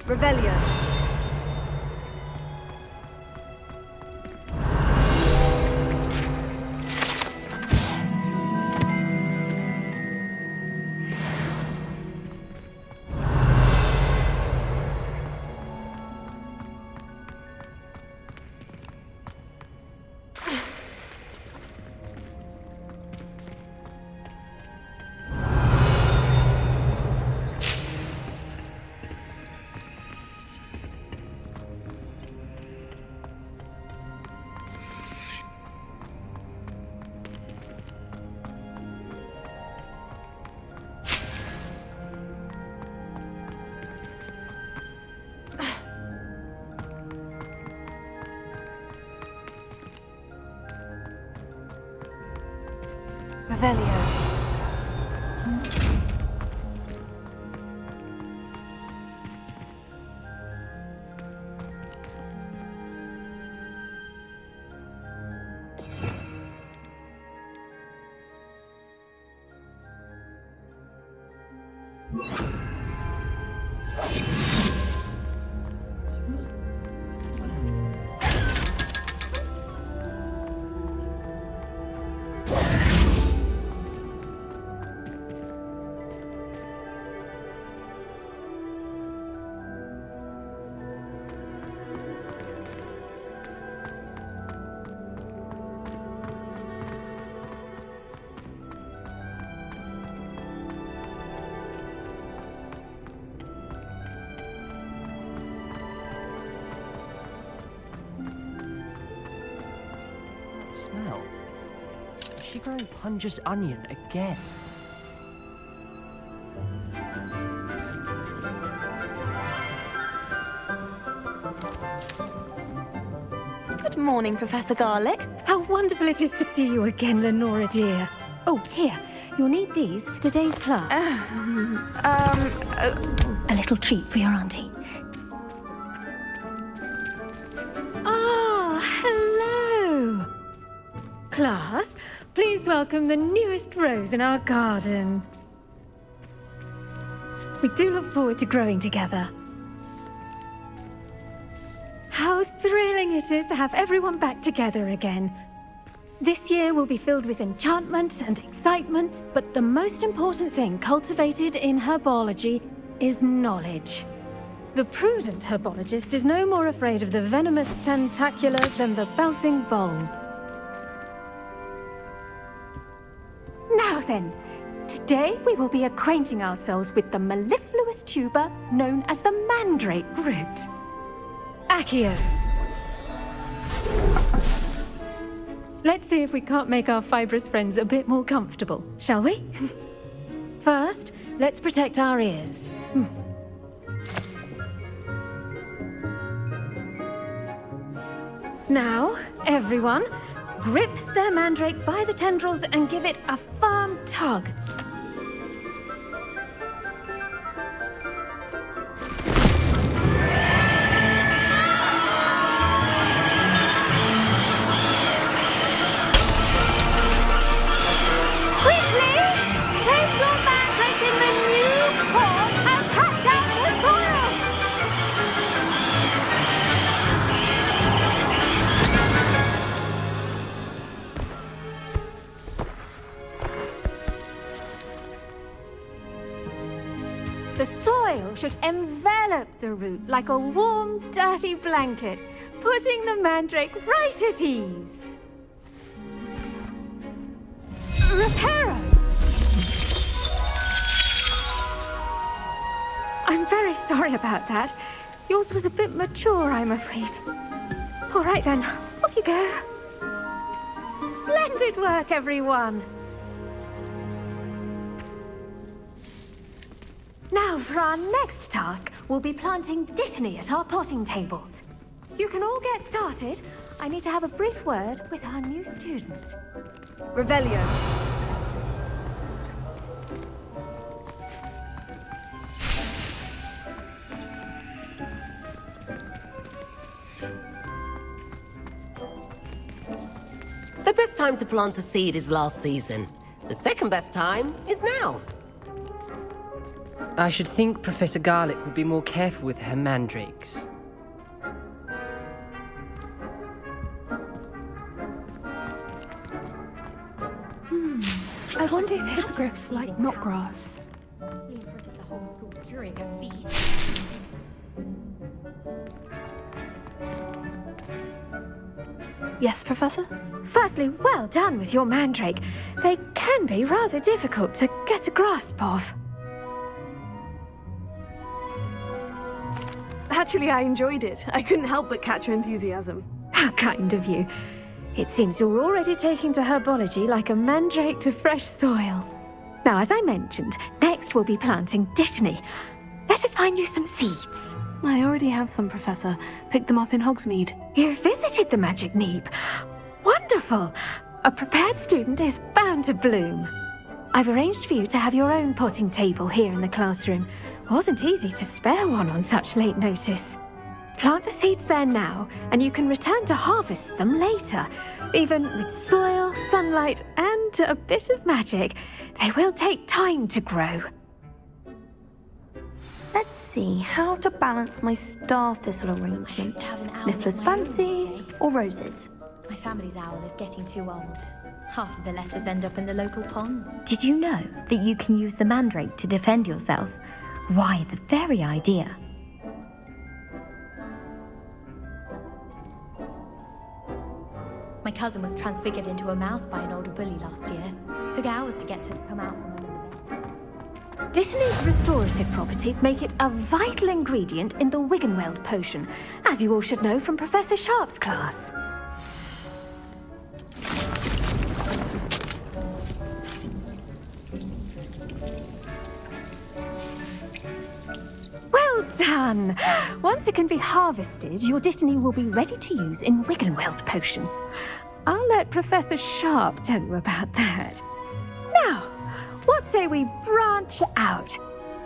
Revelio. Revelio. Smell. Is she growing Punja's onion again? Good morning, Professor Garlic. How wonderful it is to see you again, Lenora dear. Oh, here. You'll need these for today's class. A little treat for your auntie. Ah, hello. Class, please welcome the newest rose in our garden. We do look forward to growing together. How thrilling it is to have everyone back together again. This year will be filled with enchantment and excitement, but the most important thing cultivated in herbology is knowledge. The prudent herbologist is no more afraid of the venomous tentacula than the bouncing bulb. Now then, today we will be acquainting ourselves with the mellifluous tuber known as the mandrake root. Accio. Let's see if we can't make our fibrous friends a bit more comfortable, shall we? First, let's protect our ears. Now, everyone, grip their mandrake by the tendrils and give it a firm tug. The soil should envelop the root like a warm, dirty blanket, putting the mandrake right at ease. Reparo! I'm very sorry about that. Yours was a bit mature, I'm afraid. All right then, off you go. Splendid work, everyone. Now, for our next task, we'll be planting dittany at our potting tables. You can all get started. I need to have a brief word with our new student. Revelio. The best time to plant a seed is last season. The second best time is now. I should think Professor Garlick would be more careful with her mandrakes. I wonder if hippogriffs like knotgrass. In front of the whole school during a feast. Yes, Professor? Firstly, well done with your mandrake. They can be rather difficult to get a grasp of. Actually, I enjoyed it. I couldn't help but catch your enthusiasm. How kind of you. It seems you're already taking to herbology like a mandrake to fresh soil. Now, as I mentioned, next we'll be planting dittany. Let us find you some seeds. I already have some, Professor. Picked them up in Hogsmeade. You visited the Magic Neep. Wonderful! A prepared student is bound to bloom. I've arranged for you to have your own potting table here in the classroom. Wasn't easy to spare one on such late notice. Plant the seeds there now, and you can return to harvest them later. Even with soil, sunlight, and a bit of magic, they will take time to grow. Let's see how to balance my star thistle arrangement. To have an owl Niffler's in my room fancy today. or roses? My family's owl is getting too old. Half of the letters end up in the local pond. Did you know that you can use the mandrake to defend yourself? Why, the very idea. My cousin was transfigured into a mouse by an older bully last year. Took hours to get her to come out from under the bed. Dittany's restorative properties make it a vital ingredient in the Wiggenweld potion, as you all should know from Professor Sharp's class. Well done! Once it can be harvested, your dittany will be ready to use in Wiggenweld potion. I'll let Professor Sharp tell you about that. Now, what say we branch out?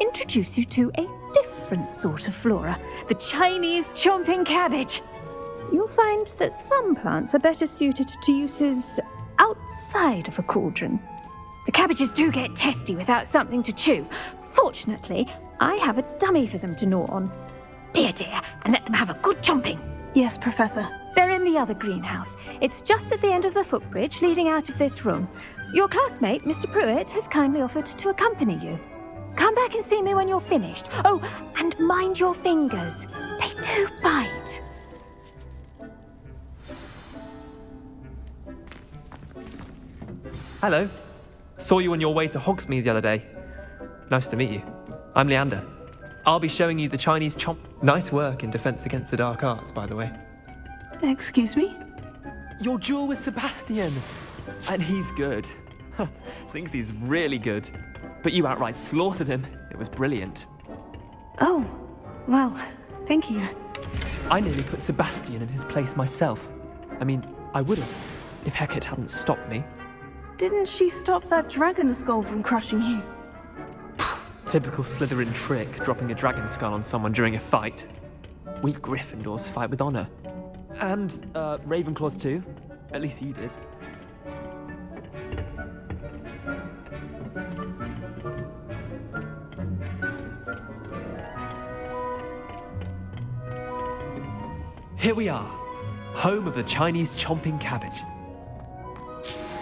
Introduce you to a different sort of flora, the Chinese chomping cabbage. You'll find that some plants are better suited to uses outside of a cauldron. The cabbages do get testy without something to chew. Fortunately, I have a dummy for them to gnaw on. Be a dear and let them have a good chomping. Yes, Professor. They're in the other greenhouse. It's just at the end of the footbridge leading out of this room. Your classmate, Mr. Pruitt, has kindly offered to accompany you. Come back and see me when you're finished. Oh, and mind your fingers. They do bite. Hello. Saw you on your way to Hogsmeade the other day. Nice to meet you. I'm Leander. I'll be showing you the Chinese chomp. Nice work in Defense Against the Dark Arts, by the way. Excuse me? Your duel with Sebastian. And he's good. Thinks he's really good. But you outright slaughtered him. It was brilliant. Oh, well, thank you. I nearly put Sebastian in his place myself. I mean, I would have, if Hecate hadn't stopped me. Didn't she stop that dragon skull from crushing you? Typical Slytherin trick, dropping a dragon skull on someone during a fight. We Gryffindors fight with honor. And, Ravenclaws too. At least you did. Here we are, home of the Chinese chomping cabbage.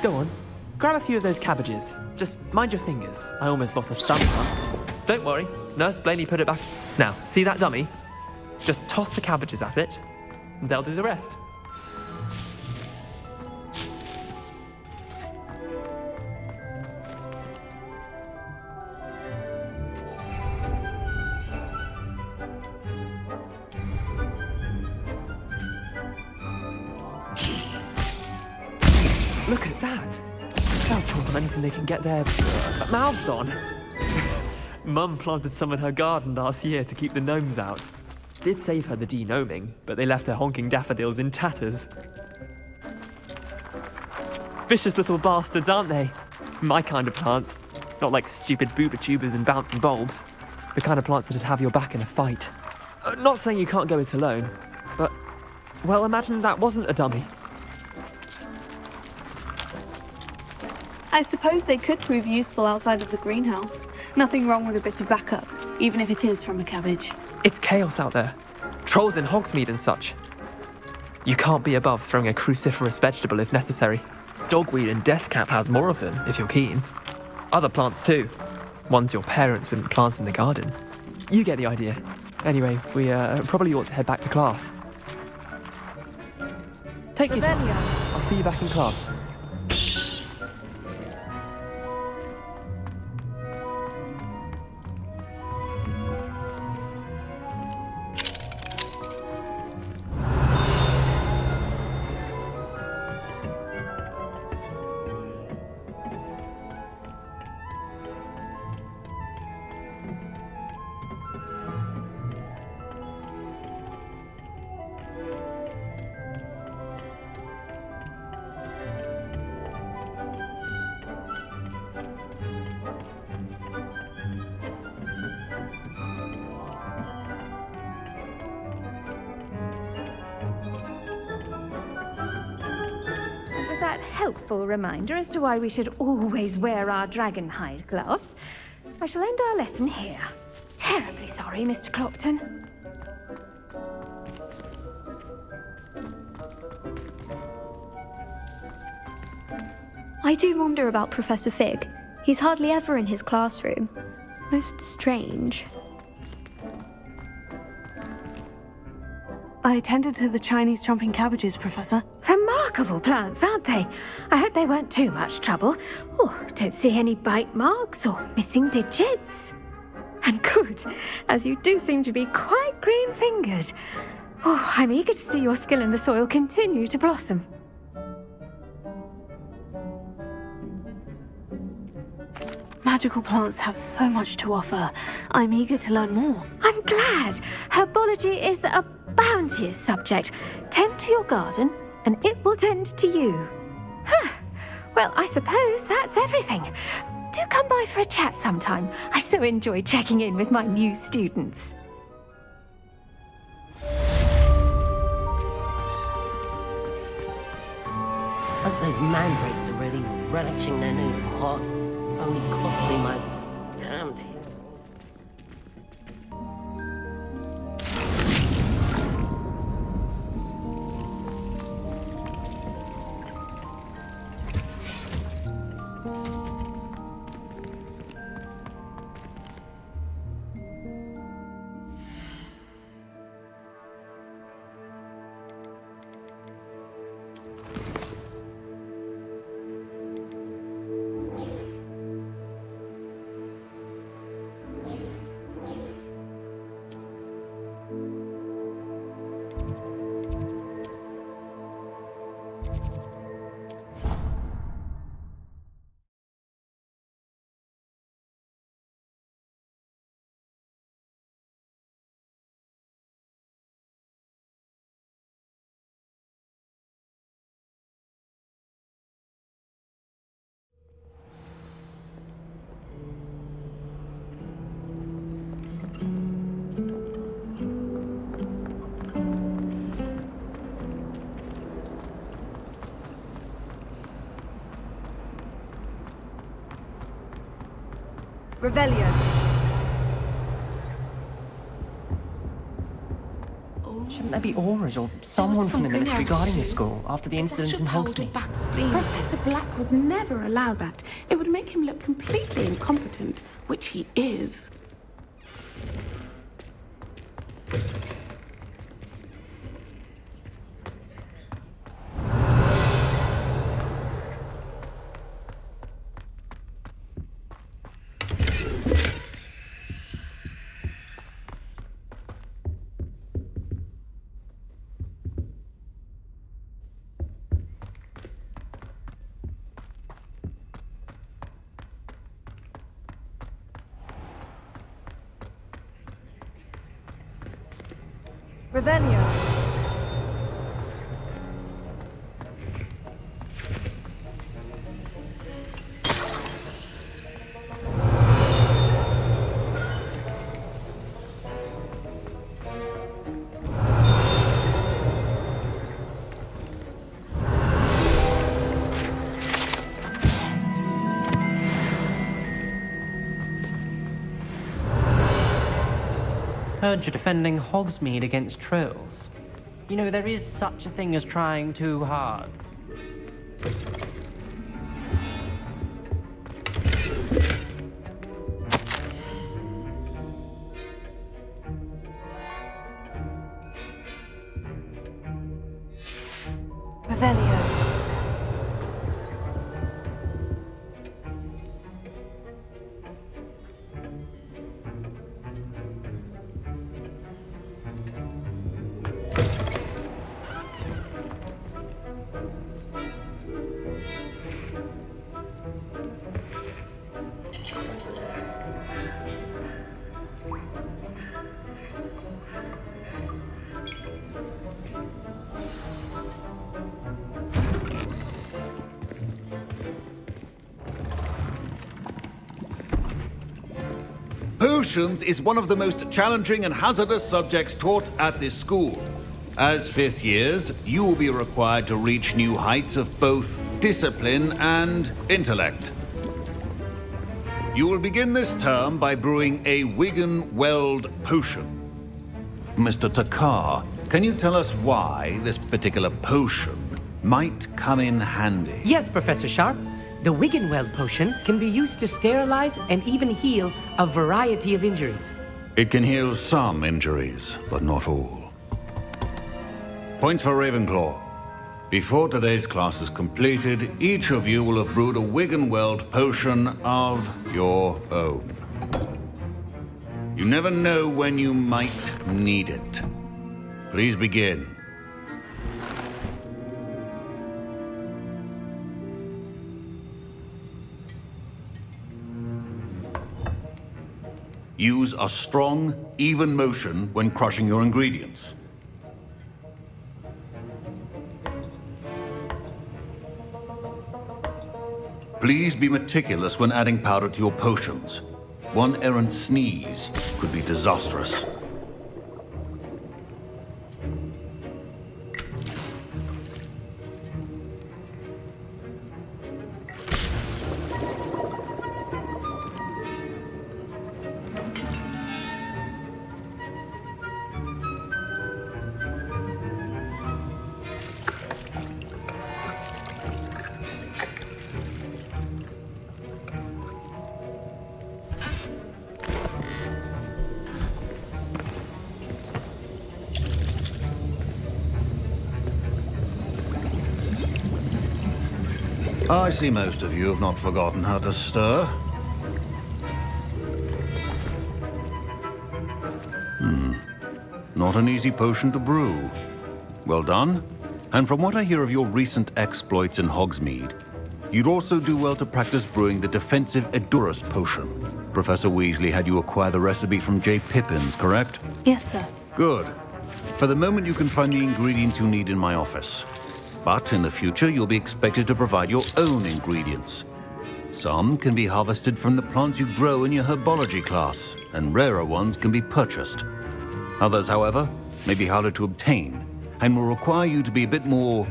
Go on, grab a few of those cabbages. Just mind your fingers. I almost lost a thumb once. Don't worry, Nurse Blaney put it back. Now, see that dummy? Just toss the cabbages at it, and they'll do the rest. Look at that! They'll chomp on anything they can get their mouths on. Mum planted some in her garden last year to keep the gnomes out. Did save her the de-gnoming, but they left her honking daffodils in tatters. Vicious little bastards, aren't they? My kind of plants. Not like stupid booba tubers and bouncing bulbs. The kind of plants that'd have your back in a fight. Not saying you can't go it alone, but, well, imagine that wasn't a dummy. I suppose they could prove useful outside of the greenhouse. Nothing wrong with a bit of backup. even if it is from a cabbage. It's chaos out there. Trolls in Hogsmeade and such. You can't be above throwing a cruciferous vegetable if necessary. Dogweed and deathcap has more of them, if you're keen. Other plants too. Ones your parents wouldn't plant in the garden. You get the idea. Anyway, we probably ought to head back to class. Take your time. I'll see you back in class. That helpful reminder as to why we should always wear our dragonhide gloves, I shall end our lesson here. Terribly sorry, Mr. Clopton. I do wonder about Professor Fig. He's hardly ever in his classroom. Most strange. I attended to the Chinese chomping cabbages, Professor. Remarkable plants, aren't they? I hope they weren't too much trouble. Oh, don't see any bite marks or missing digits. And good, as you do seem to be quite green-fingered. Oh, I'm eager to see your skill in the soil continue to blossom. Magical plants have so much to offer. I'm eager to learn more. I'm glad. Herbology is a bounteous subject. Tend to your garden, and it will tend to you. Well, I suppose that's everything. Do come by for a chat sometime. I so enjoy checking in with my new students. Hope those mandrakes are really relishing their new pots. Only cost me my damned head. Revelio. Shouldn't there be auras or someone from the military guarding the school after the incident in Hogsmeade? Professor Black would never allow that. It would make him look completely incompetent, which he is. Revelio. heard you're defending Hogsmeade against trolls. You know, there is such a thing as trying too hard. Revelio. Potions is one of the most challenging and hazardous subjects taught at this school. As fifth years, you will be required to reach new heights of both discipline and intellect. You will begin this term by brewing a Wigan-Weld potion. Mr. Takar, can you tell us why this particular potion might come in handy? Yes, Professor Sharp. The Wigan-Weld potion can be used to sterilize and even heal a variety of injuries. It can heal some injuries, but not all. Points for Ravenclaw. Before today's class is completed, each of you will have brewed a Wigan-Weld potion of your own. You never know when you might need it. Please begin. Use a strong, even motion when crushing your ingredients. Please be meticulous when adding powder to your potions. One errant sneeze could be disastrous. I see most of you have not forgotten how to stir. Not an easy potion to brew. Well done. And from what I hear of your recent exploits in Hogsmeade, you'd also do well to practice brewing the defensive Edurus potion. Professor Weasley had you acquire the recipe from J. Pippin's, correct? Yes, sir. Good. For the moment, you can find the ingredients you need in my office. But in the future, you'll be expected to provide your own ingredients. Some can be harvested from the plants you grow in your herbology class, and rarer ones can be purchased. Others, however, may be harder to obtain, and will require you to be a bit more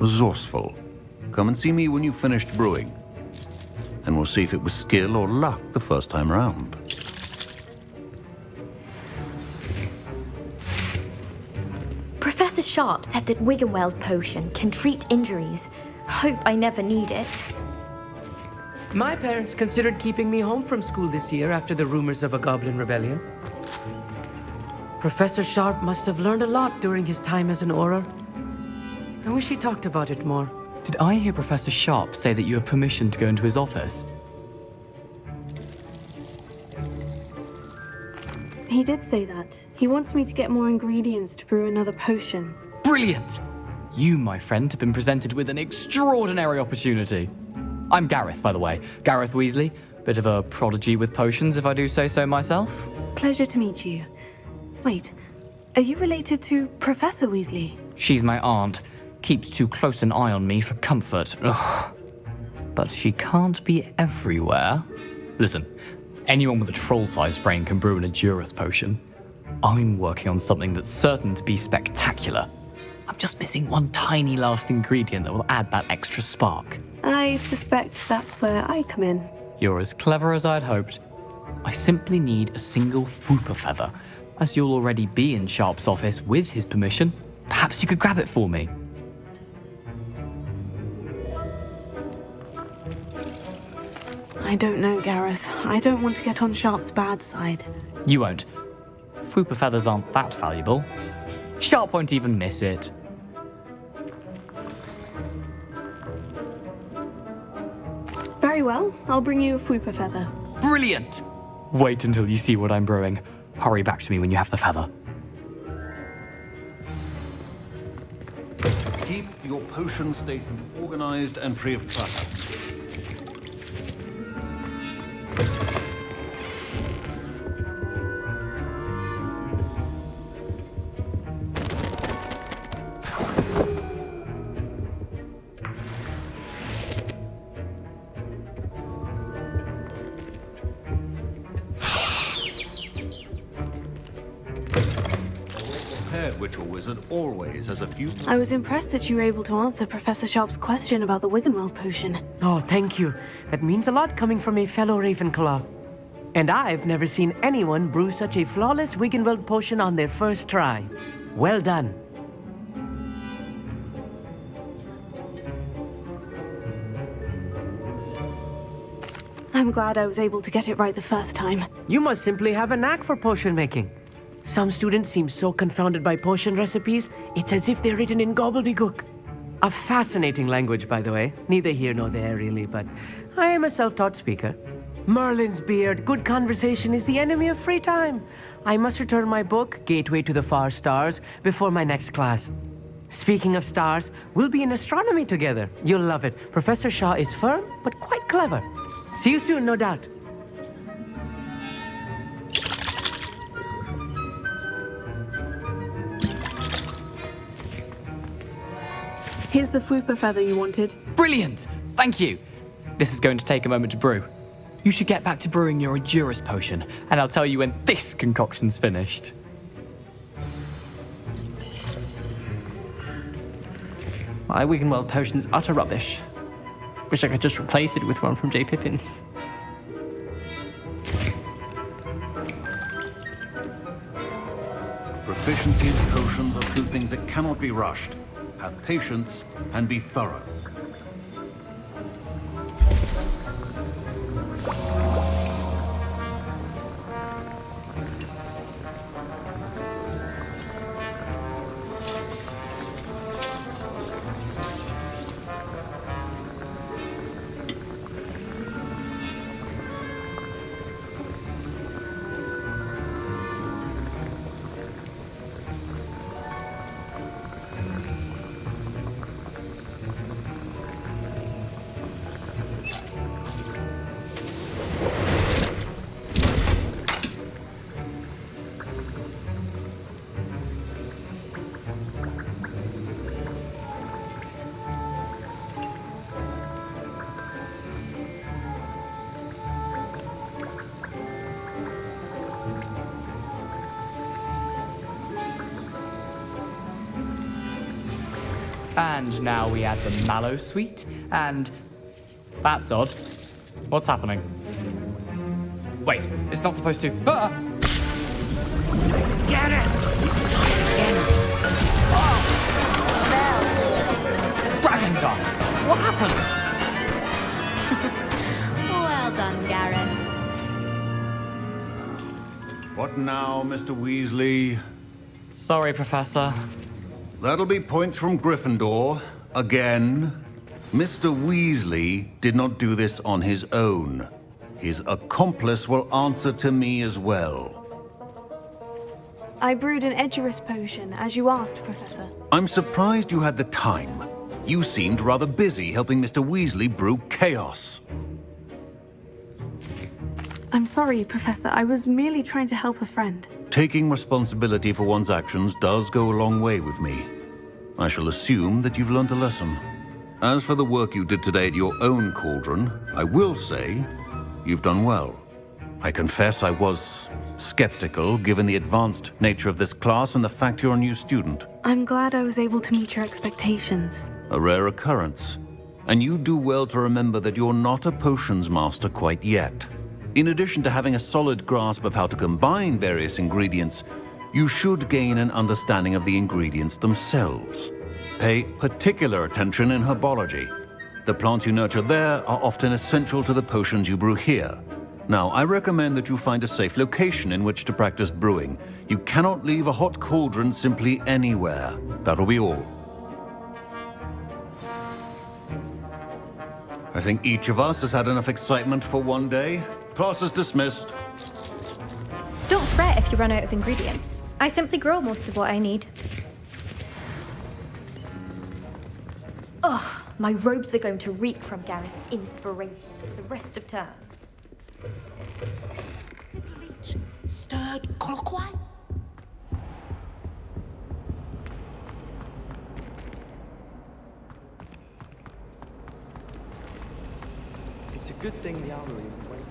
resourceful. Come and see me when you've finished brewing, and we'll see if it was skill or luck the first time round. Professor Sharp said that Wigan-Weld potion can treat injuries. Hope I never need it. My parents considered keeping me home from school this year after the rumors of a goblin rebellion. Professor Sharp must have learned a lot during his time as an Auror. I wish he talked about it more. Did I hear Professor Sharp say that you have permission to go into his office? He did say that. He wants me to get more ingredients to brew another potion. Brilliant! You, my friend, have been presented with an extraordinary opportunity. I'm Gareth, by the way. Gareth Weasley. Bit of a prodigy with potions, if I do say so myself. Pleasure to meet you. Wait, are you related to Professor Weasley? She's my aunt. Keeps too close an eye on me for comfort. Ugh. But she can't be everywhere. Listen, anyone with a troll-sized brain can brew an Edurus potion. I'm working on something that's certain to be spectacular. I'm just missing one tiny last ingredient that will add that extra spark. I suspect that's where I come in. You're as clever as I'd hoped. I simply need a single Fwooper feather. As you'll already be in Sharp's office with his permission, perhaps you could grab it for me. I don't know, Gareth. I don't want to get on Sharp's bad side. You won't. Fwooper feathers aren't that valuable. Sharp won't even miss it. Very well, I'll bring you a Fwooper feather. Brilliant! Wait until you see what I'm brewing. Hurry back to me when you have the feather. Keep your potion statement organized and free of clutter. Witch or wizard always has a few... I was impressed that you were able to answer Professor Sharp's question about the Wiggenweld potion. Oh, thank you. That means a lot coming from a fellow Ravenclaw. And I've never seen anyone brew such a flawless Wiggenweld potion on their first try. Well done. I'm glad I was able to get it right the first time. You must simply have a knack for potion making. Some students seem so confounded by potion recipes, it's as if they're written in gobbledygook. A fascinating language, by the way. Neither here nor there, really, but I am a self-taught speaker. Merlin's beard, good conversation is the enemy of free time. I must return my book, Gateway to the Far Stars, before my next class. Speaking of stars, we'll be in astronomy together. You'll love it. Professor Shaw is firm, but quite clever. See you soon, no doubt. Here's the Fwooper feather you wanted. Brilliant! Thank you! This is going to take a moment to brew. You should get back to brewing your Edurus potion, and I'll tell you when this concoction's finished. My Wiggenweld potion's utter rubbish. Wish I could just replace it with one from J. Pippin's. Proficiency and potions are two things that cannot be rushed. Have patience and be thorough. And now we add the mallow sweet, and... That's odd. What's happening? Wait, it's not supposed to... Ah! Get it! Dragon Dog! What happened? Well done, Gareth. What now, Mr. Weasley? Sorry, Professor. That'll be points from Gryffindor. Again. Mr. Weasley did not do this on his own. His accomplice will answer to me as well. I brewed an Edurus potion, as you asked, Professor. I'm surprised you had the time. You seemed rather busy helping Mr. Weasley brew chaos. I'm sorry, Professor. I was merely trying to help a friend. Taking responsibility for one's actions does go a long way with me. I shall assume that you've learned a lesson. As for the work you did today at your own cauldron, I will say you've done well. I confess I was skeptical given the advanced nature of this class and the fact you're a new student. I'm glad I was able to meet your expectations. A rare occurrence. And you do well to remember that you're not a potions master quite yet. In addition to having a solid grasp of how to combine various ingredients, you should gain an understanding of the ingredients themselves. Pay particular attention in herbology. The plants you nurture there are often essential to the potions you brew here. Now, I recommend that you find a safe location in which to practice brewing. You cannot leave a hot cauldron simply anywhere. That'll be all. I think each of us has had enough excitement for one day. Class is dismissed. Don't fret if you run out of ingredients. I simply grow most of what I need. Ugh, my robes are going to reek from Gareth's inspiration for the rest of term. Stirred clockwise? It's a good thing the armory isn't waiting.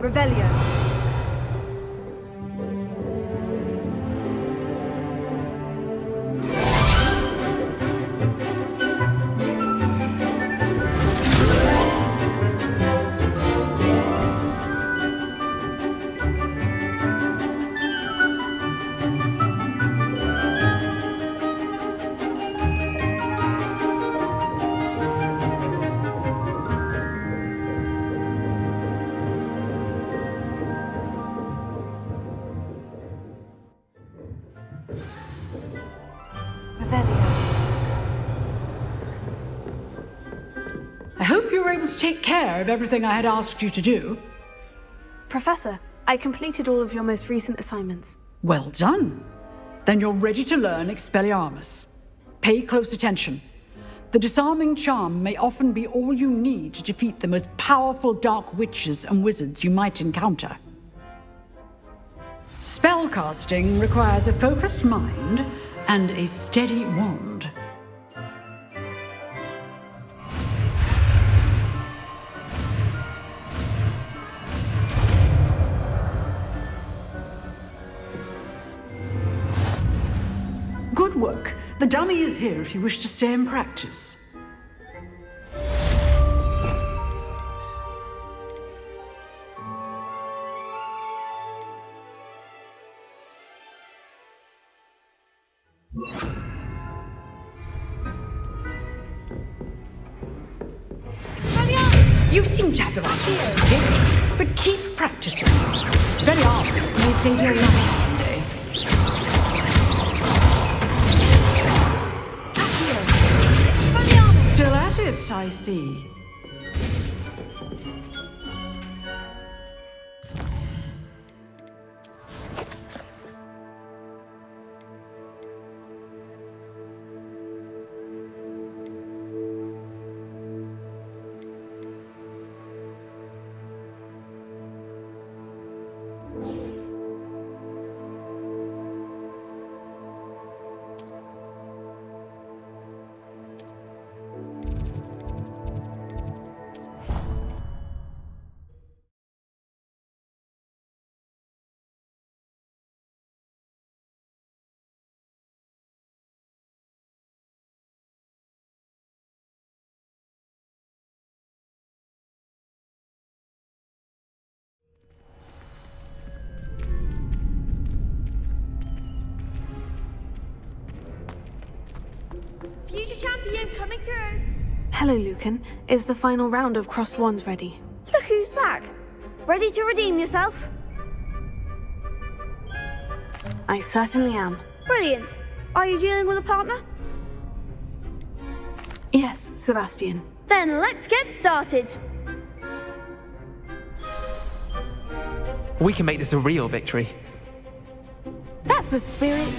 Revelio. I hope you were able to take care of everything I had asked you to do. Professor, I completed all of your most recent assignments. Well done. Then you're ready to learn Expelliarmus. Pay close attention. The disarming charm may often be all you need to defeat the most powerful dark witches and wizards you might encounter. Spellcasting requires a focused mind and a steady wand. Good work. The dummy is here if you wish to stay and practice. You seem to have the right idea, but keep practicing. Expelliarmus may save your life one day. Still at it, I see. Future champion coming through. Hello, Lucan. Is the final round of crossed wands ready? Look who's back. Ready to redeem yourself? I certainly am. Brilliant. Are you dealing with a partner? Yes, Sebastian. Then let's get started. We can make this a real victory. That's the spirit.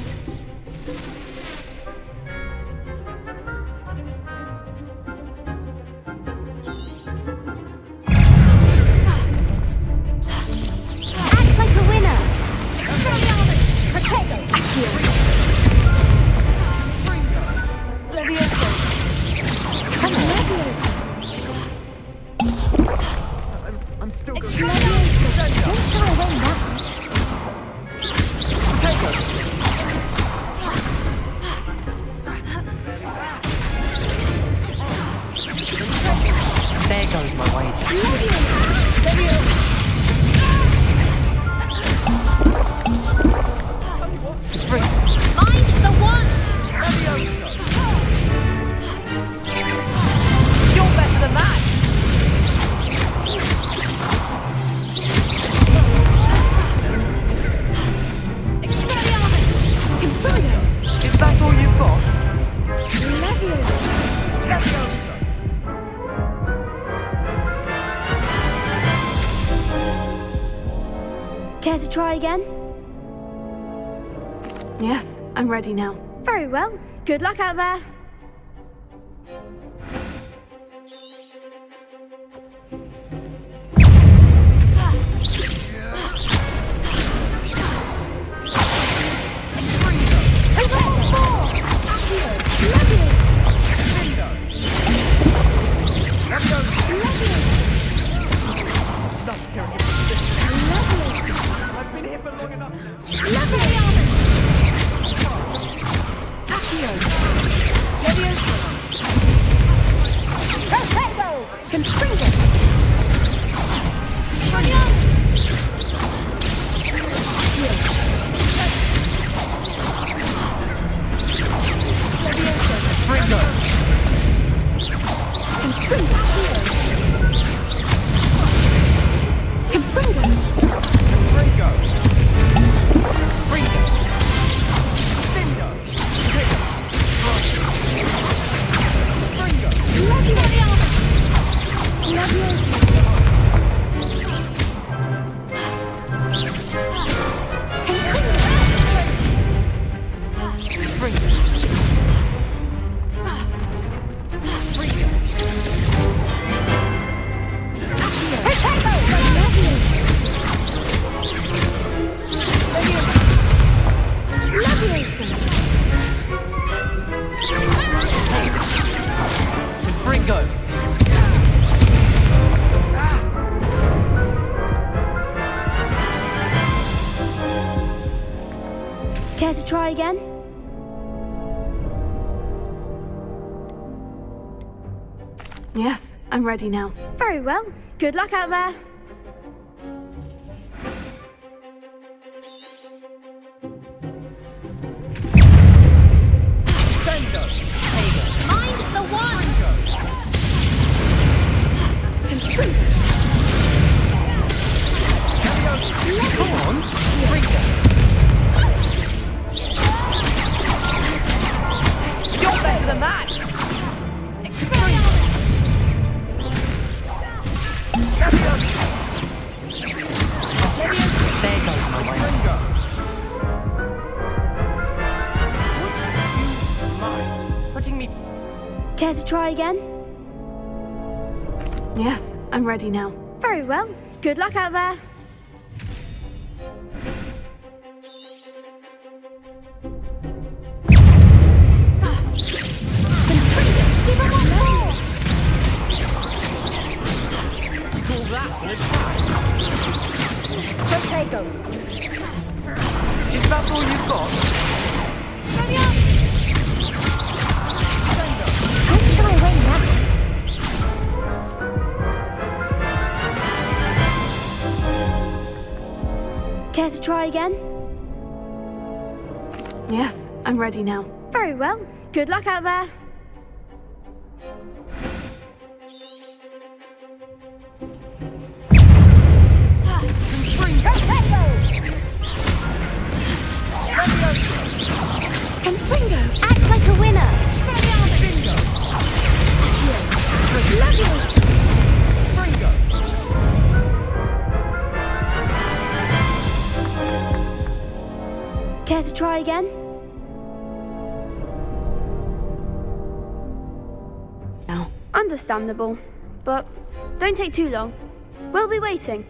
Act like a winner. Protego. Levioso. Come on. Levioso. I'm still going. Don't shy away now. There goes my wager. Find the one. You're better than that! Is that all you've got? Care to try again? Yes, I'm ready now. Very well. Good luck out there. I've been here for long enough now. Care to try again? Yes, I'm ready now. Very well. Good luck out there. Mind the one! Come on! You're better than that! There goes my way. Would you mind putting me... Care to try again? Yes, I'm ready now. Very well. Good luck out there. Call that an attack? Protego. Is that all you've got? Don't shy away now. Care to try again? Yes, I'm ready now. Very well. Good luck out there. to try again? No. Understandable. But don't take too long. We'll be waiting.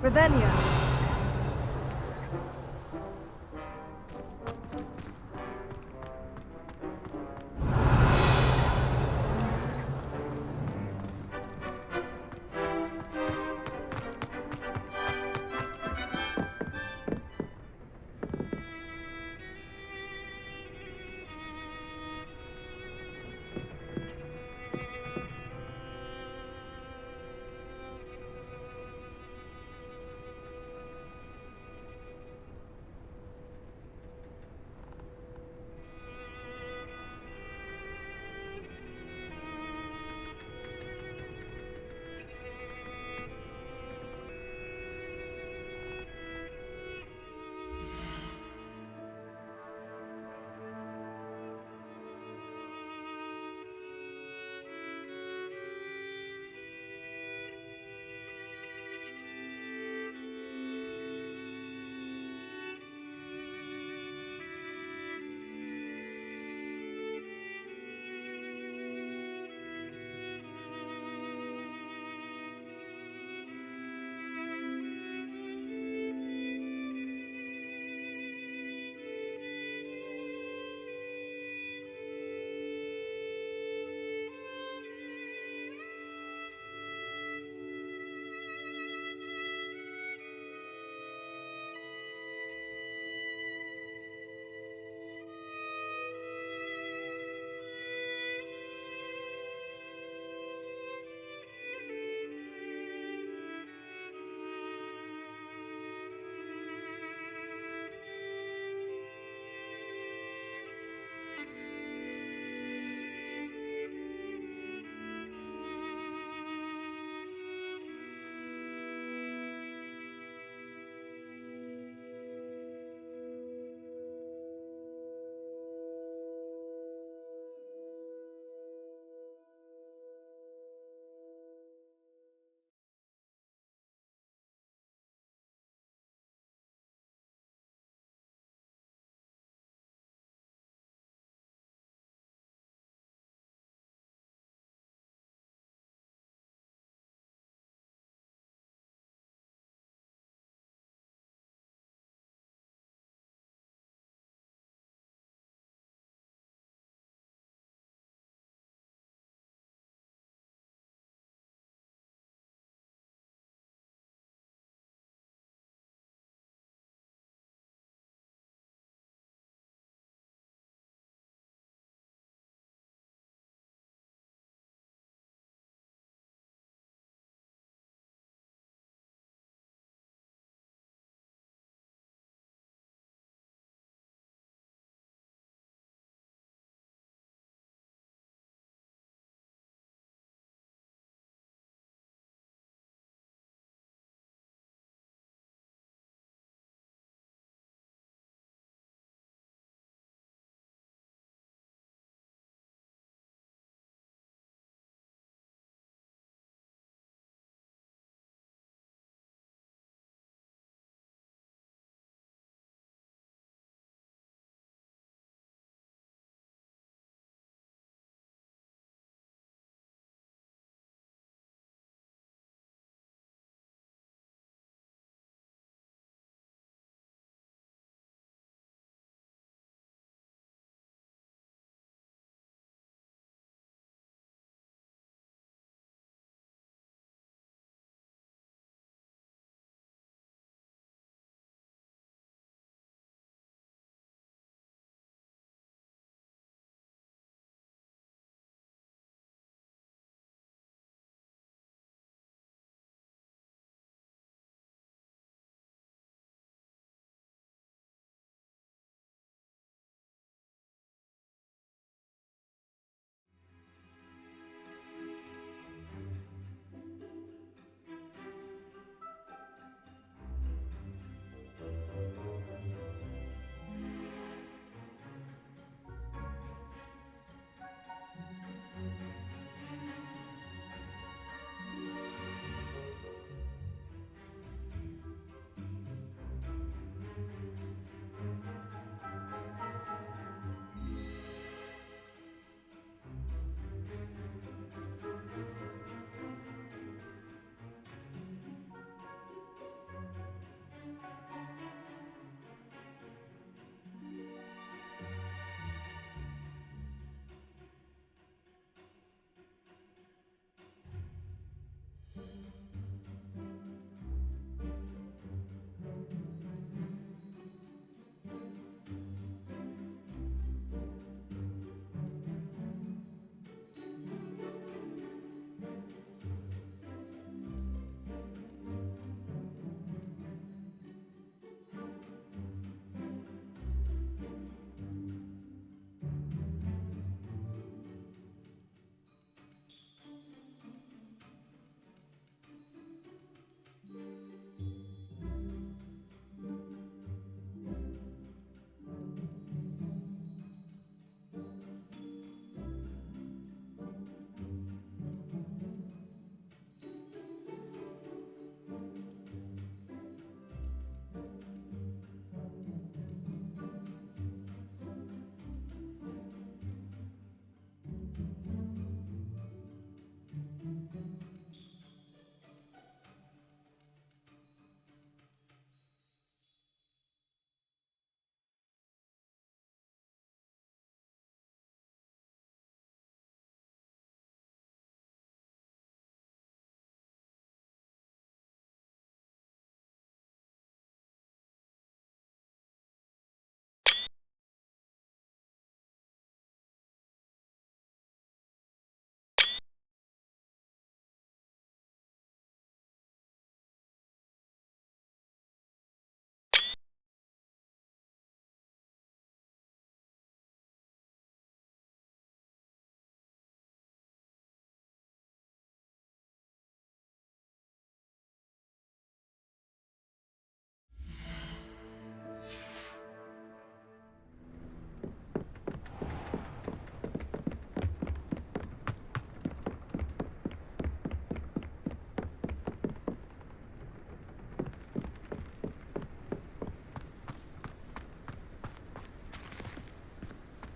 Revelio.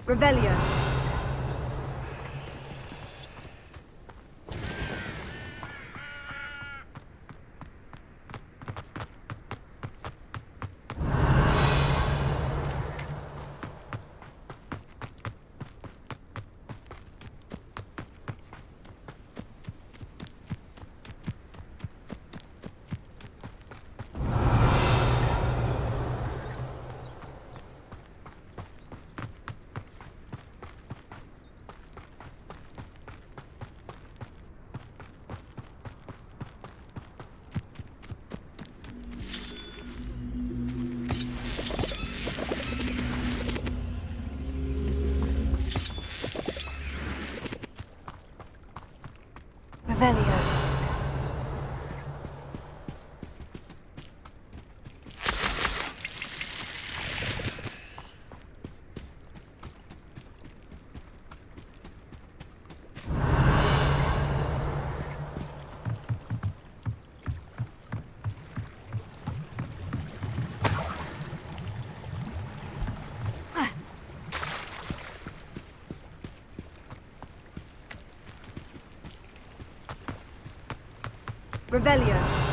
Revelio. Revelio. Revelio.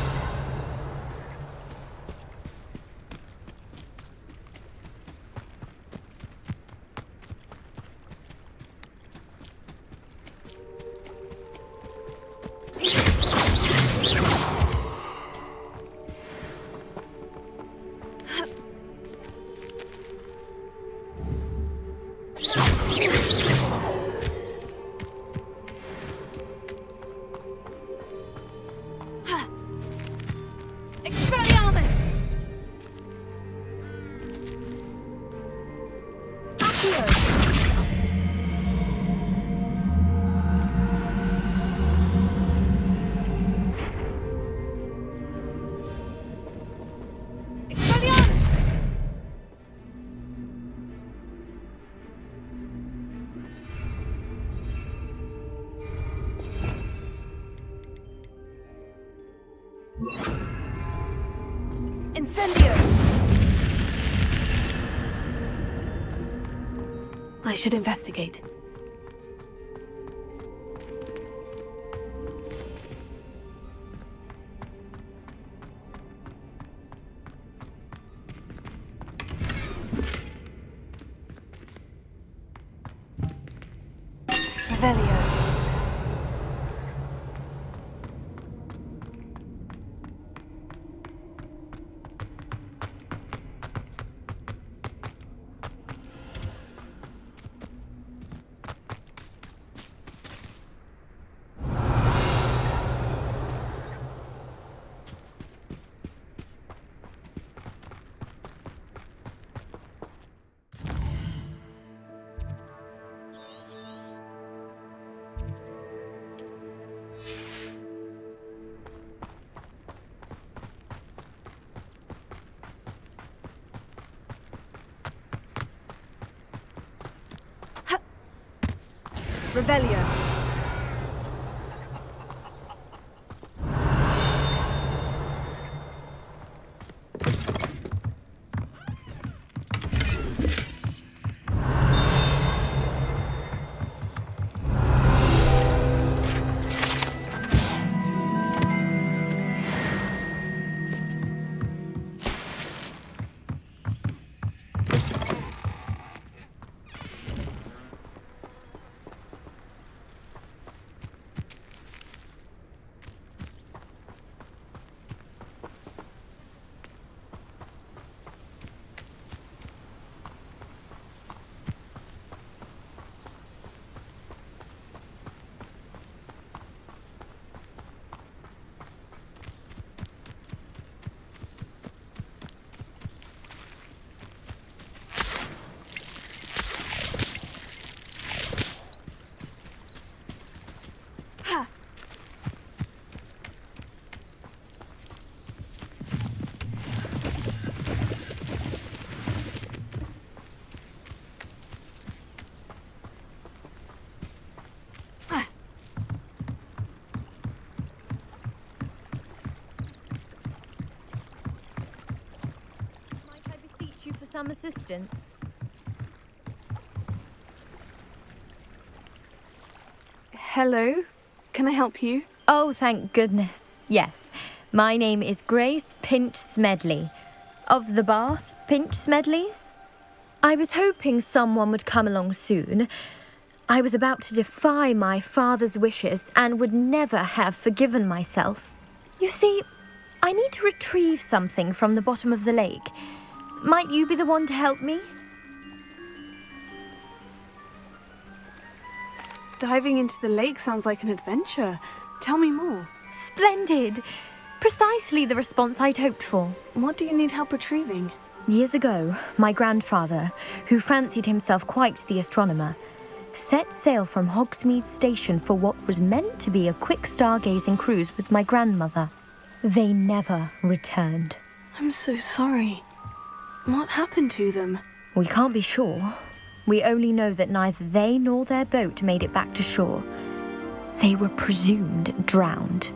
Incendio! I should investigate. Revelio. Revelio. Some assistance. Hello. Can I help you? Oh, thank goodness. Yes. My name is Grace Pinch Smedley. Of the Bath Pinch Smedleys? I was hoping someone would come along soon. I was about to defy my father's wishes and would never have forgiven myself. You see, I need to retrieve something from the bottom of the lake. Might you be the one to help me? Diving into the lake sounds like an adventure. Tell me more. Splendid! Precisely the response I'd hoped for. What do you need help retrieving? Years ago, my grandfather, who fancied himself quite the astronomer, set sail from Hogsmeade Station for what was meant to be a quick stargazing cruise with my grandmother. They never returned. I'm so sorry. What happened to them? We can't be sure. We only know that neither they nor their boat made it back to shore. They were presumed drowned.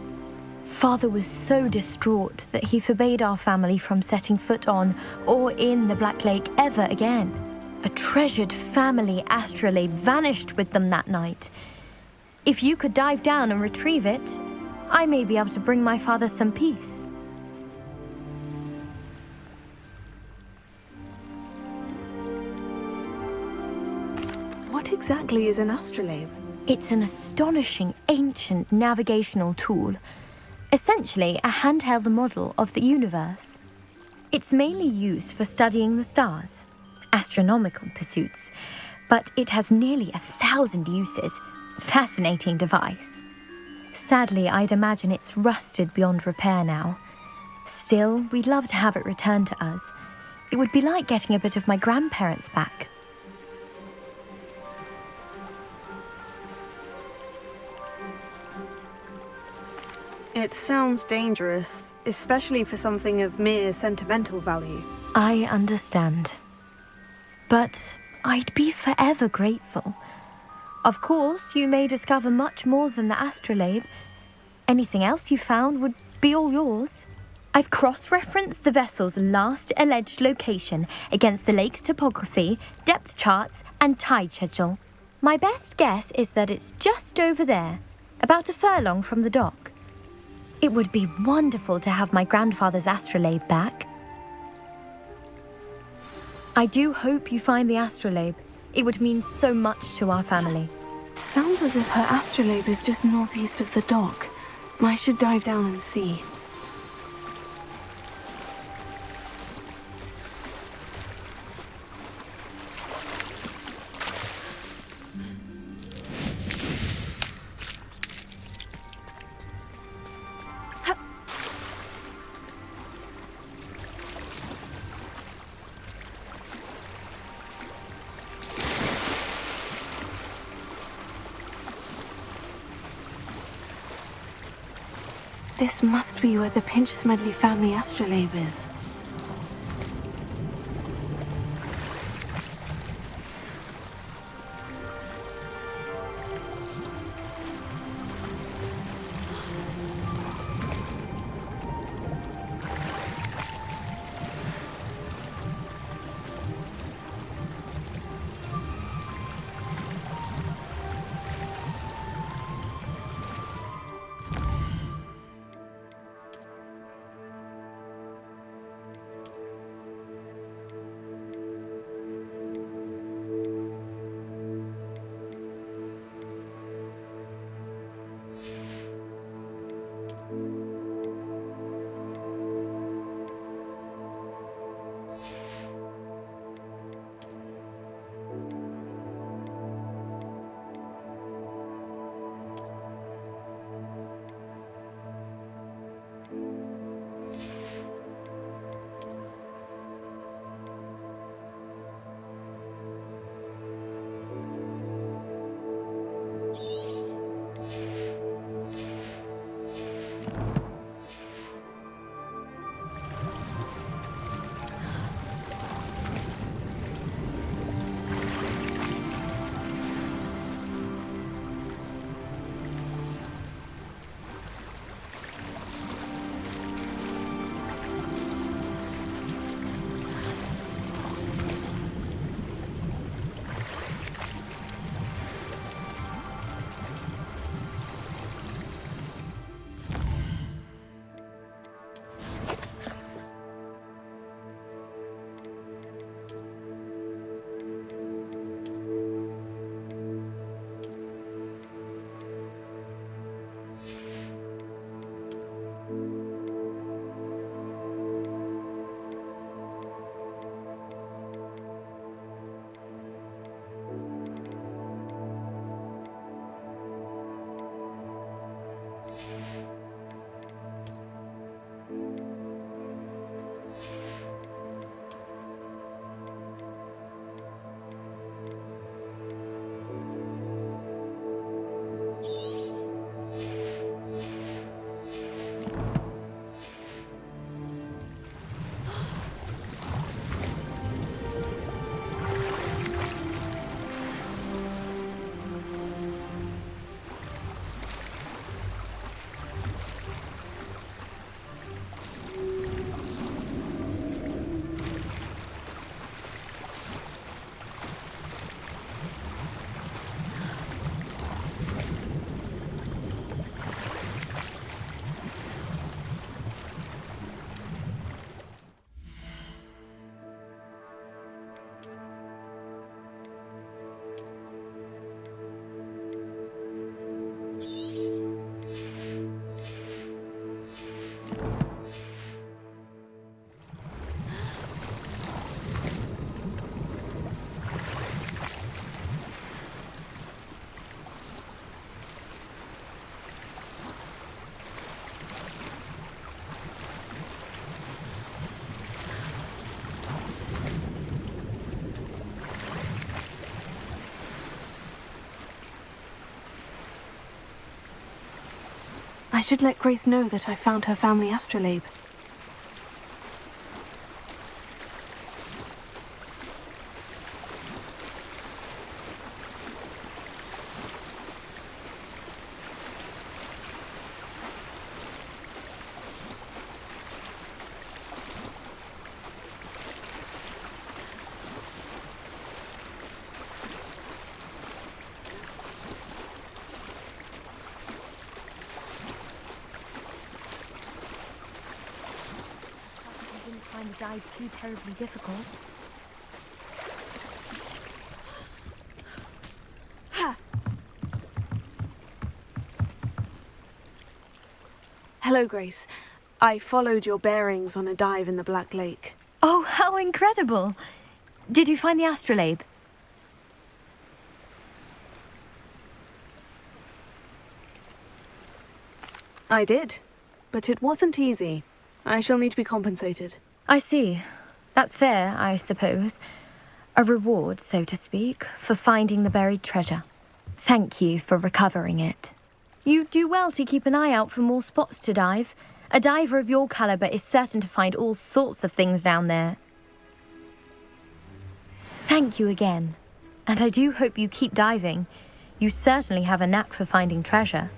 Father was so distraught that he forbade our family from setting foot on or in the Black Lake ever again. A treasured family astrolabe vanished with them that night. If you could dive down and retrieve it, I may be able to bring my father some peace. What exactly is an astrolabe? It's an astonishing ancient navigational tool. Essentially a handheld model of the universe. It's mainly used for studying the stars, astronomical pursuits, but it has nearly 1,000 uses. Fascinating device. Sadly, I'd imagine it's rusted beyond repair now. Still, we'd love to have it returned to us. It would be like getting a bit of my grandparents back. It sounds dangerous, especially for something of mere sentimental value. I understand. But I'd be forever grateful. Of course, you may discover much more than the astrolabe. Anything else you found would be all yours. I've cross-referenced the vessel's last alleged location against the lake's topography, depth charts, and tide schedule. My best guess is that it's just over there, about a furlong from the dock. It would be wonderful to have my grandfather's astrolabe back. I do hope you find the astrolabe. It would mean so much to our family. It sounds as if her astrolabe is just northeast of the dock. I should dive down and see. This must be where the Pinch Smedley family astrolabe is. I should let Grace know that I found her family astrolabe. Find the dive too terribly difficult. Hello, Grace. I followed your bearings on a dive in the Black Lake. Oh, how incredible! Did you find the astrolabe? I did, but it wasn't easy. I shall need to be compensated. I see. That's fair, I suppose. A reward, so to speak, for finding the buried treasure. Thank you for recovering it. You do well to keep an eye out for more spots to dive. A diver of your caliber is certain to find all sorts of things down there. Thank you again. And I do hope you keep diving. You certainly have a knack for finding treasure.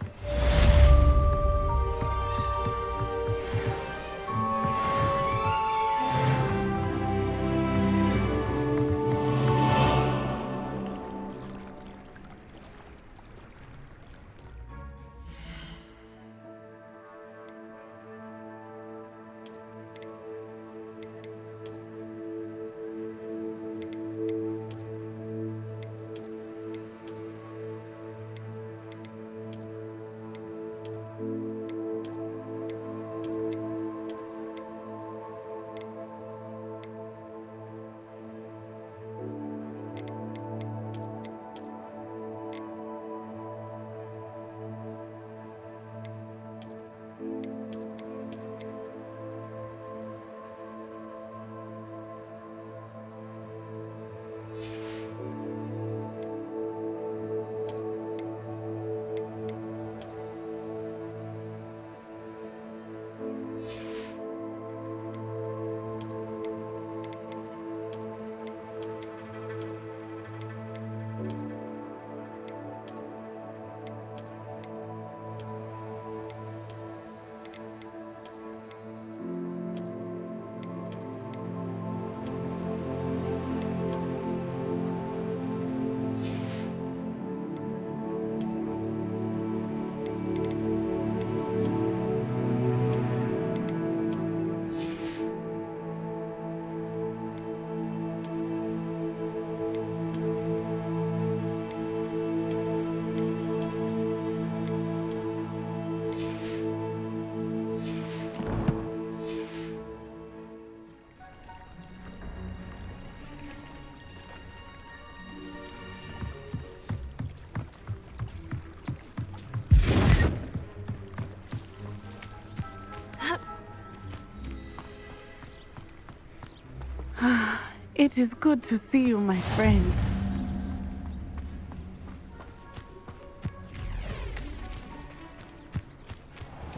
It is good to see you, my friend.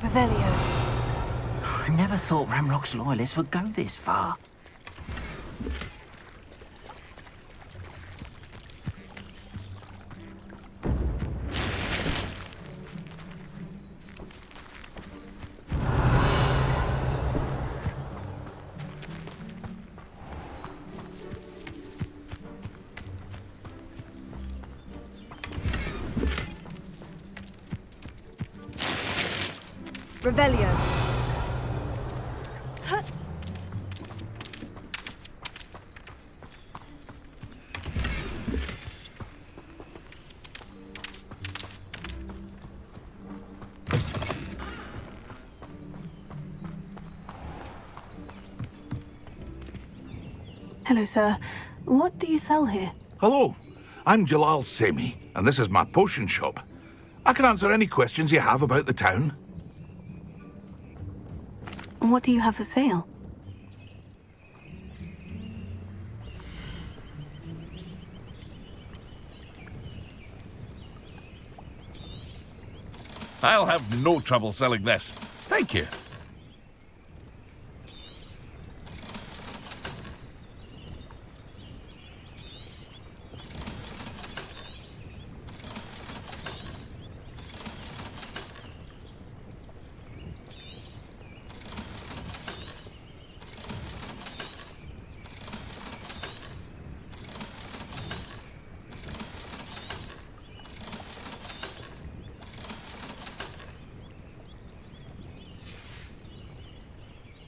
Revelio. I never thought Ramrock's loyalists would go this far. Revelio. Hello, sir. What do you sell here? Hello, I'm Jalal Semi, and this is my potion shop. I can answer any questions you have about the town. What do you have for sale? I'll have no trouble selling this. Thank you.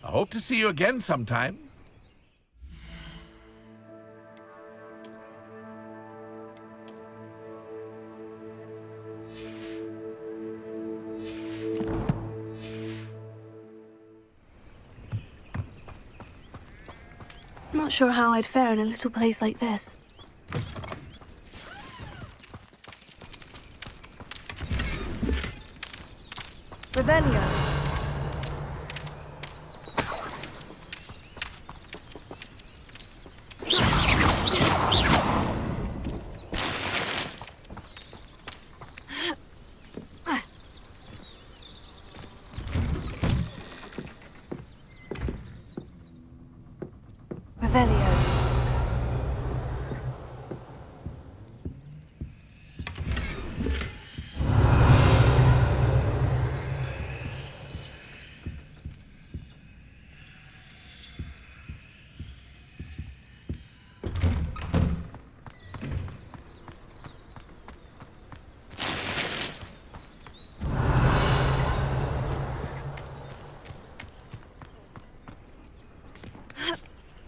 I hope to see you again sometime. Not sure how I'd fare in a little place like this. Revelio. Revelio.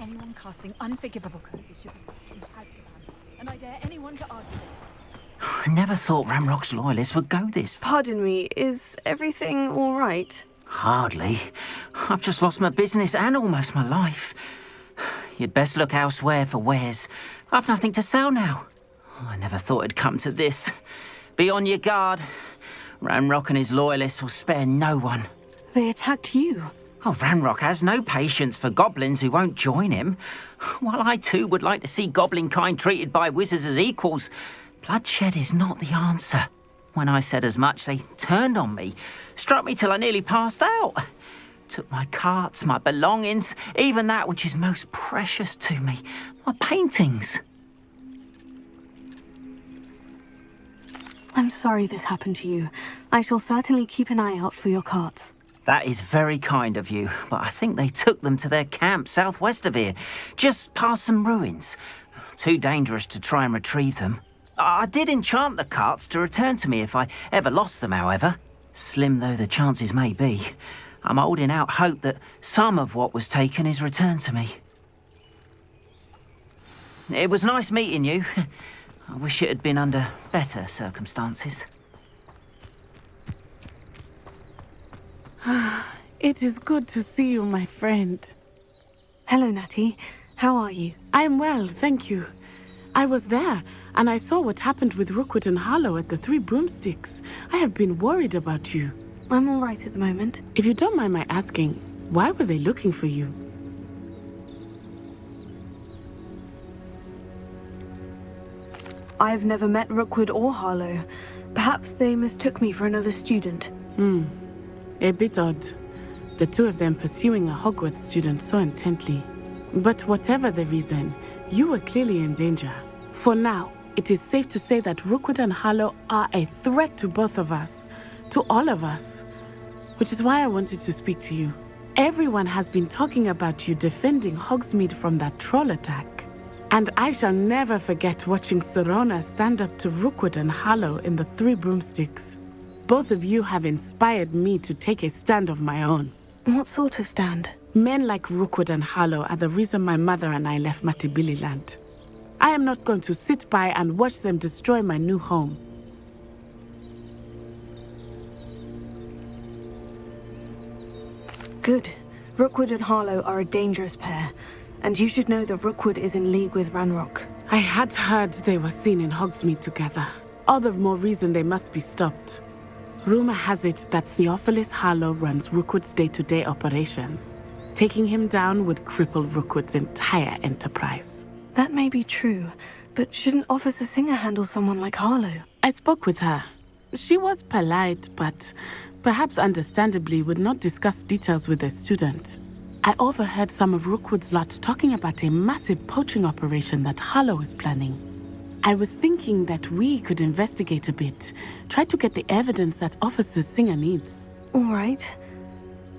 Anyone casting unforgivable curses should be locked in Azkaban, and I dare anyone to argue with I never thought Ramrock's loyalists would go this far. Pardon me, is everything all right? Hardly. I've just lost my business and almost my life. You'd best look elsewhere for wares. I've nothing to sell now. I never thought it'd come to this. Be on your guard. Ramrock and his loyalists will spare no one. They attacked you. Oh, Ranrock has no patience for goblins who won't join him. While I too would like to see goblin kind treated by wizards as equals, bloodshed is not the answer. When I said as much, they turned on me, struck me till I nearly passed out. Took my carts, my belongings, even that which is most precious to me, my paintings. I'm sorry this happened to you. I shall certainly keep an eye out for your carts. That is very kind of you, but I think they took them to their camp southwest of here, just past some ruins. Too dangerous to try and retrieve them. I did enchant the carts to return to me if I ever lost them, however. Slim though the chances may be, I'm holding out hope that some of what was taken is returned to me. It was nice meeting you. I wish it had been under better circumstances. It is good to see you, my friend. Hello, Natty. How are you? I'm well, thank you. I was there, and I saw what happened with Rookwood and Harlow at the Three Broomsticks. I have been worried about you. I'm all right at the moment. If you don't mind my asking, why were they looking for you? I've never met Rookwood or Harlow. Perhaps they mistook me for another student. A bit odd. The two of them pursuing a Hogwarts student so intently. But whatever the reason, you were clearly in danger. For now, it is safe to say that Rookwood and Harlow are a threat to both of us. To all of us. Which is why I wanted to speak to you. Everyone has been talking about you defending Hogsmeade from that troll attack. And I shall never forget watching Serona stand up to Rookwood and Harlow in the Three Broomsticks. Both of you have inspired me to take a stand of my own. What sort of stand? Men like Rookwood and Harlow are the reason my mother and I left Matibililand. I am not going to sit by and watch them destroy my new home. Good. Rookwood and Harlow are a dangerous pair, and you should know that Rookwood is in league with Ranrock. I had heard they were seen in Hogsmeade together. All the more reason they must be stopped. Rumor has it that Theophilus Harlow runs Rookwood's day-to-day operations. Taking him down would cripple Rookwood's entire enterprise. That may be true, but shouldn't Officer Singer handle someone like Harlow? I spoke with her. She was polite, but perhaps understandably would not discuss details with a student. I overheard some of Rookwood's lot talking about a massive poaching operation that Harlow is planning. I was thinking that we could investigate a bit, try to get the evidence that Officer Singer needs. All right.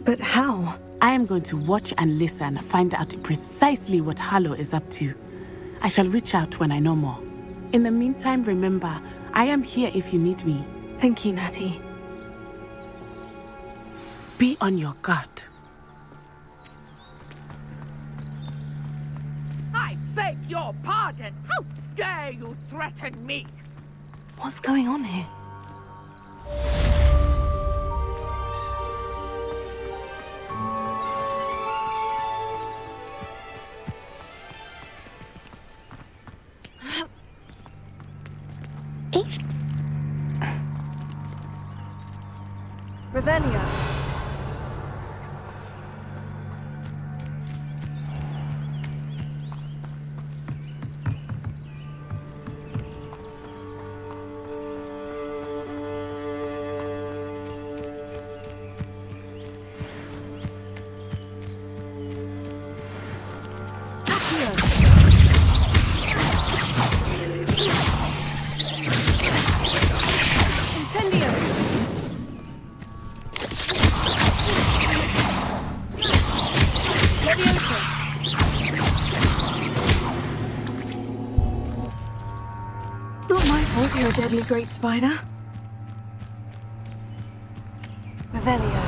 But how? I am going to watch and listen, find out precisely what Harlow is up to. I shall reach out when I know more. In the meantime, remember, I am here if you need me. Thank you, Natty. Be on your guard. I beg your pardon. How dare you threaten me? What's going on here? Revelio. You're a deadly great spider. Revelio.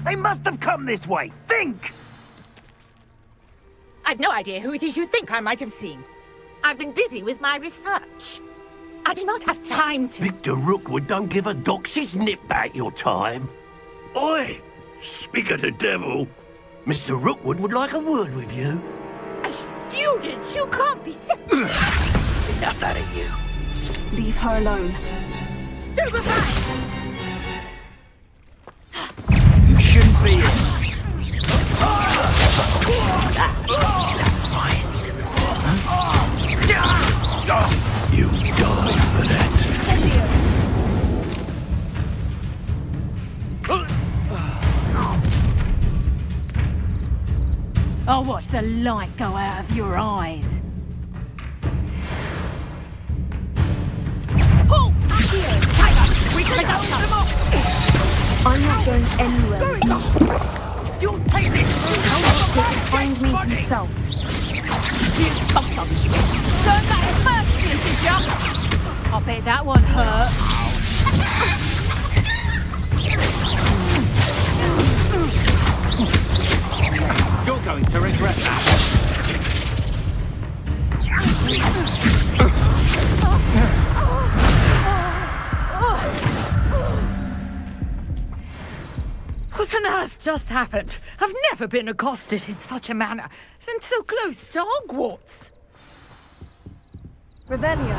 They must have come this way. Think! I've no idea who it is you think I might have seen. I've been busy with my research. I do not have time to... Victor Rookwood don't give a doxy's nip back your time. Oi! Speak of the devil. Mr. Rookwood would like a word with you. A student? You can't be sick. Enough out of you. Leave her alone. Stupefy! You shouldn't be here. Satisfying. You die for that. I'll watch the light go out of your eyes. Pull! Tiger! We can go them off! I'm not going anywhere. You'll take this! He can find me himself. You stop something! Learn that first, did you? I'll bet that one hurt. You're going to regret that. What on earth just happened? I've never been accosted in such a manner, and so close to Hogwarts. Revelio.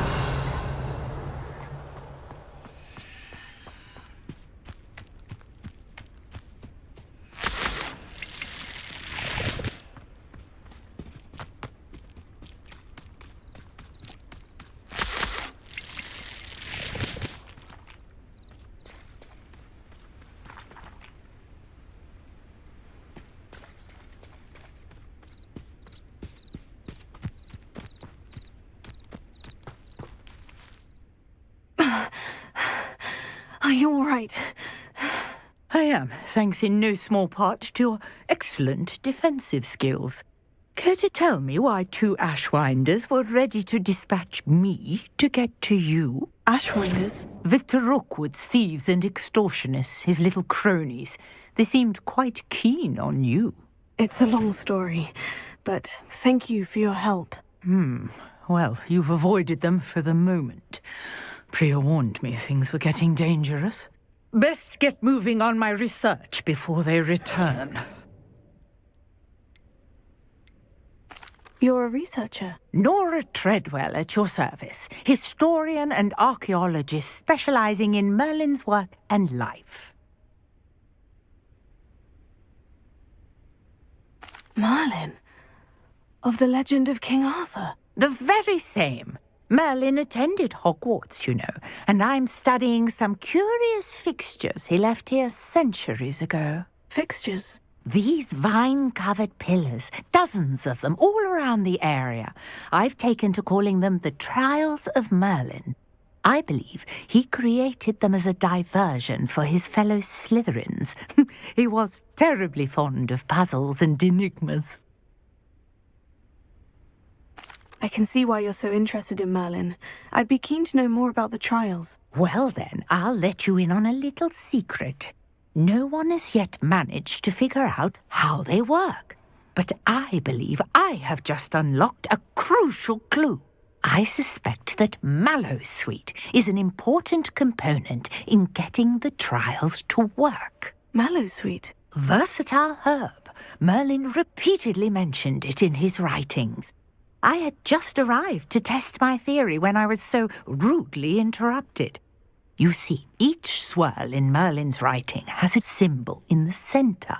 Are you all right? I am, thanks in no small part to your excellent defensive skills. Care to tell me why two Ashwinders were ready to dispatch me to get to you? Ashwinders? Victor Rookwood's thieves and extortionists, his little cronies. They seemed quite keen on you. It's a long story, but thank you for your help. Well, you've avoided them for the moment. Priya warned me things were getting dangerous. Best get moving on my research before they return. You're a researcher? Nora Treadwell at your service, historian and archaeologist specializing in Merlin's work and life. Merlin? Of the legend of King Arthur? The very same. Merlin attended Hogwarts, you know, and I'm studying some curious fixtures he left here centuries ago. Fixtures? These vine-covered pillars, dozens of them, all around the area. I've taken to calling them the Trials of Merlin. I believe he created them as a diversion for his fellow Slytherins. He was terribly fond of puzzles and enigmas. I can see why you're so interested in Merlin. I'd be keen to know more about the trials. Well then, I'll let you in on a little secret. No one has yet managed to figure out how they work. But I believe I have just unlocked a crucial clue. I suspect that Mallowsweet is an important component in getting the trials to work. Mallowsweet? Versatile herb. Merlin repeatedly mentioned it in his writings. I had just arrived to test my theory when I was so rudely interrupted. You see, each swirl in Merlin's writing has a symbol in the center.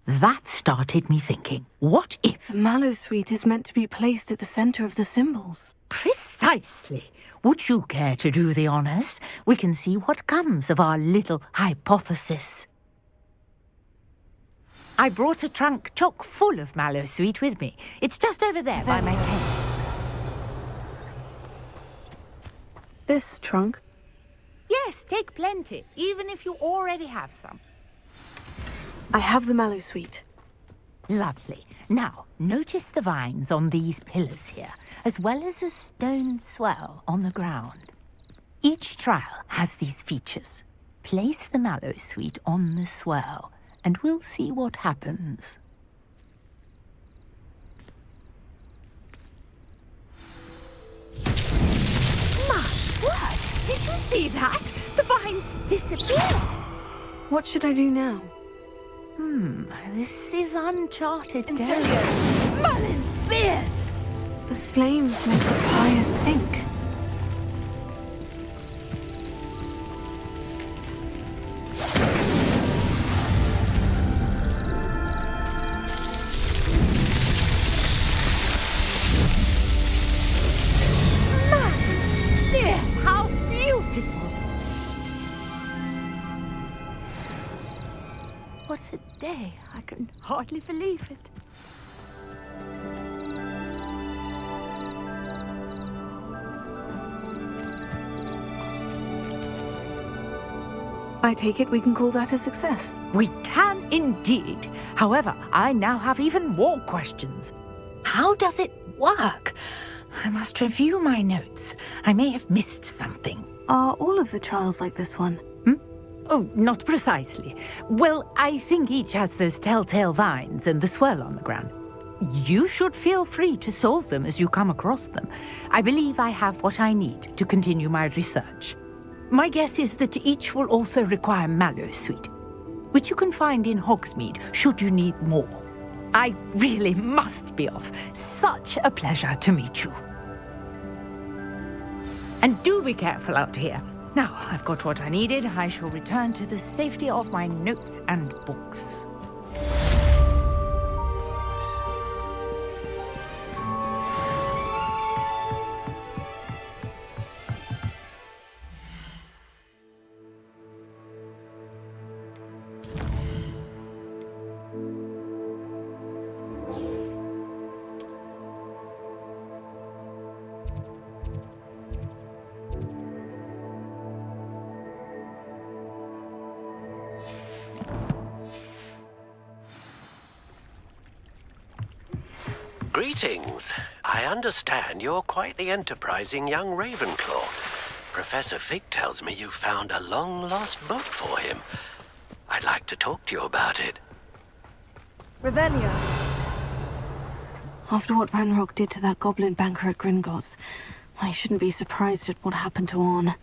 That started me thinking, what if... The Mallowsweet is meant to be placed at the center of the symbols. Precisely. Would you care to do the honors? We can see what comes of our little hypothesis. I brought a trunk chock full of Mallowsweet with me. It's just over there by my tent. This trunk? Yes, take plenty, even if you already have some. I have the Mallowsweet. Lovely. Now, notice the vines on these pillars here, as well as a stone swell on the ground. Each trial has these features. Place the Mallowsweet on the swell, and we'll see what happens. My word! Did you see that? The vines disappeared! What should I do now? This is uncharted Incendio! territory. Merlin's beard! The flames make the pyre sink. How beautiful! What a day. I can hardly believe it. I take it we can call that a success. We can indeed. However, I now have even more questions. How does it work? I must review my notes. I may have missed something. Are all of the trials like this one? Oh, not precisely. Well, I think each has those telltale vines and the swirl on the ground. You should feel free to solve them as you come across them. I believe I have what I need to continue my research. My guess is that each will also require Mallowsweet, which you can find in Hogsmeade should you need more. I really must be off. Such a pleasure to meet you. And do be careful out here. Now, I've got what I needed. I shall return to the safety of my notes and books. Greetings. I understand you're quite the enterprising young Ravenclaw. Professor Fig tells me you found a long-lost book for him. I'd like to talk to you about it. Revelio. After what Ranrock did to that goblin banker at Gringotts, I shouldn't be surprised at what happened to Orn.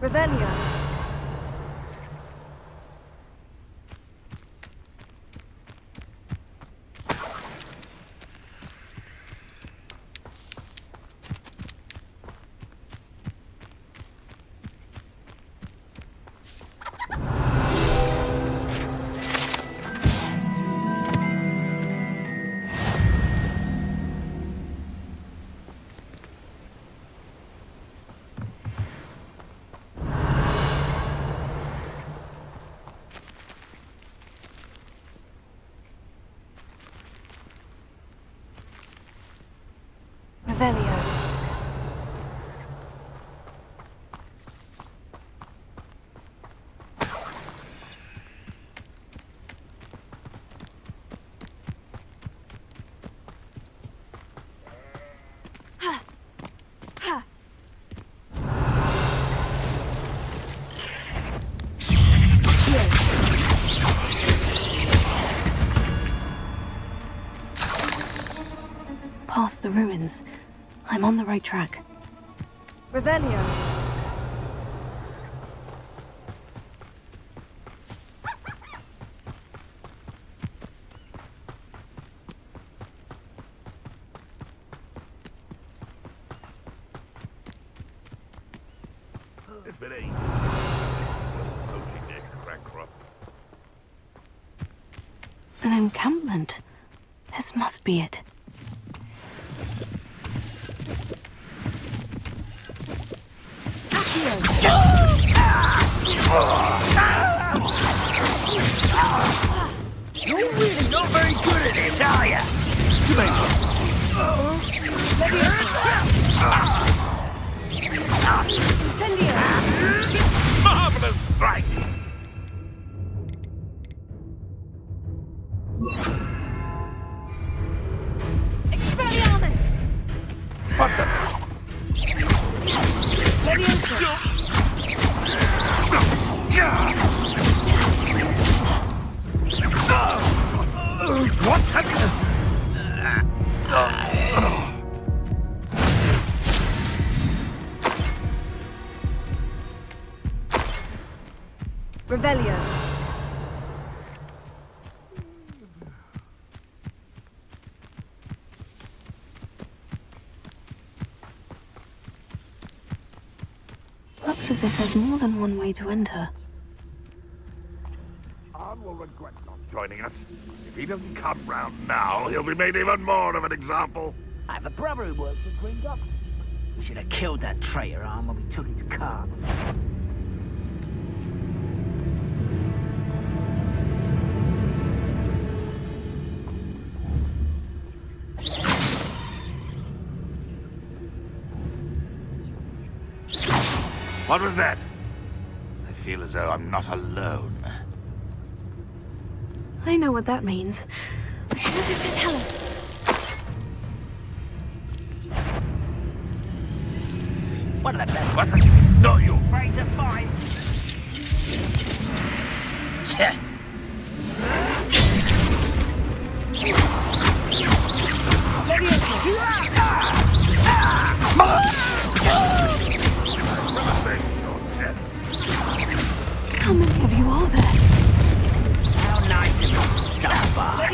Revelio. Revelio. Past the ruins. I'm on the right track. Revelio. It's been ages. Poaching next crack crop. An encampment. This must be it. You're really not very good at this, are you? Marvelous strike! Expelliarmus! What the? What happened? Revelio. Looks as if there's more than one way to enter. Arn will regret not joining us. If he doesn't come round now, he'll be made even more of an example. I have a brother who works for Green Duck. We should have killed that traitor Arm when we took his cards. What was that? I feel as though I'm not alone. I know what that means. What does it tell us? One of the best. What's that? Not you. Afraid to fight. How many of you are there? How nice of you to stop by.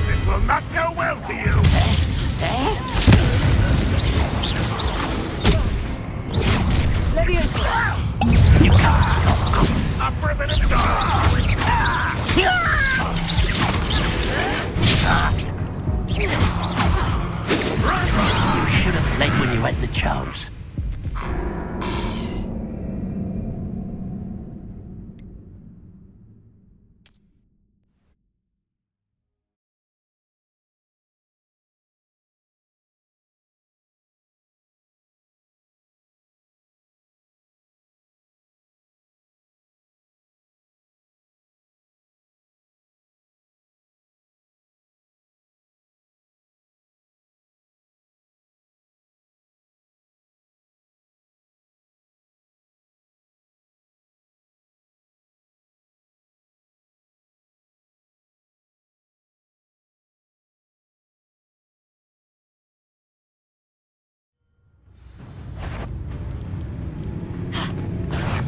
This will not go well for you. You can't stop. Up for a bit of dog. You should have fled when you had the chance.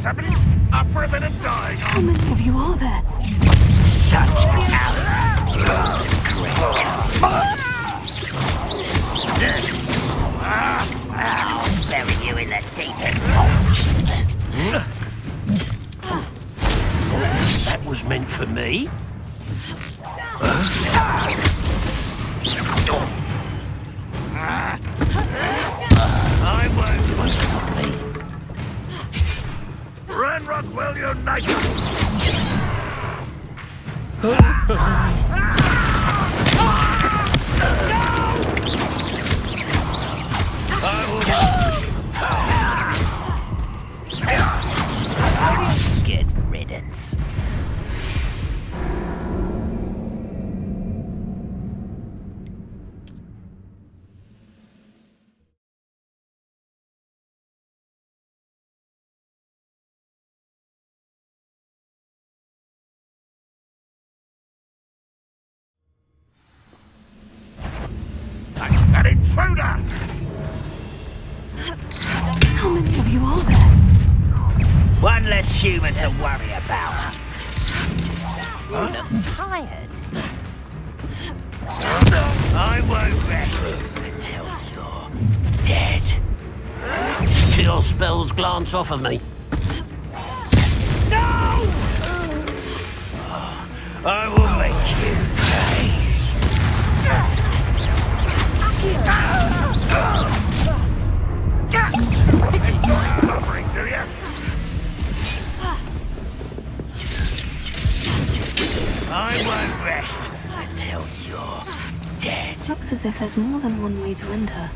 somebody up for a bit of dying? How many of you are there? Such I'll bury you in the deepest vault. That was meant for me. I won't stop me. Run, Rockwell, you knight! Good riddance. An intruder! How many of you are there? One less human to worry about. You look tired. I won't rest until you're dead. Kill spells glance off of me. No! I will make you pay. Suffering, do you? I won't rest until you're dead. Looks as if there's more than one way to enter.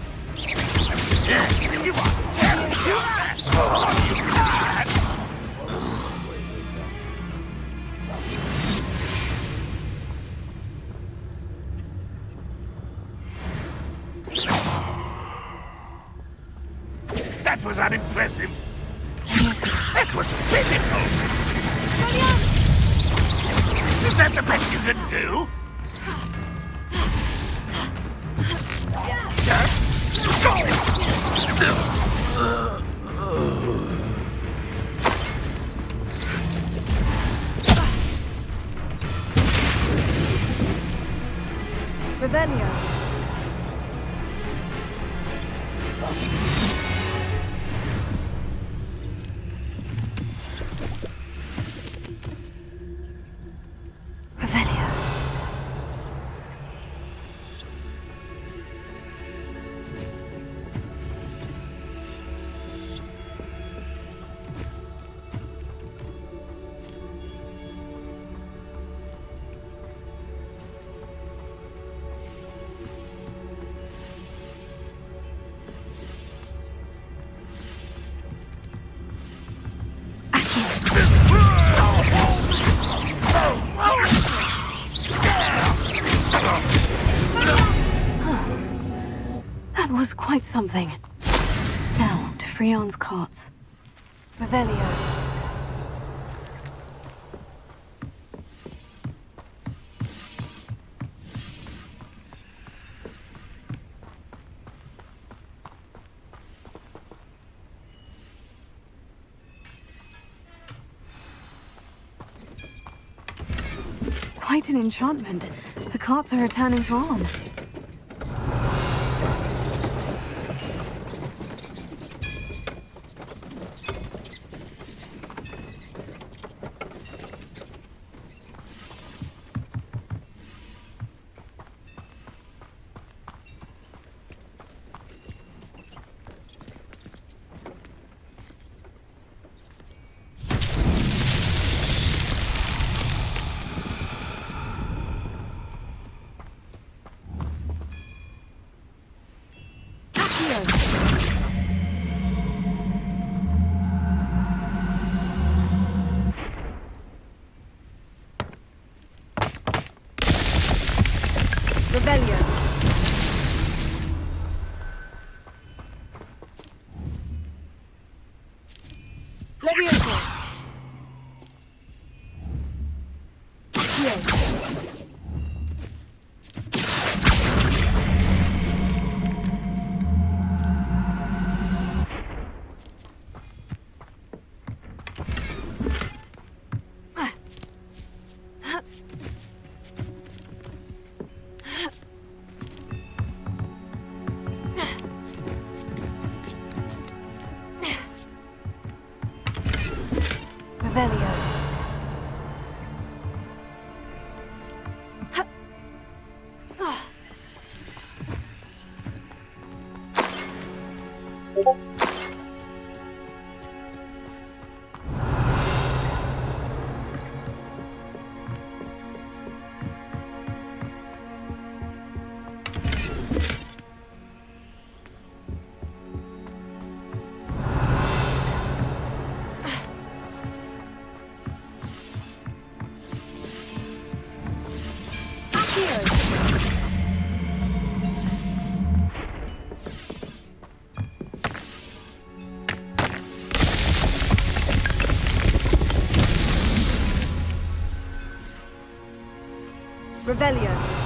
That was unimpressive. That was pitiful. Is that the best you can do? Revelio. Revelio. That was quite something. Now, to Freon's carts. Revelio. Quite an enchantment. The carts are returning to Arm. Revelio. Levioso. Revelio.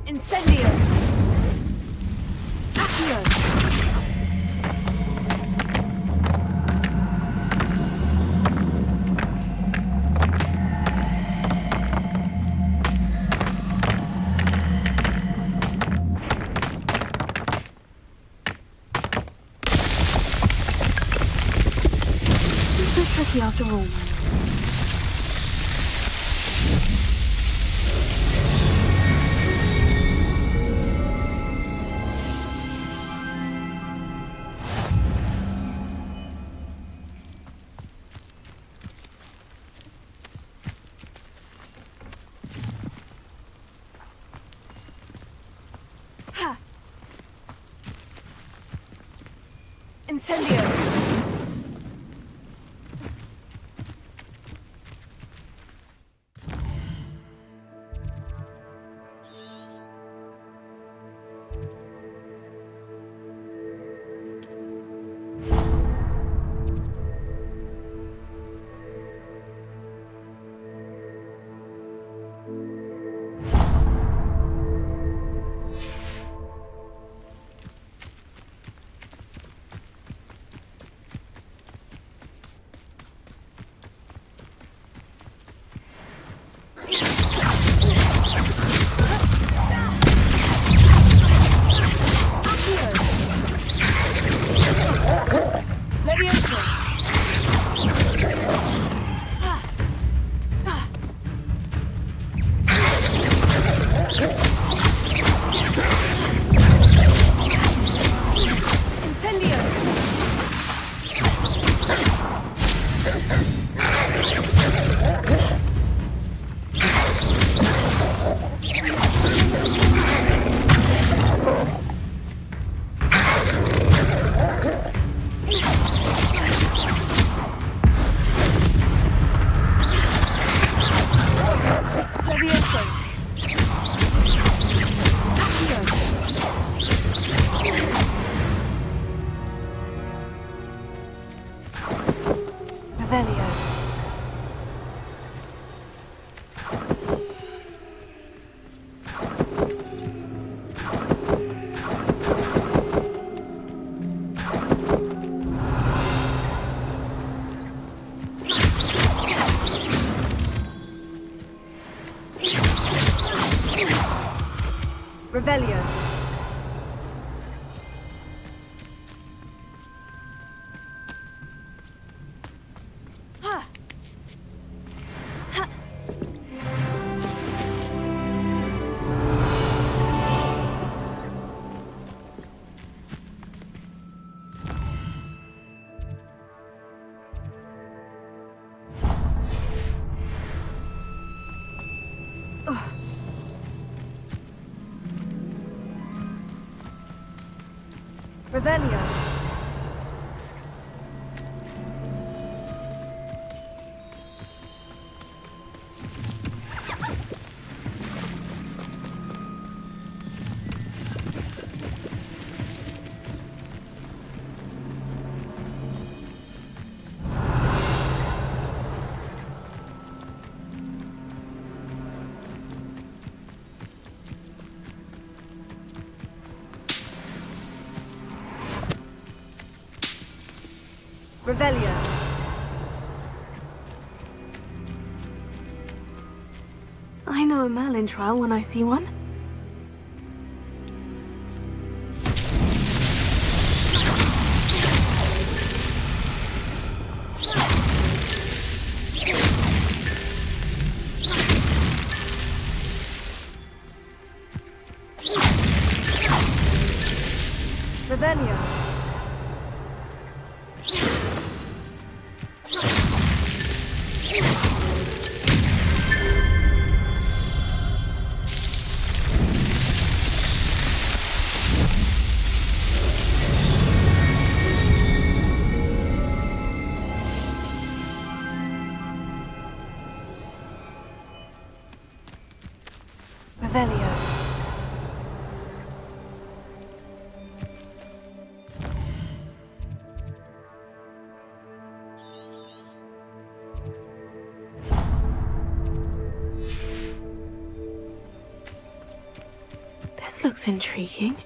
Incendio! Accio! It's so tricky after all. Incendio! Revelio. Revelio. Revelio. I know a Merlin trial when I see one. Revelio. Revelio. This looks intriguing.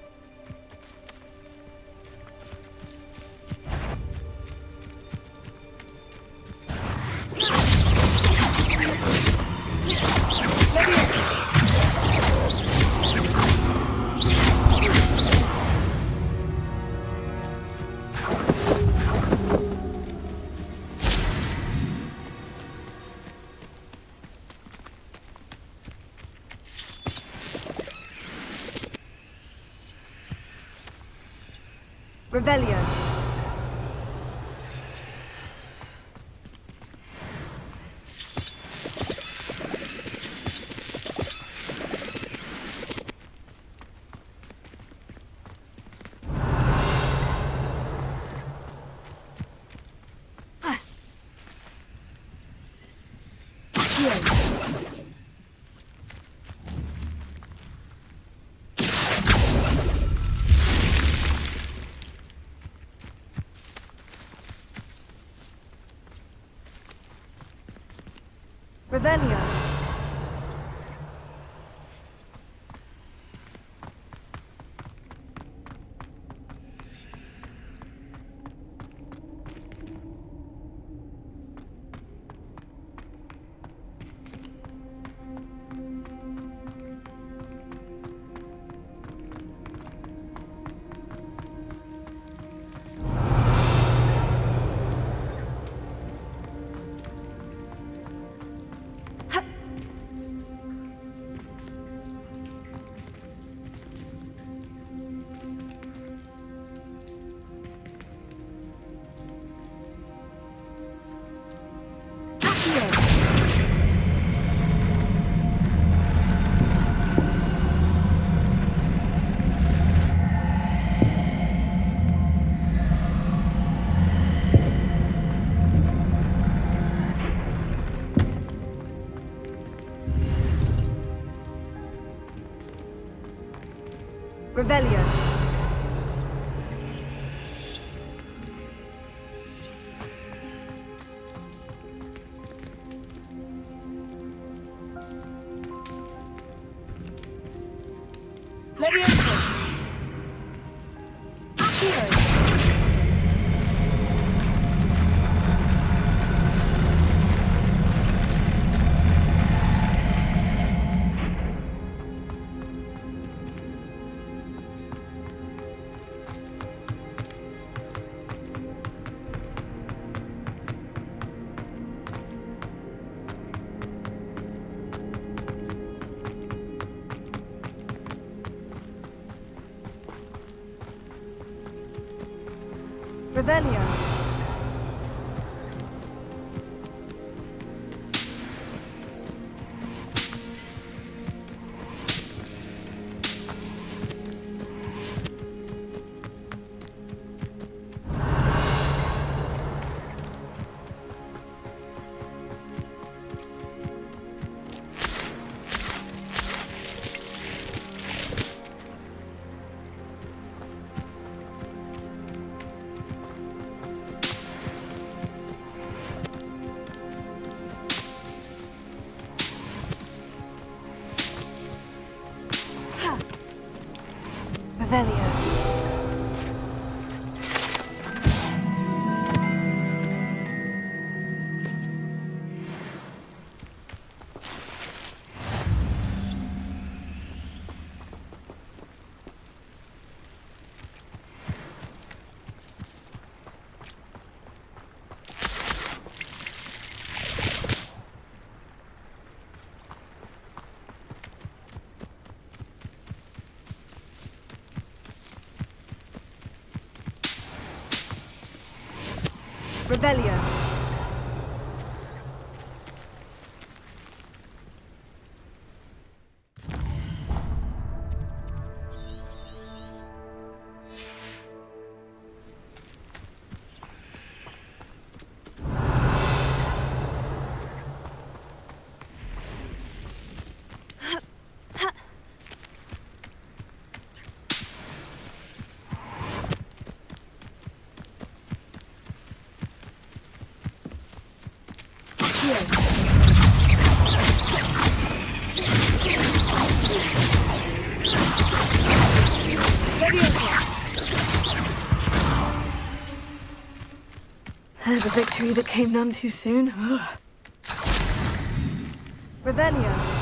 Revelio. Revelio. Revelio. Levioso. Accio. Revelio. Revelio. Revelio. There's a victory that came none too soon. Revelio.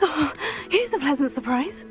Oh, here's a pleasant surprise.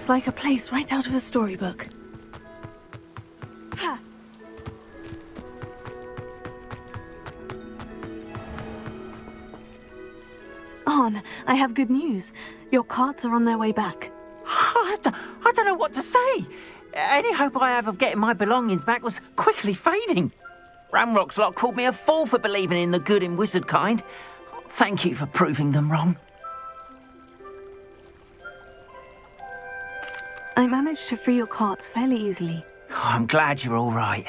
like a place right out of a storybook. Arn, I have good news. Your carts are on their way back. I don't know what to say. Any hope I have of getting my belongings back was quickly fading. Ramrock's lot called me a fool for believing in the good in wizard kind. Thank you for proving them wrong. I managed to free your carts fairly easily. Oh, I'm glad you're all right.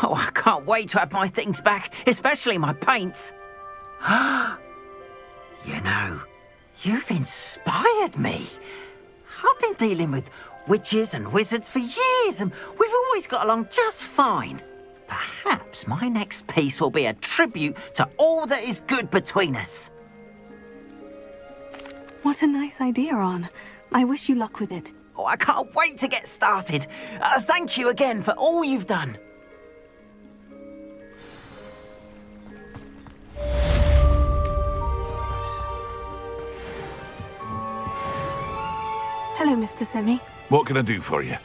Oh, I can't wait to have my things back, especially my paints. You know, you've inspired me. I've been dealing with witches and wizards for years, and we've always got along just fine. Perhaps my next piece will be a tribute to all that is good between us. What a nice idea, Arn. I wish you luck with it. Oh, I can't wait to get started. Thank you again for all you've done. Hello, Mr. Semi. What can I do for you?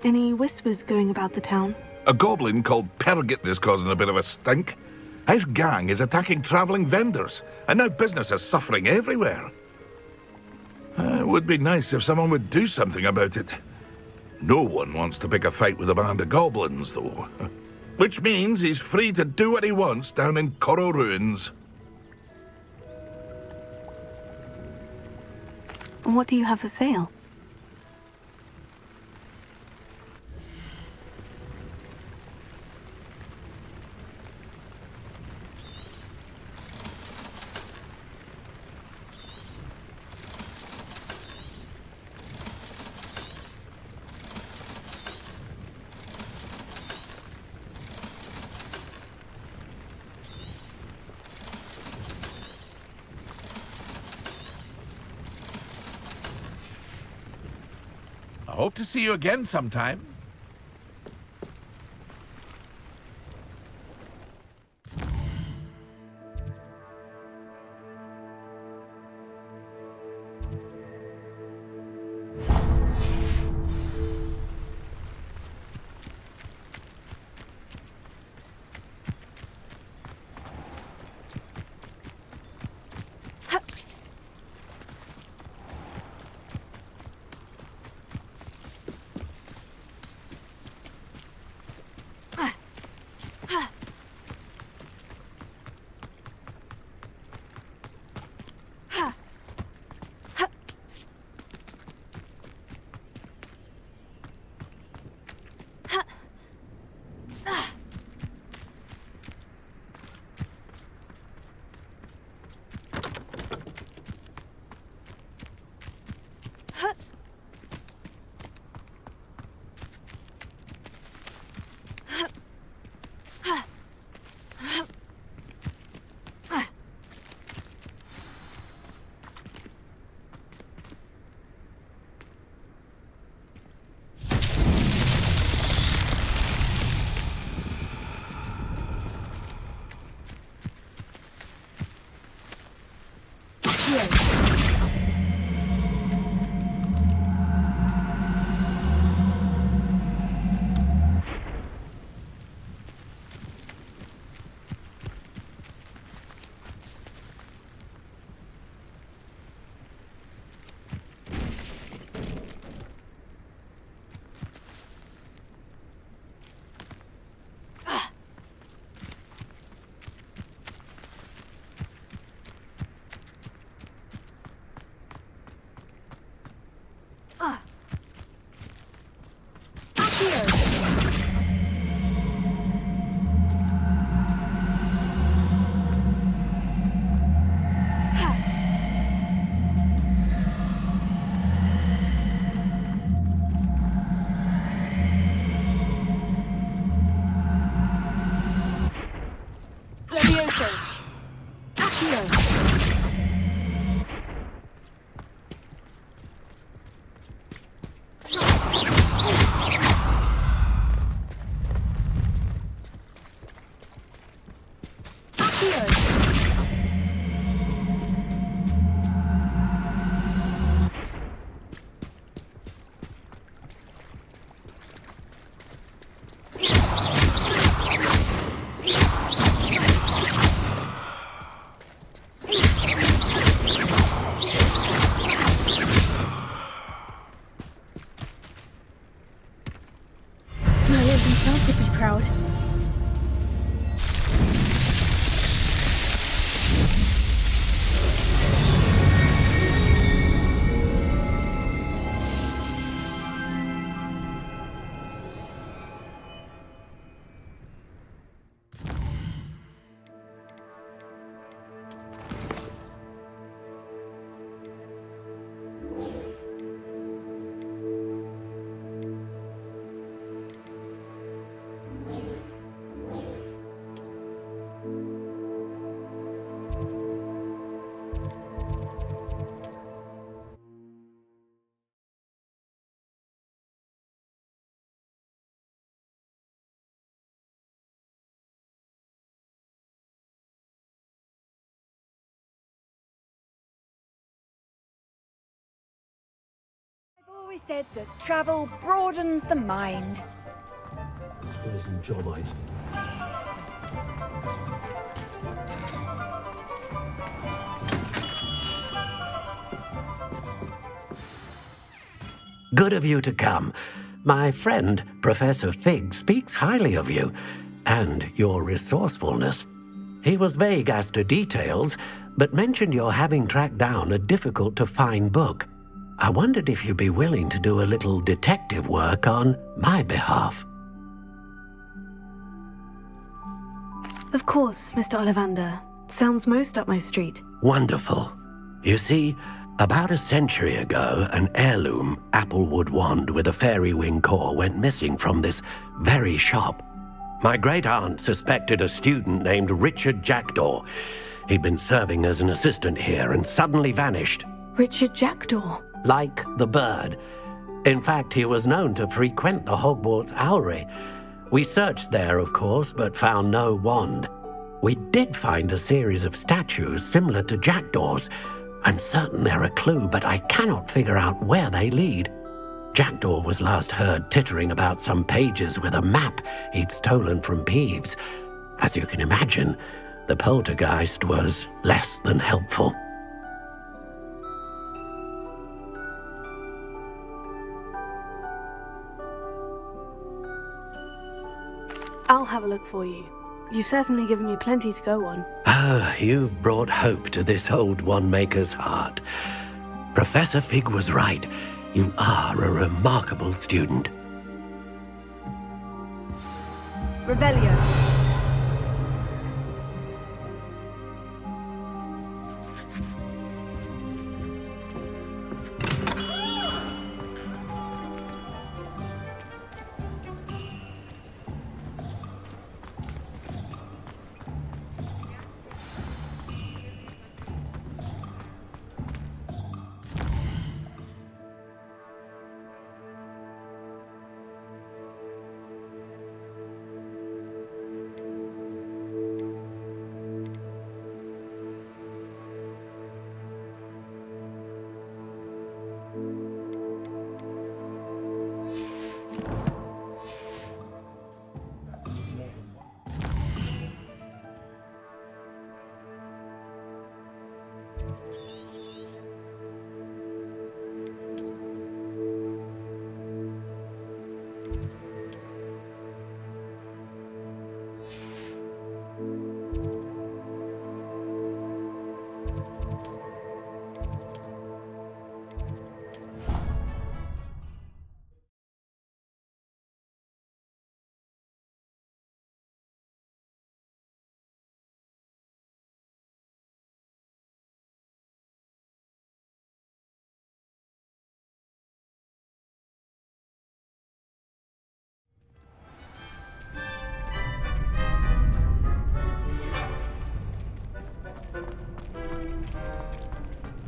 Any whispers going about the town? A goblin called Pergit is causing a bit of a stink. His gang is attacking travelling vendors, and now business is suffering everywhere. It would be nice if someone would do something about it. No one wants to pick a fight with a band of goblins, though. Which means he's free to do what he wants down in Coral Ruins. What do you have for sale? I hope to see you again sometime. always said that travel broadens the mind. Good of you to come. My friend, Professor Fig, speaks highly of you and your resourcefulness. He was vague as to details, but mentioned your having tracked down a difficult-to-find book. I wondered if you'd be willing to do a little detective work on my behalf. Of course, Mr. Ollivander. Sounds most up my street. Wonderful. You see, about a century ago, an heirloom applewood wand with a fairy wing core went missing from this very shop. My great-aunt suspected a student named Richard Jackdaw. He'd been serving as an assistant here and suddenly vanished. Richard Jackdaw? Like the bird. In fact, he was known to frequent the Hogwarts Owlry. We searched there, of course, but found no wand. We did find a series of statues similar to Jackdaw's. I'm certain they're a clue, but I cannot figure out where they lead. Jackdaw was last heard tittering about some pages with a map he'd stolen from Peeves. As you can imagine, the poltergeist was less than helpful. I'll have a look for you. You've certainly given me plenty to go on. Ah, you've brought hope to this old wand-maker's heart. Professor Fig was right. You are a remarkable student. Revelio.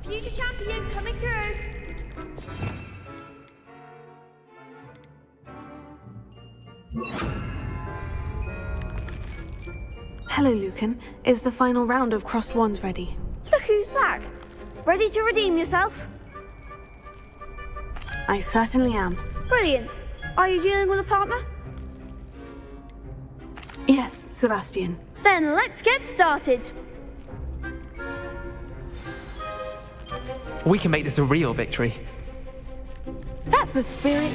Future champion coming through. Hello, Lucan. Is the final round of crossed wands ready? Look who's back. Ready to redeem yourself? I certainly am. Brilliant. Are you dealing with a partner? Yes, Sebastian. Then let's get started. We can make this a real victory. That's the spirit.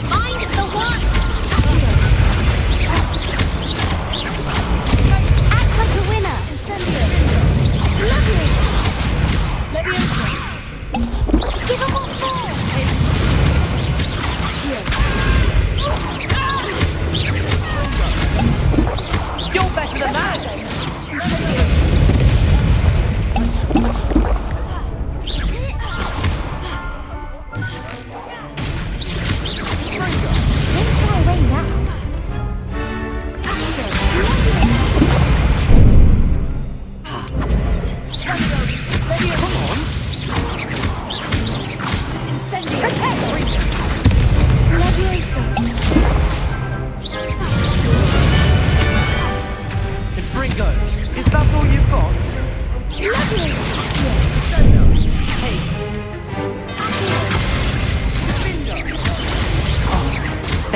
Mind the one! Act like a winner! Lovely! Give him one more!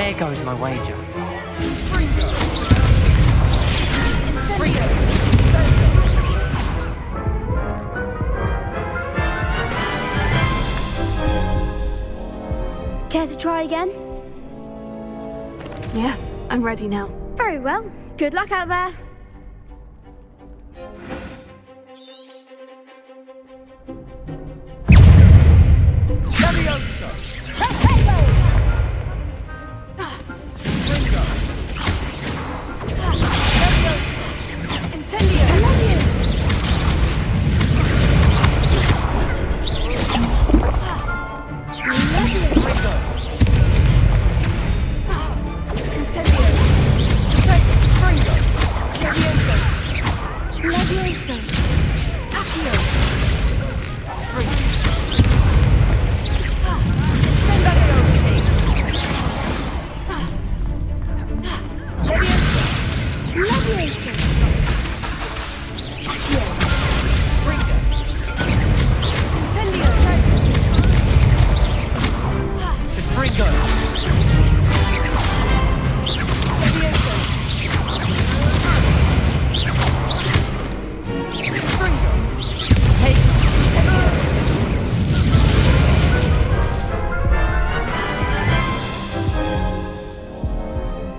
There goes my wager. Care to try again? Yes, I'm ready now. Very well. Good luck out there.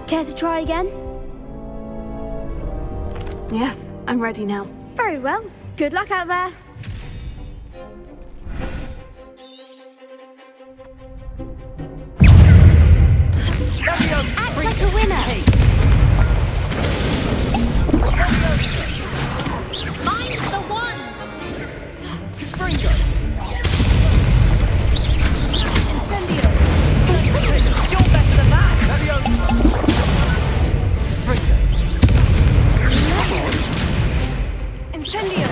Care to try again? Yes, I'm ready now. Very well. Good luck out there. Act like a winner. Mine's the one. Incendio. You're better than that! Incendio.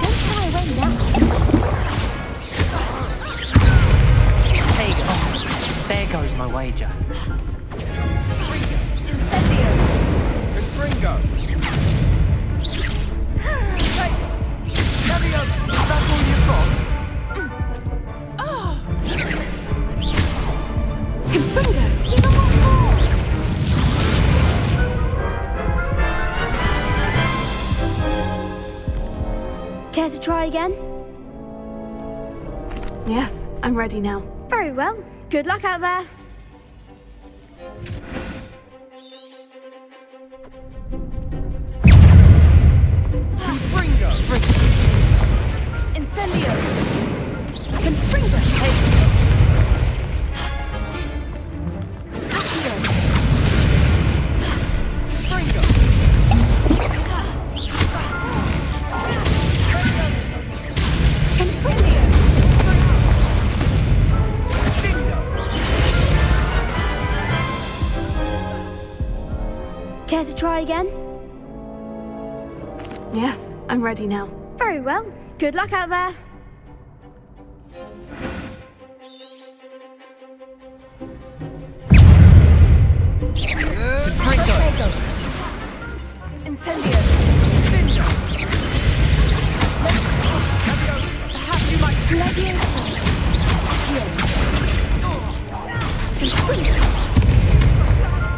Don't try away now. There goes my wager. Incendio. Confringo. Hey! Leviosa! That's all you've got? Confringo. You don't want more. Care to try again? Yes, I'm ready now. Very well. Good luck out there. Confringo! Incendio. Confringo. Accio. Confringo! Confringo. Care to try again? Yes, I'm ready now. Very well. Good luck out there. Incendio. Perhaps you might Leviosa.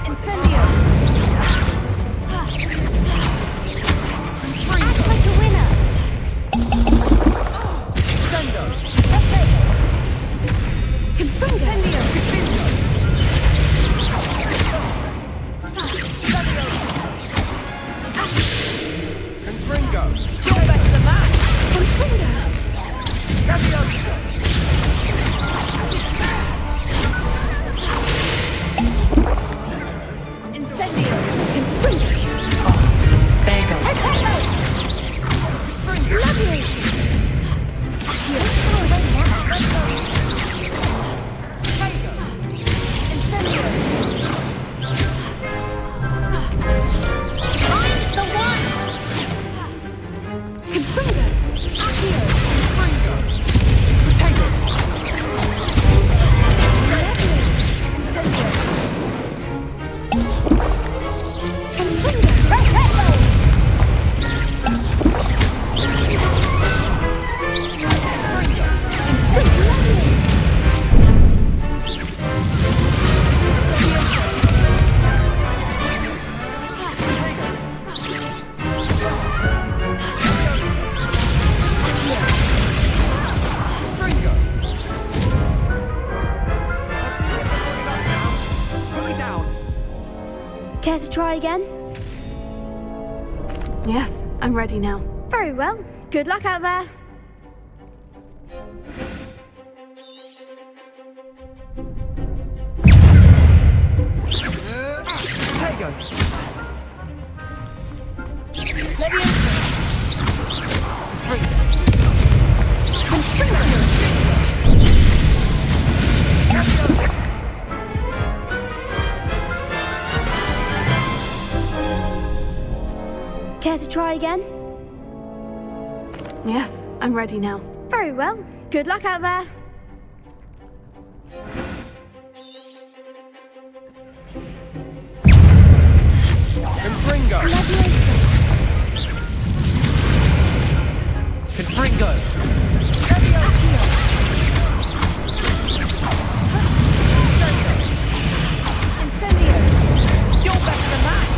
Incendio. Act like a winner. Sendo! Incendio. Care to try again? Yes, I'm ready now. Very well. Good luck out there. There you go. Care to try again? Yes, I'm ready now. Very well. Good luck out there. Confringo! Confringo! Incendio! You're better than that!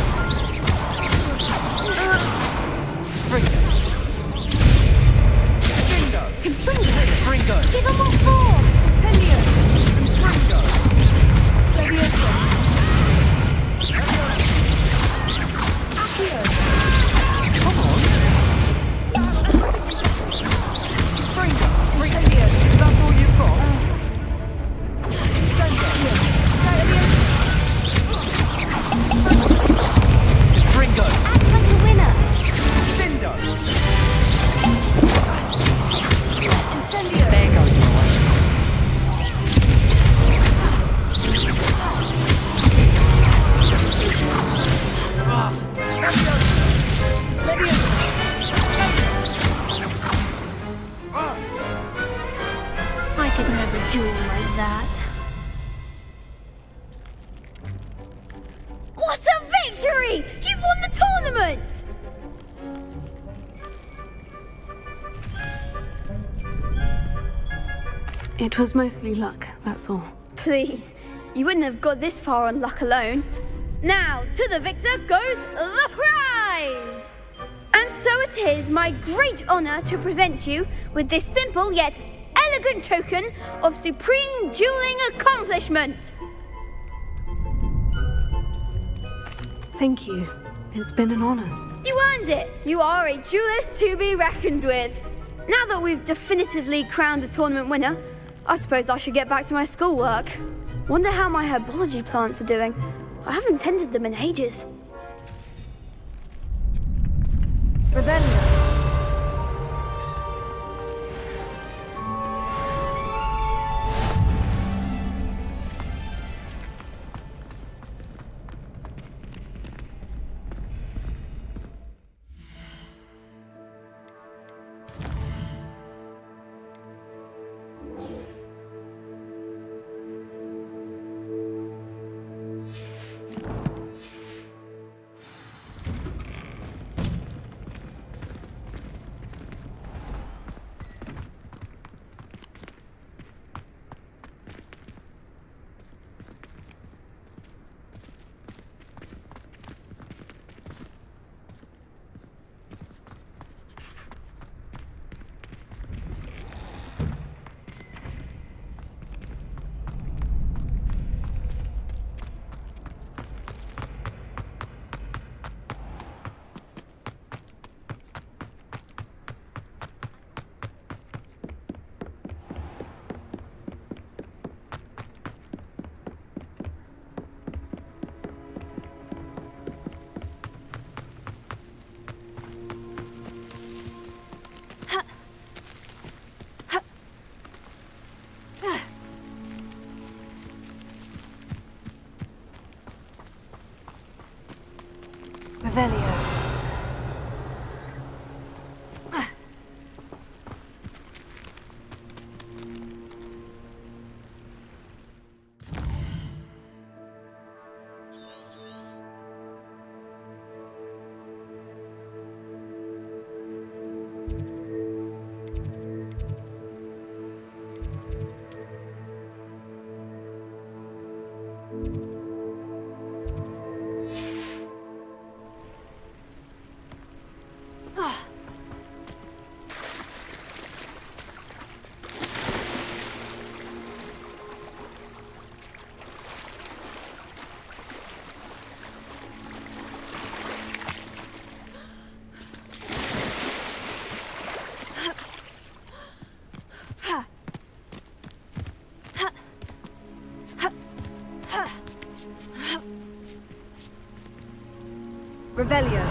Confringo! Confringo! Give him more form! Incendio! Confringo! Leviosa! Accio! Come on! Confringo! Incendio! Is that all you've got? Incendio! Confringo! Act like a winner! Findo! Incendio! There goes my way. I could never duel like that. What a victory! You've won the tournament! It was mostly luck, that's all. Please, you wouldn't have got this far on luck alone. Now, to the victor goes the prize! And so it is my great honor to present you with this simple yet elegant token of supreme dueling accomplishment. Thank you. It's been an honor. You earned it! You are a duelist to be reckoned with. Now that we've definitively crowned the tournament winner, I suppose I should get back to my schoolwork. Wonder how my herbology plants are doing. I haven't tended them in ages. Rebellion! Revelio. Revelio.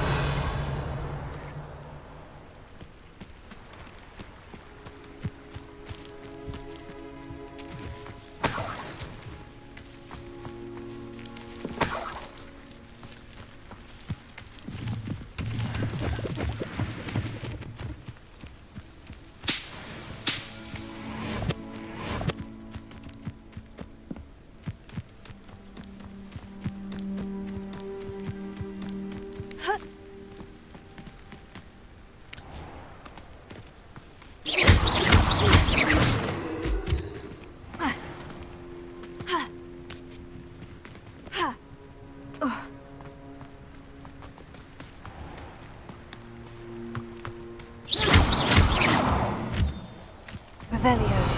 Revelio.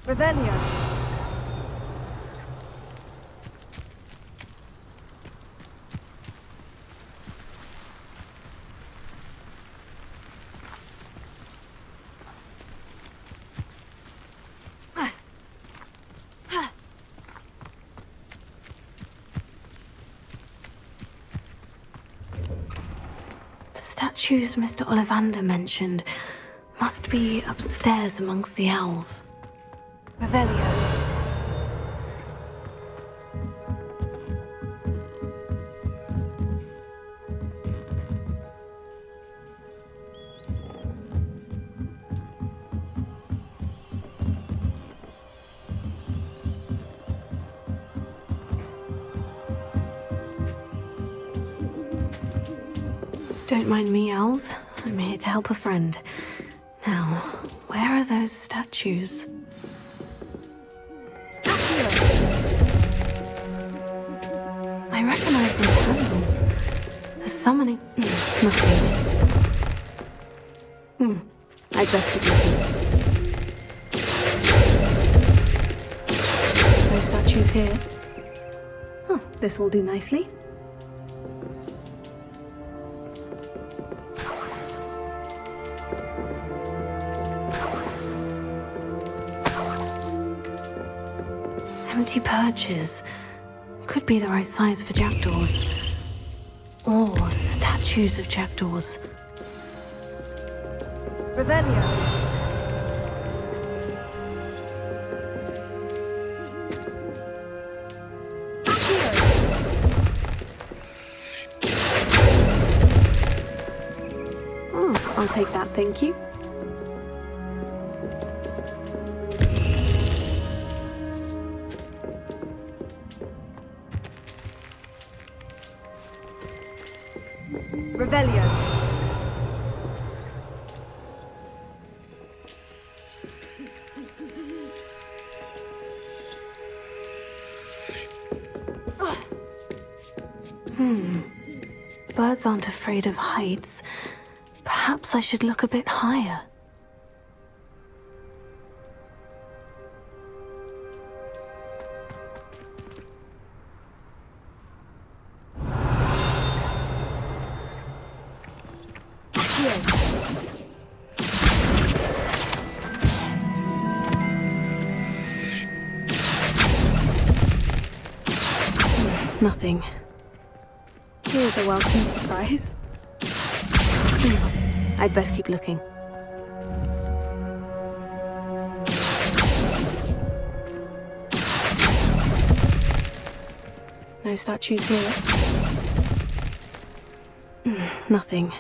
Revelio. The statues Mr. Ollivander mentioned must be upstairs amongst the owls. Revelio. Don't mind me, owls. I'm here to help a friend. Now, where are those statues? I recognize those handles. The summoning... nothing. I'd best keep looking. No statues here. Oh, this will do nicely. Empty perches. Could be the right size for jackdaws. Or statues of jackdaws. Revelio. Oh, I'll take that, thank you. Revelio. Birds aren't afraid of heights. Perhaps I should look a bit higher. Nothing. Here's a welcome surprise. I'd best keep looking. No statues here. Nothing.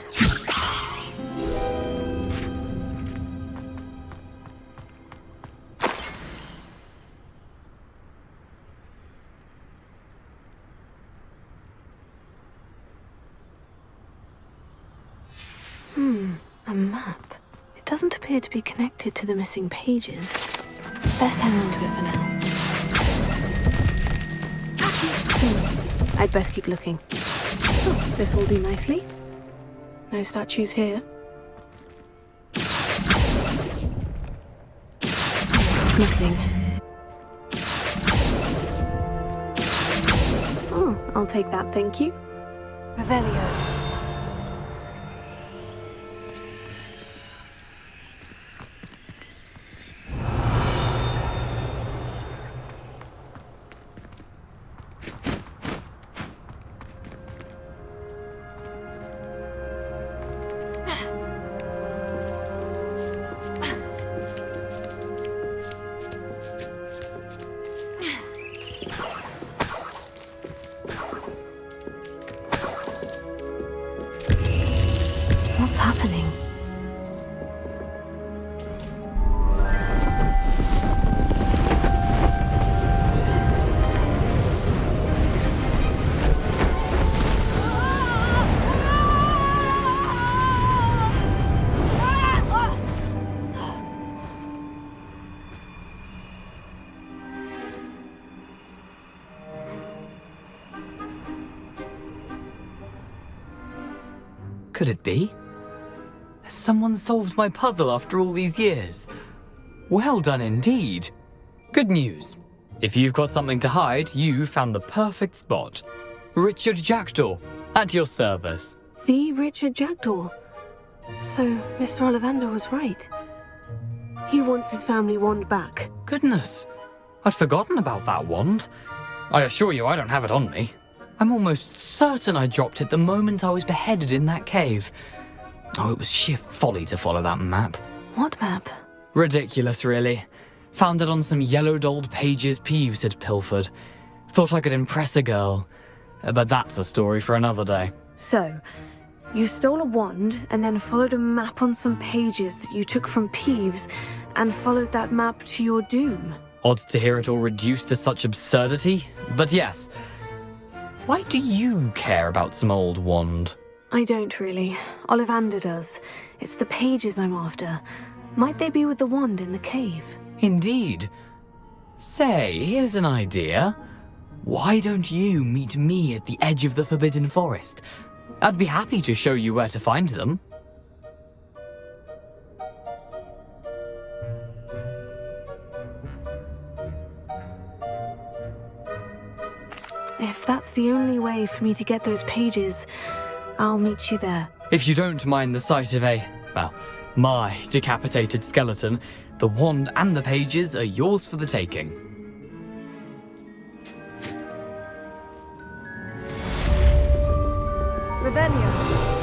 doesn't appear to be connected to the missing pages. Best hang on to it for now. I'd best keep looking. Oh, this will do nicely. No statues here. Nothing. Oh, I'll take that, thank you. Revelio. What's happening? Could it be? Has someone solved my puzzle after all these years? Well done indeed. Good news. If you've got something to hide, you found the perfect spot. Richard Jackdaw, at your service. The Richard Jackdaw. So, Mr. Ollivander was right. He wants his family wand back. Goodness, I'd forgotten about that wand. I assure you I don't have it on me. I'm almost certain I dropped it the moment I was beheaded in that cave. Oh, it was sheer folly to follow that map. What map? Ridiculous, really. Found it on some yellowed old pages Peeves had pilfered. Thought I could impress a girl. But that's a story for another day. So, you stole a wand and then followed a map on some pages that you took from Peeves and followed that map to your doom. Odd to hear it all reduced to such absurdity, but yes. Why do you care about some old wand? I don't really. Ollivander does. It's the pages I'm after. Might they be with the wand in the cave? Indeed. Say, here's an idea. Why don't you meet me at the edge of the Forbidden Forest? I'd be happy to show you where to find them. If that's the only way for me to get those pages, I'll meet you there. If you don't mind the sight of my decapitated skeleton, the wand and the pages are yours for the taking. Revelio.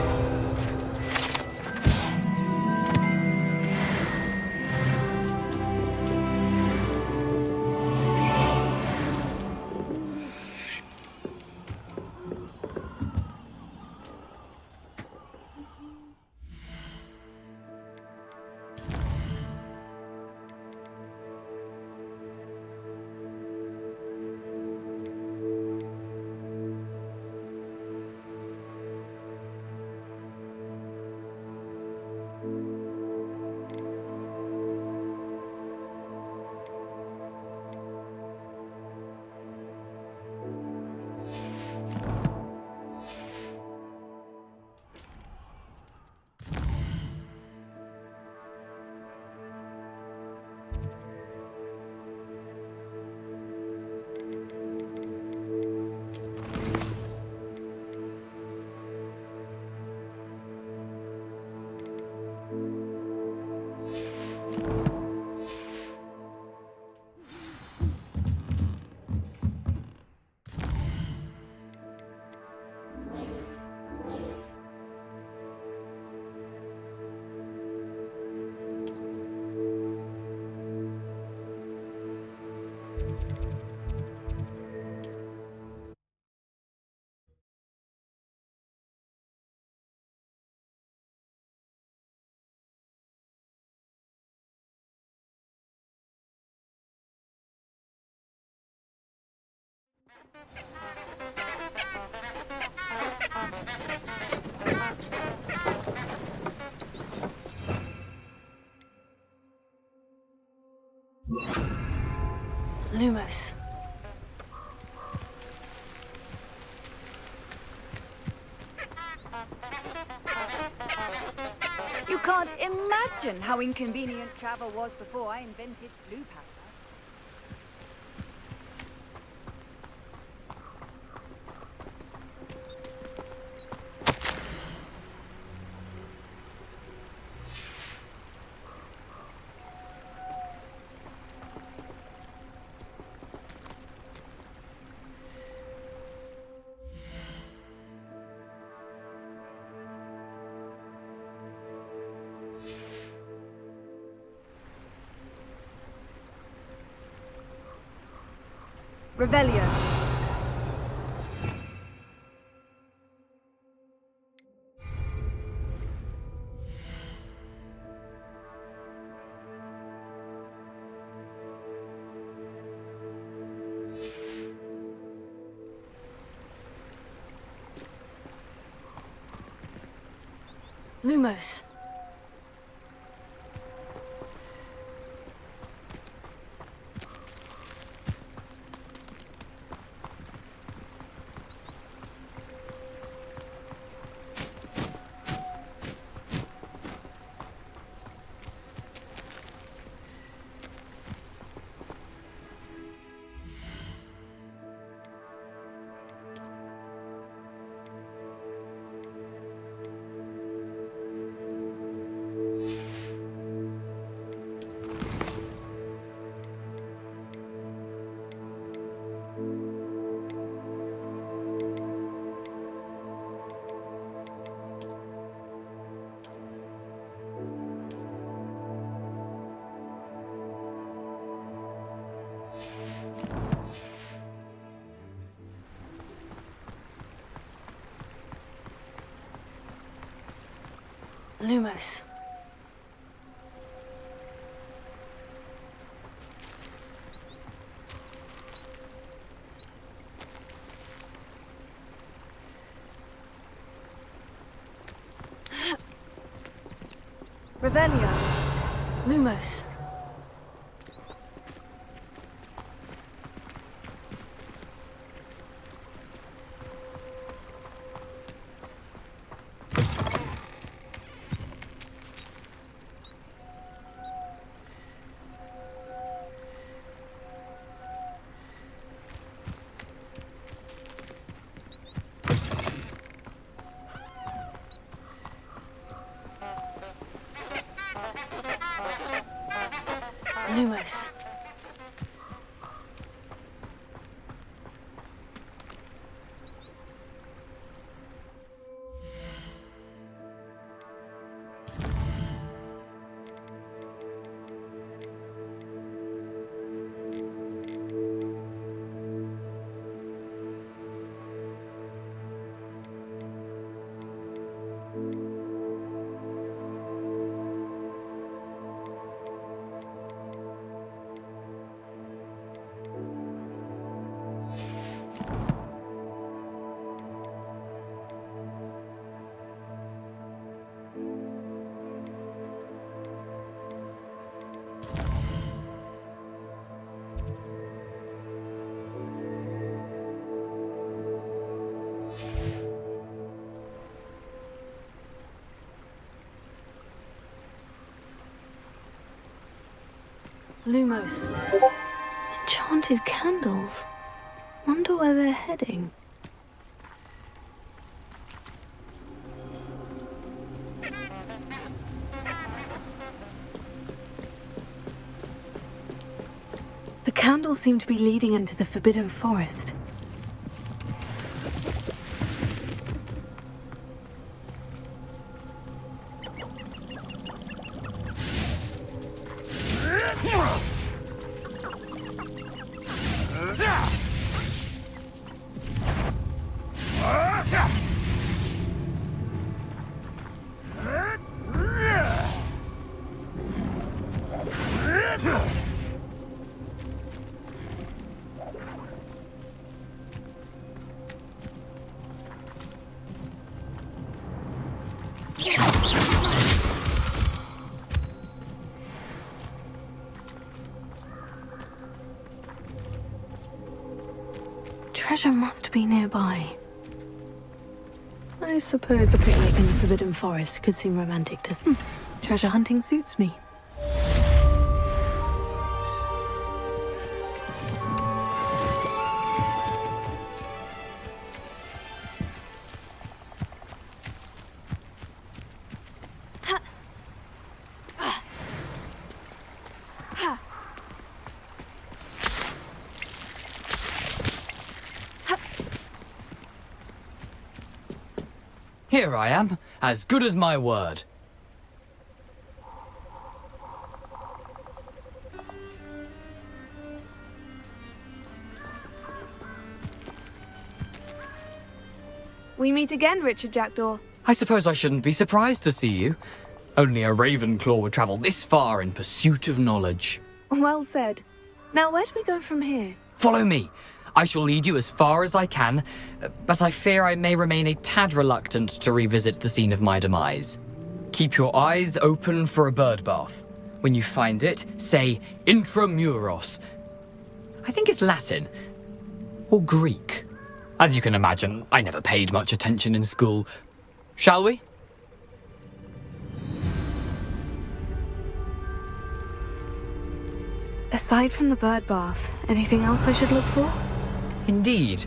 Lumos. You can't imagine how inconvenient travel was before I invented blue powder. Revelio. Lumos. Lumos. Revelio. Lumos. Lumos. Lumos. Enchanted candles. Wonder where they're heading. The candles seem to be leading into the Forbidden Forest. treasure must be nearby. I suppose a picnic in the Forbidden Forest could seem romantic to some. Treasure hunting suits me. Here I am, as good as my word. We meet again, Richard Jackdaw. I suppose I shouldn't be surprised to see you. Only a Ravenclaw would travel this far in pursuit of knowledge. Well said. Now, where do we go from here? Follow me. I shall lead you as far as I can, but I fear I may remain a tad reluctant to revisit the scene of my demise. Keep your eyes open for a bird bath. When you find it, say intramuros. I think it's Latin. Or Greek. As you can imagine, I never paid much attention in school. Shall we? Aside from the bird bath, anything else I should look for? Indeed.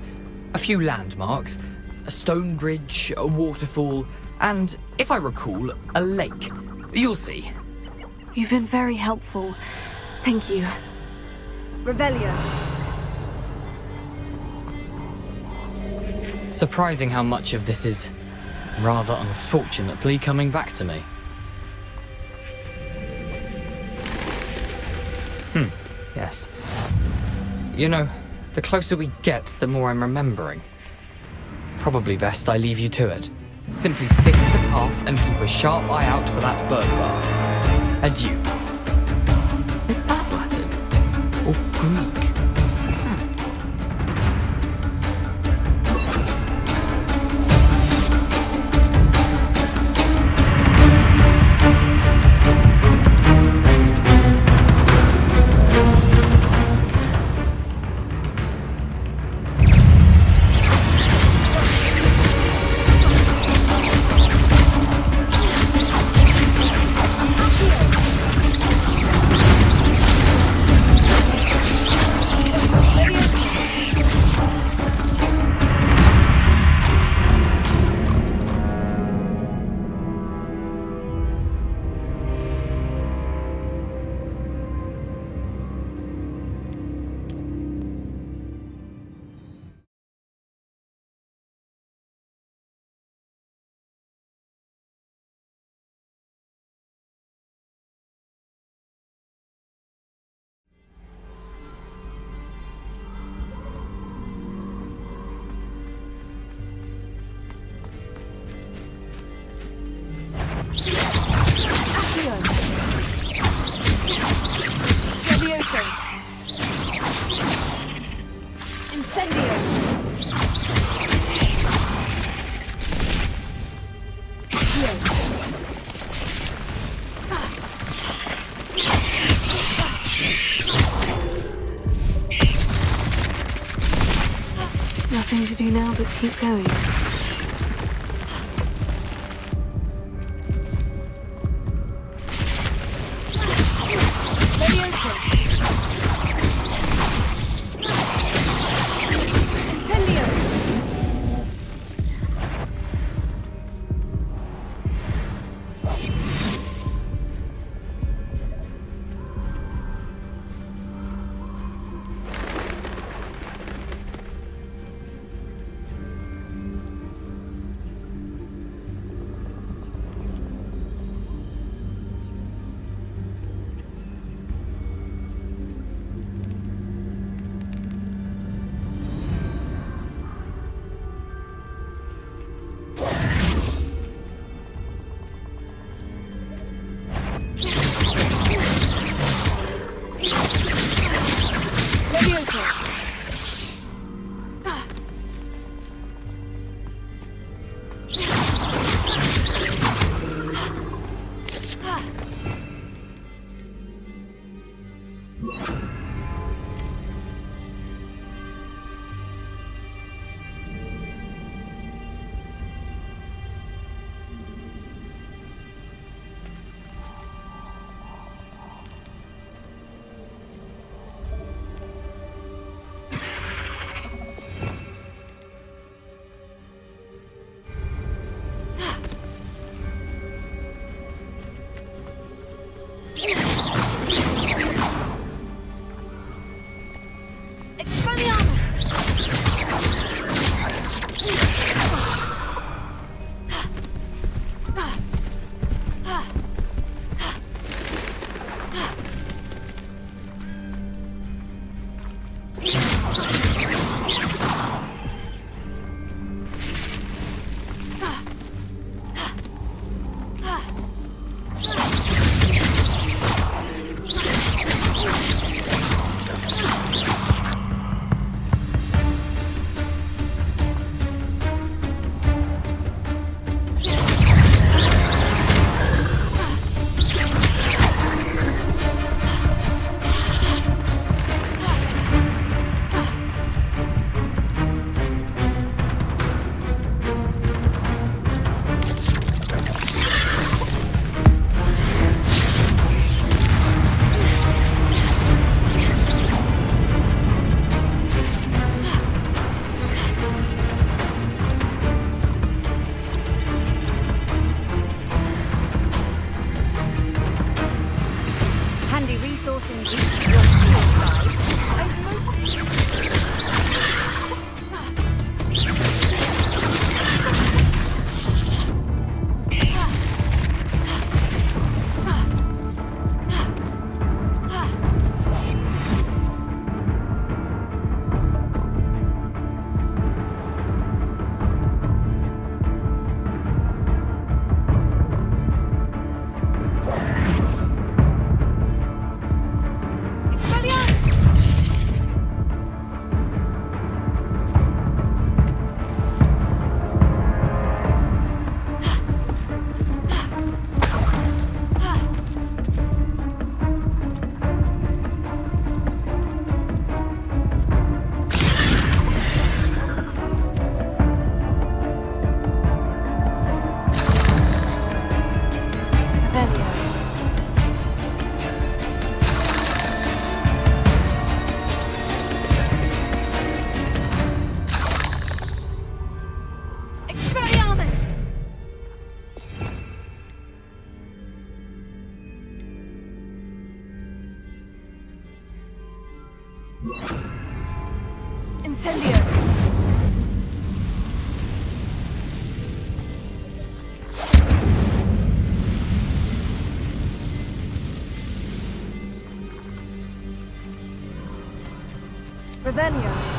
A few landmarks, a stone bridge, a waterfall, and, if I recall, a lake. You'll see. You've been very helpful. Thank you. Revelio. Surprising how much of this is, rather unfortunately, coming back to me. Yes. You know, the closer we get, the more I'm remembering. Probably best I leave you to it. Simply stick to the path and keep a sharp eye out for that bird bath. Adieu. Is that Latin? Or Greek? Nothing to do now but keep going. Incendio! Revelio!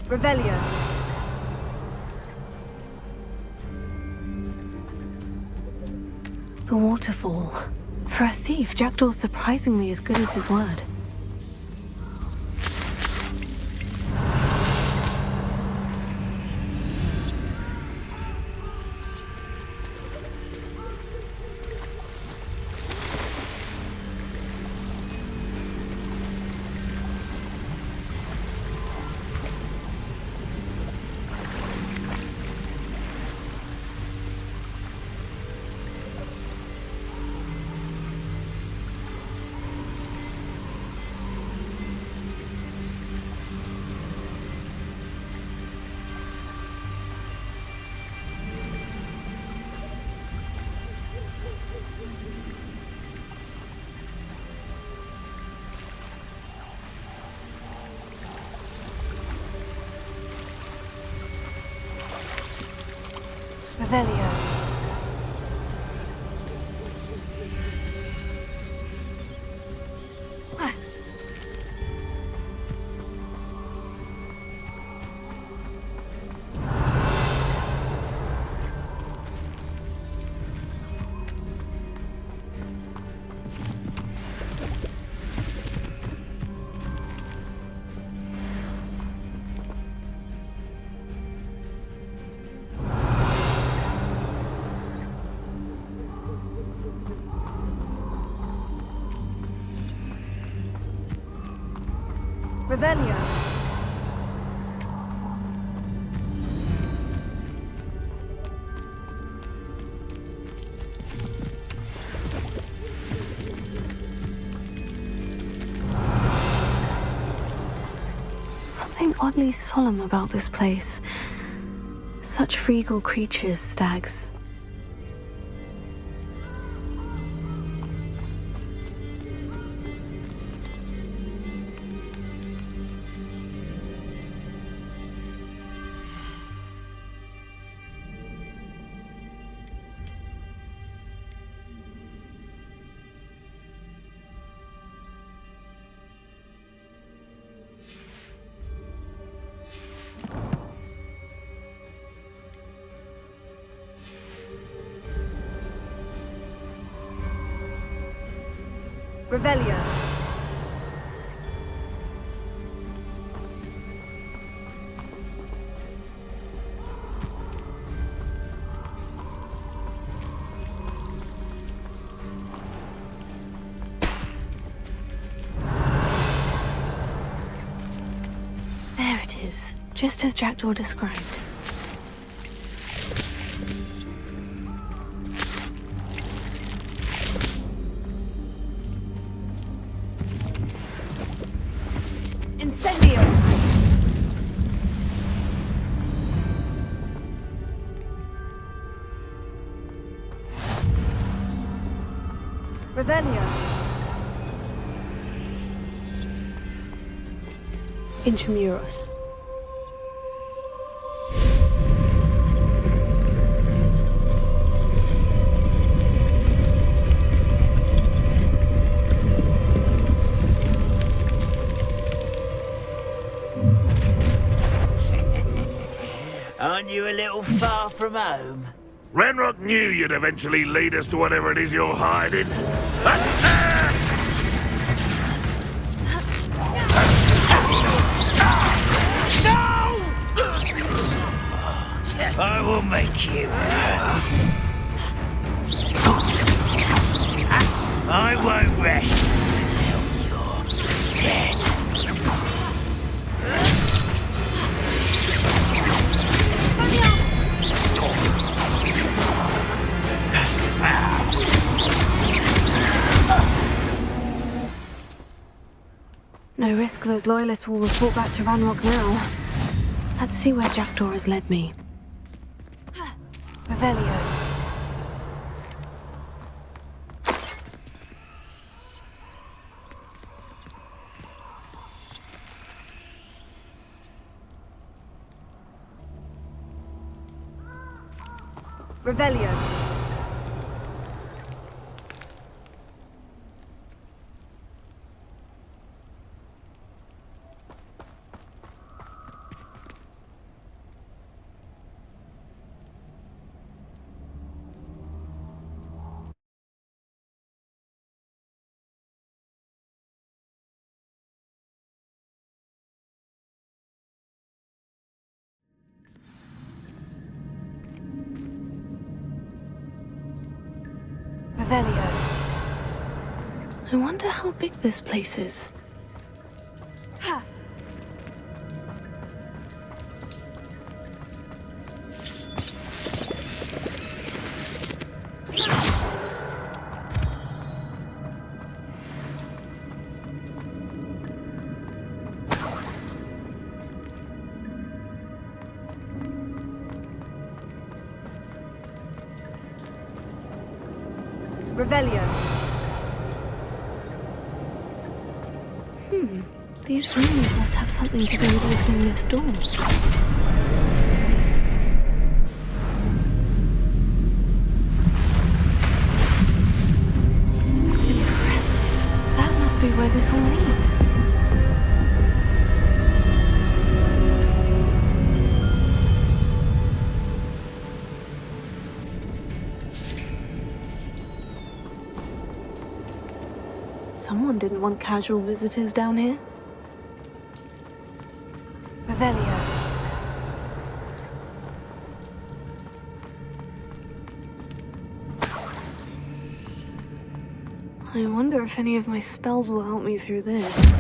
Revelio. The waterfall. For a thief, Jackdaw's surprisingly as good as his word. Revelio. Revelio. Something oddly solemn about this place. Such regal creatures, stags. Revelio. There it is, just as Jackdaw described. Incendio! Revelio! Intramuros. Aren't you a little far from home? Renrock knew you'd eventually lead us to whatever it is you're hiding. I will make you. I won't rest until you're dead. No risk those loyalists will report back to Ranrock now. Let's see where Jackdaw has led me. Revelio. Revelio. Revelio. I wonder how big this place is. Ha! Revelio. These rooms must have something to do with opening this door. Impressive. That must be where this all leads. Someone didn't want casual visitors down here. Revelio. I wonder if any of my spells will help me through this.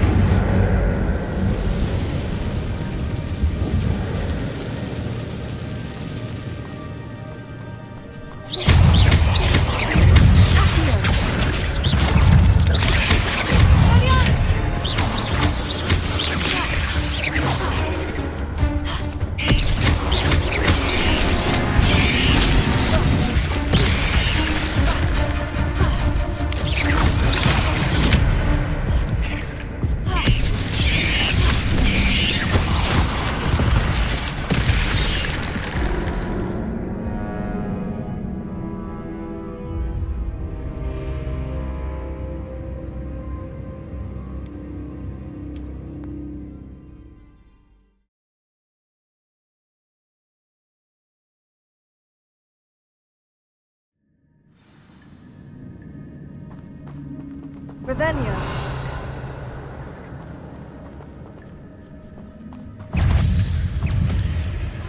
Revelio.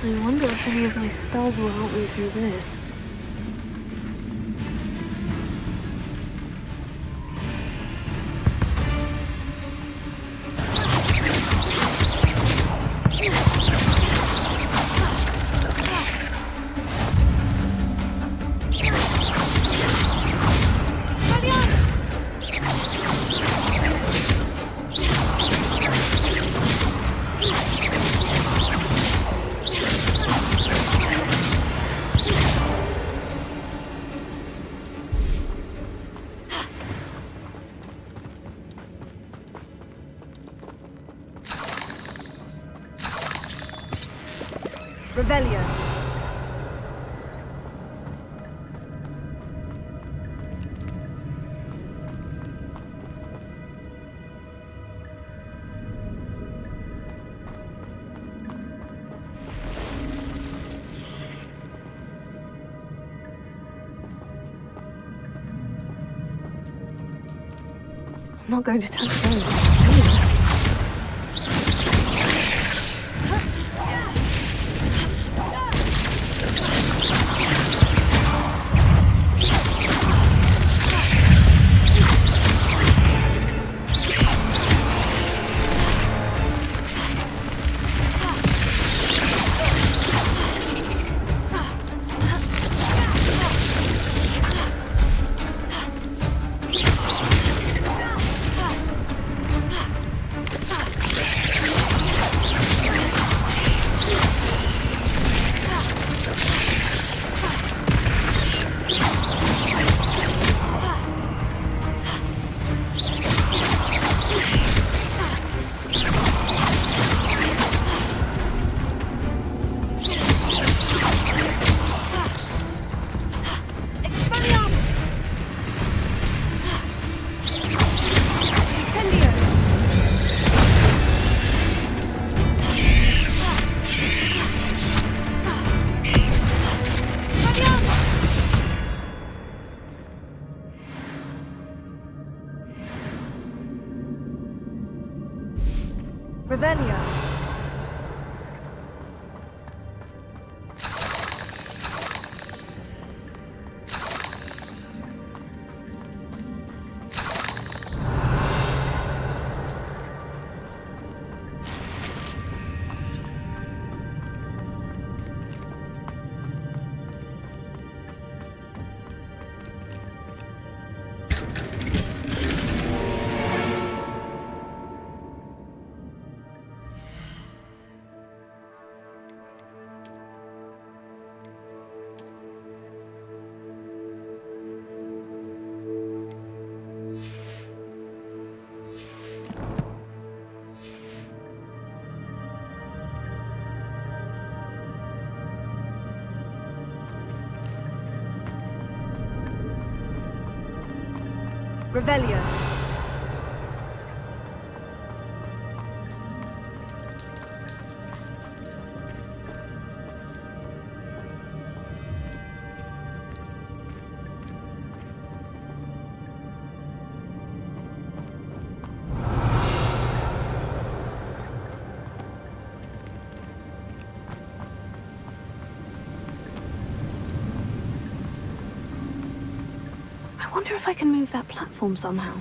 I wonder if any of my spells will help me through this. Revelio. I'm not going to touch those. Revelio. Revelio. I wonder if I can move that platform somehow.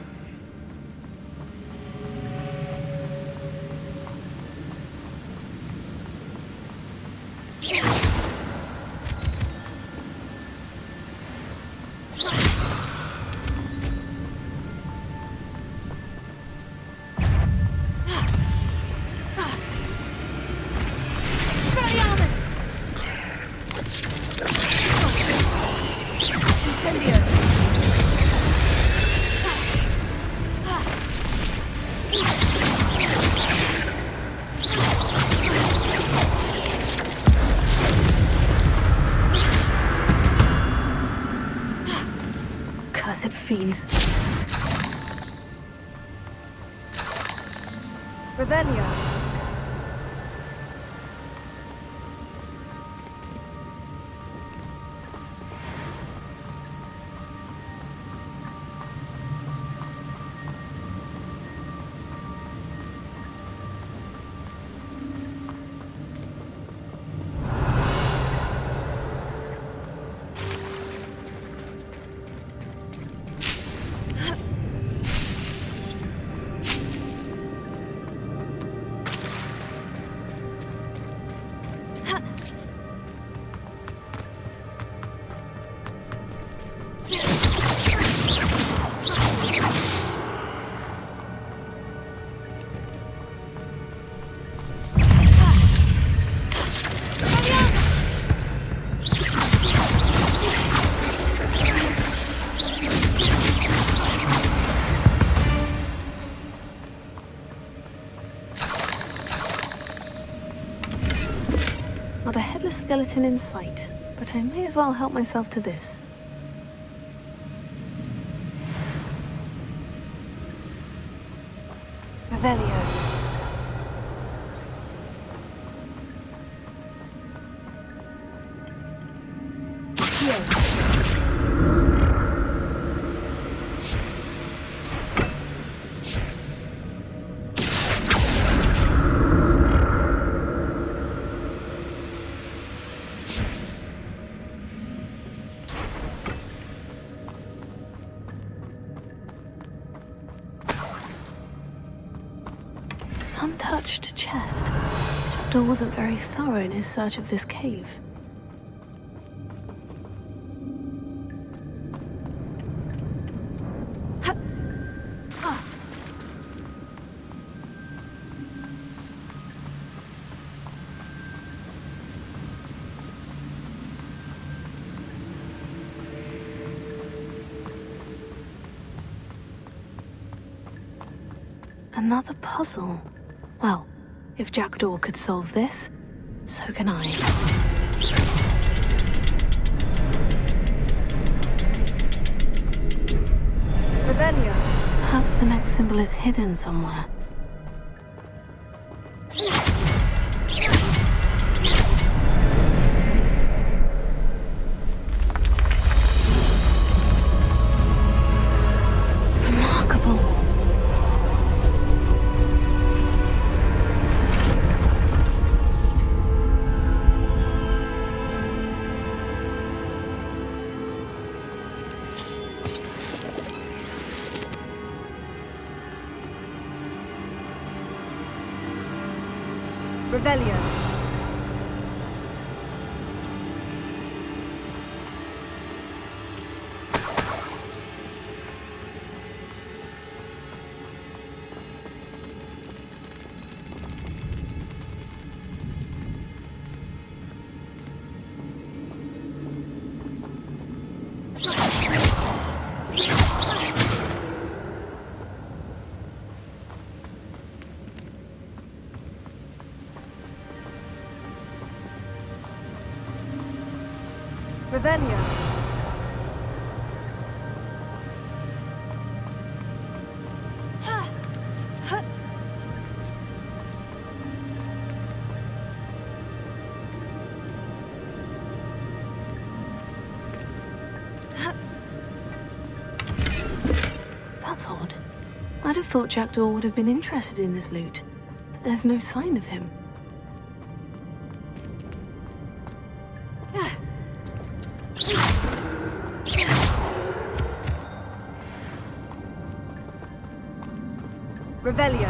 Cursed fiends. Revelio. Not a headless skeleton in sight, but I may as well help myself to this. Revelio. Untouched chest. Jackdaw wasn't very thorough in his search of this cave. Another puzzle. Well, if Jackdaw could solve this, so can I. Revelio. Perhaps the next symbol is hidden somewhere. Remarkable. Revelio. Revelio. That's odd. I'd have thought Jackdaw would have been interested in this loot, but there's no sign of him. Revelio.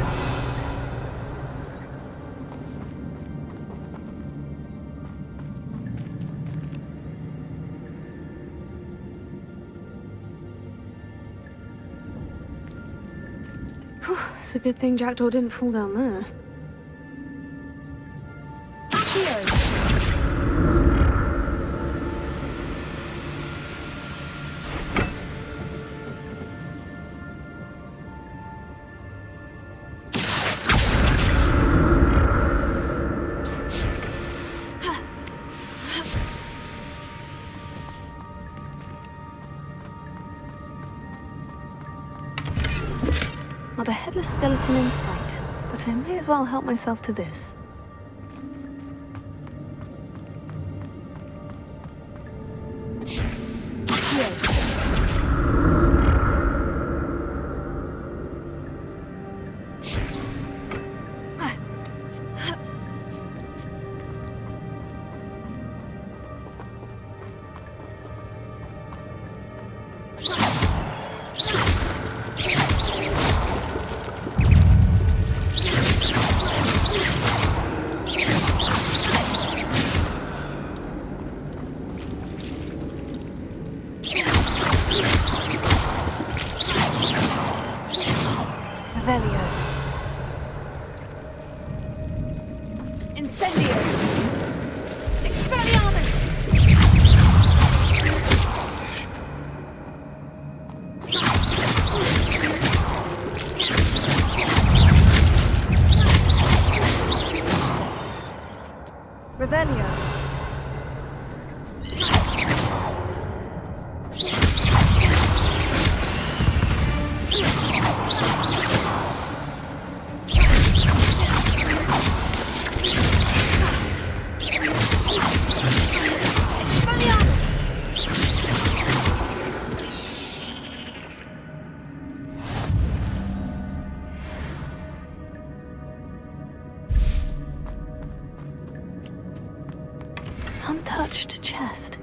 Whew, it's a good thing Jackdaw didn't fall down there. Not a headless skeleton in sight, but I may as well help myself to this. Revelio. Incendio. Expelliarmus. Revelio. Untouched chest.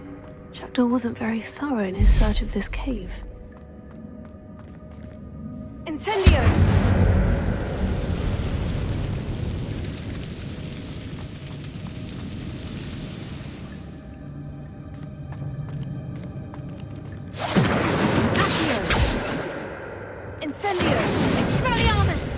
Jackdaw wasn't very thorough in his search of this cave. Incendio. Incendio! Expelliarmus!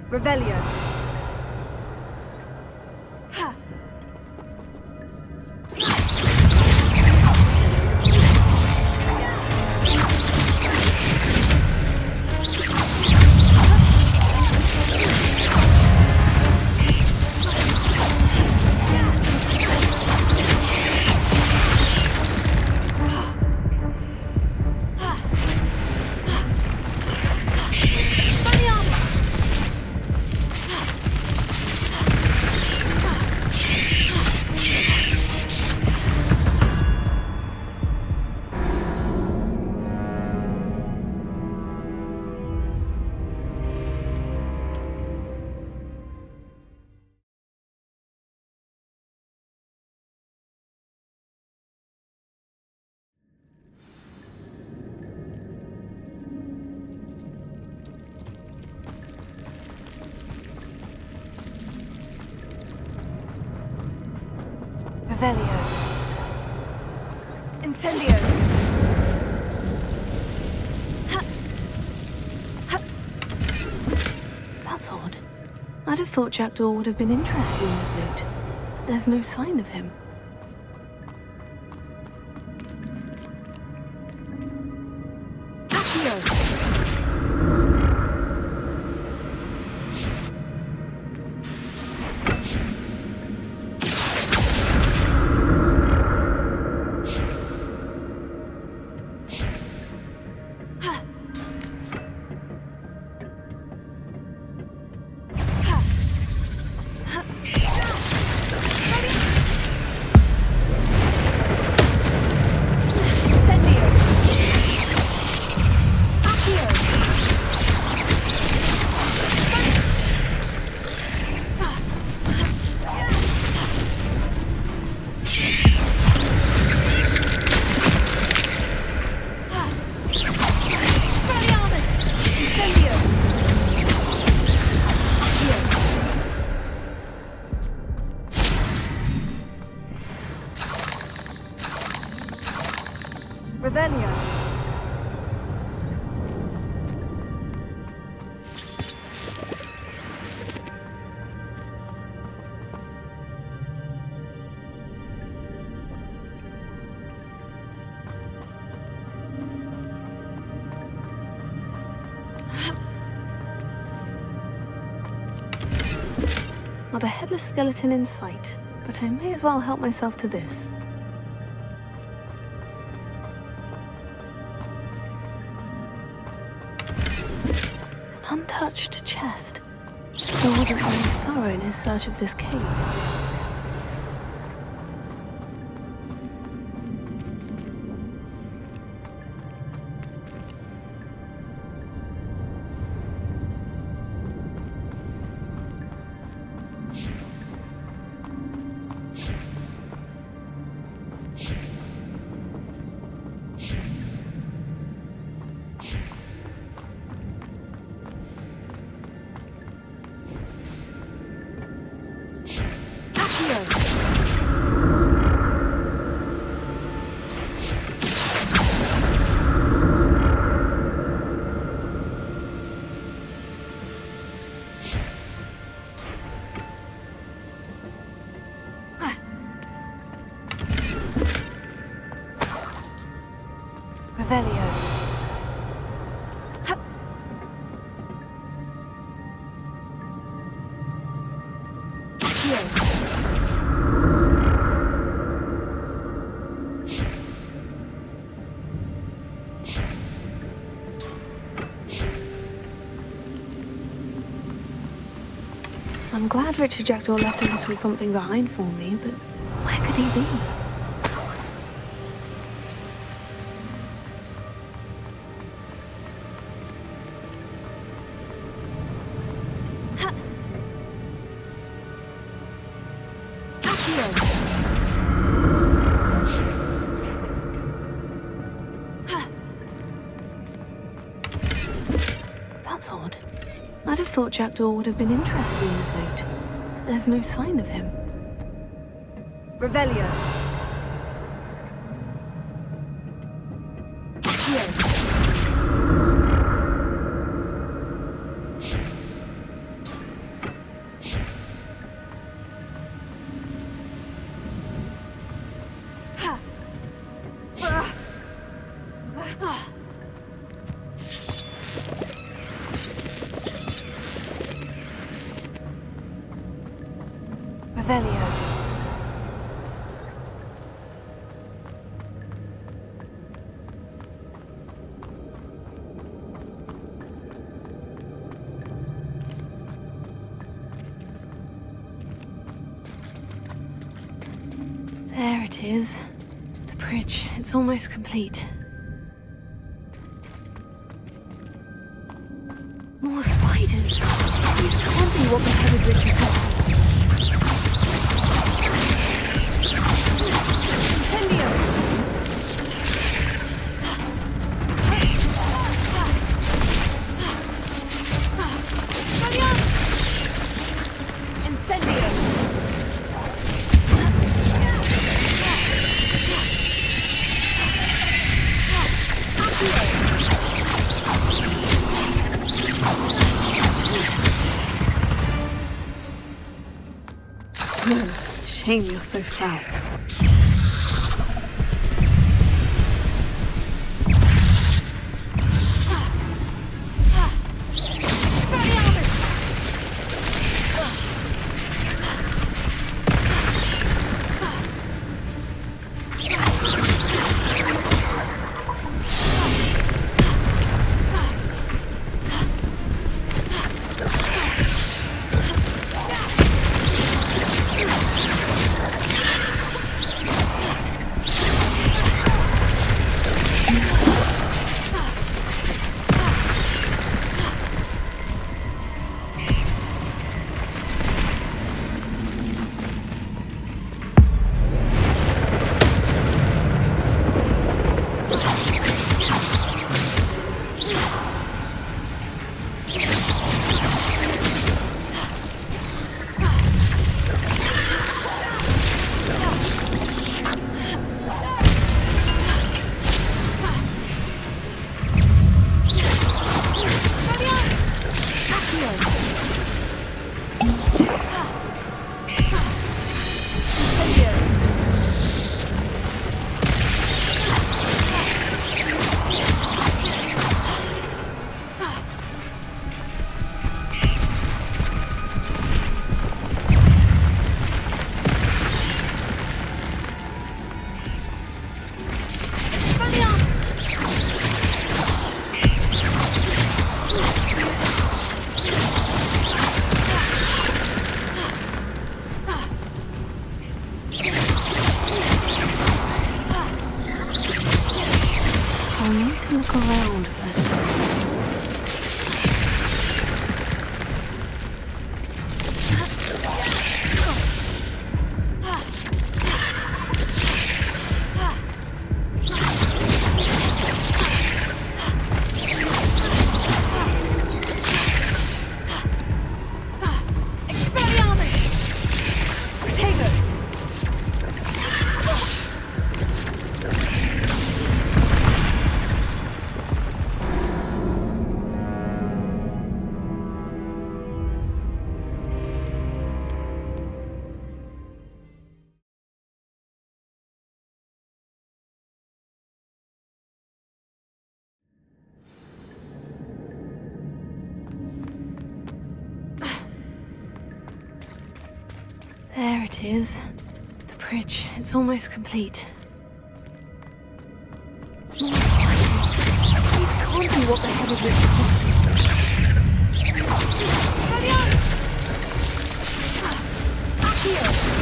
Revelio. Ha! Revelio. Incendio. That's odd. I'd have thought Jackdaw would have been interested in this loot. There's no sign of him. Revelio. Not a headless skeleton in sight, but I may as well help myself to this. An untouched chest. He wasn't very thorough in his search of this cave. Revelio. I'm glad Richard Jackdaw left a little something behind for me, but where could he be? That's odd. I'd have thought Jackdaw would have been interested in this loot. There's no sign of him. Revelio. Revelio. There it is. The bridge. It's almost complete. More spiders. These can't be what beheaded Richard got. Shame you're so foul. Look around for a second. There it is. The bridge. It's almost complete. More spiders. These can't be what the head of it Back here!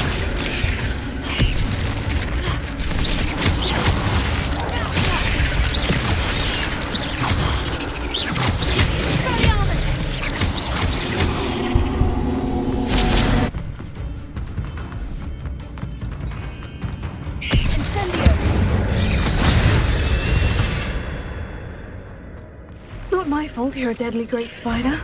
Not my fault you're a deadly great spider.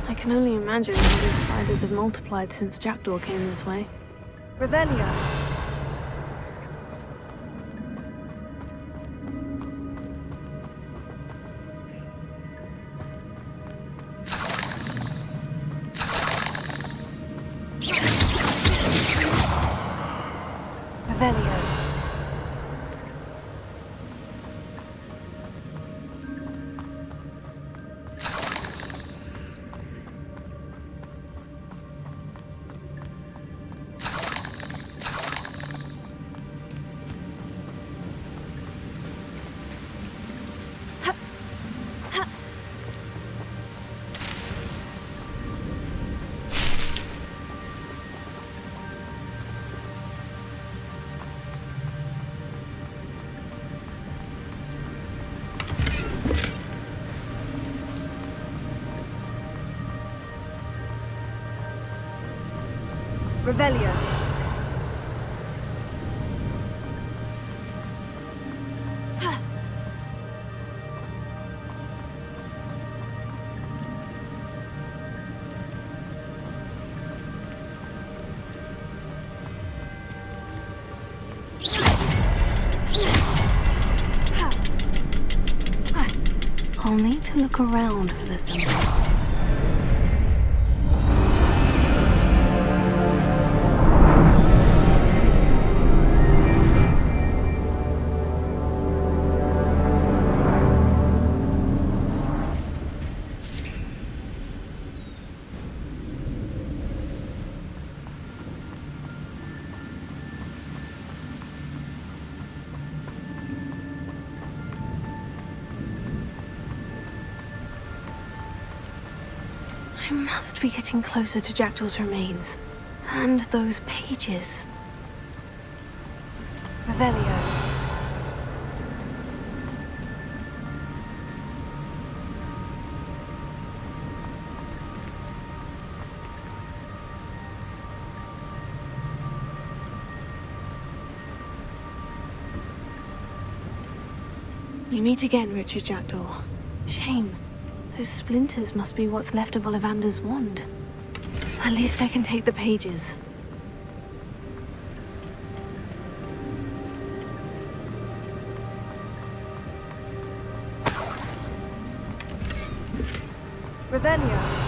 I can only imagine how these spiders have multiplied since Jackdaw came this way. Revelio. Revelio. Revelio. I'll need to look around for this symbol. I must be getting closer to Jackdaw's remains. And those pages. Revelio. We meet again, Richard Jackdaw. Shame. Those splinters must be what's left of Ollivander's wand. At least I can take the pages. Revelio.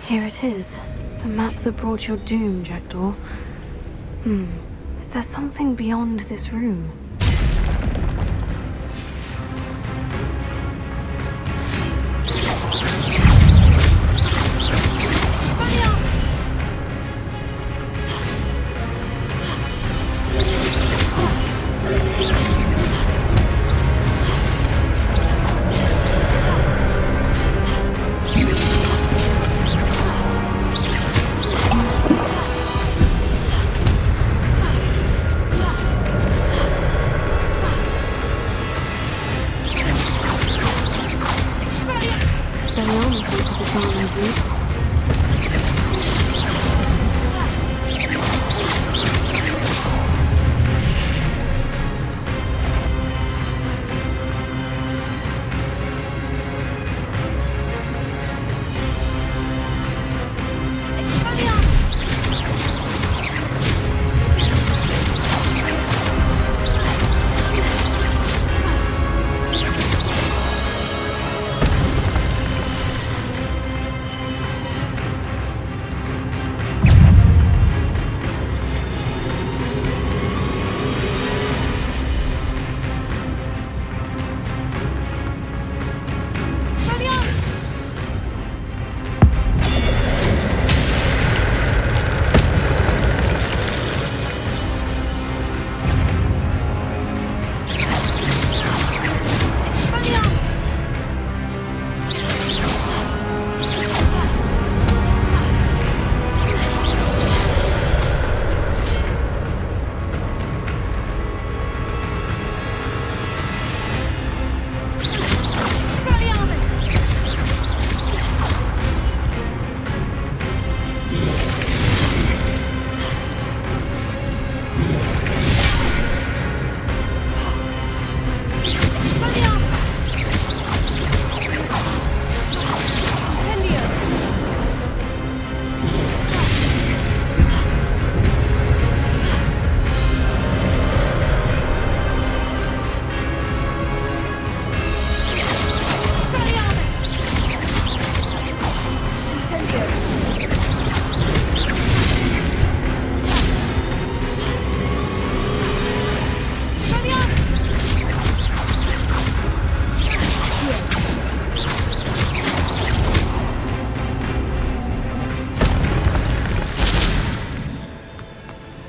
Here it is. The map that brought your doom, Jackdaw. Is there something beyond this room?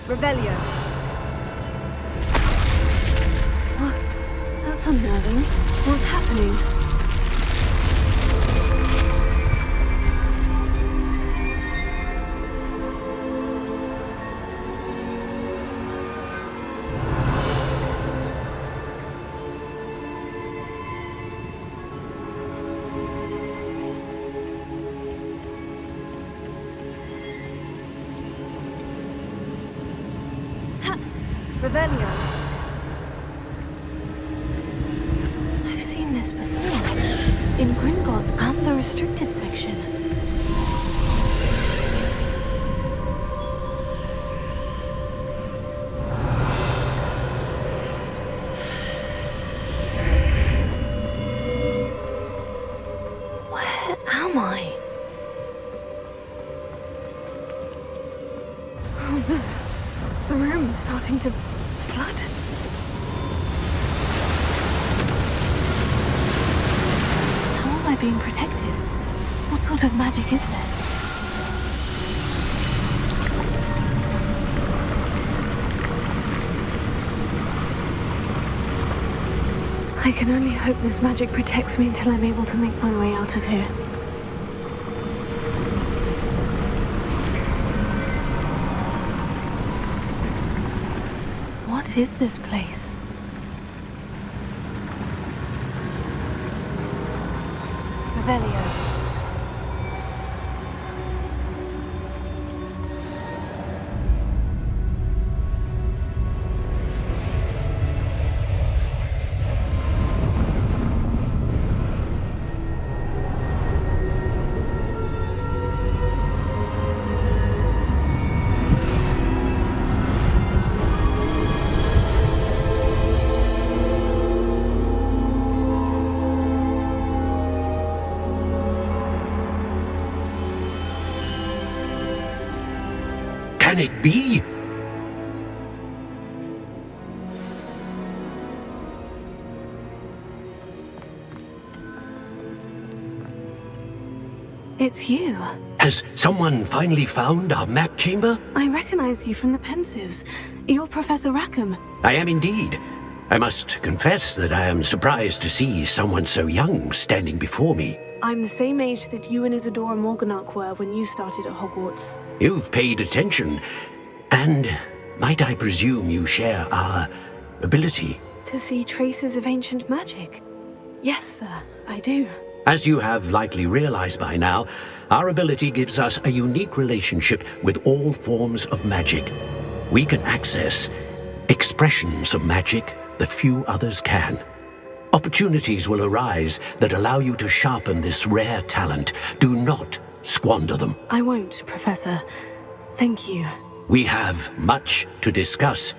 Revelio. That's unnerving. What's happening? Revelio. I've seen this before. In Gringotts and the restricted section. Where am I? Oh no. The room is starting to flood. How am I being protected? What sort of magic is this? I can only hope this magic protects me until I'm able to make my way out of here. What is this place? Revelio. Can it be? It's you. Has someone finally found our map chamber? I recognize you from the Pensives. You're Professor Rackham. I am indeed. I must confess that I am surprised to see someone so young standing before me. I'm the same age that you and Isadora Morganach were when you started at Hogwarts. You've paid attention, and might I presume you share our ability? To see traces of ancient magic? Yes, sir, I do. As you have likely realized by now, our ability gives us a unique relationship with all forms of magic. We can access expressions of magic that few others can. Opportunities will arise that allow you to sharpen this rare talent. Do not squander them. I won't, Professor. Thank you. We have much to discuss.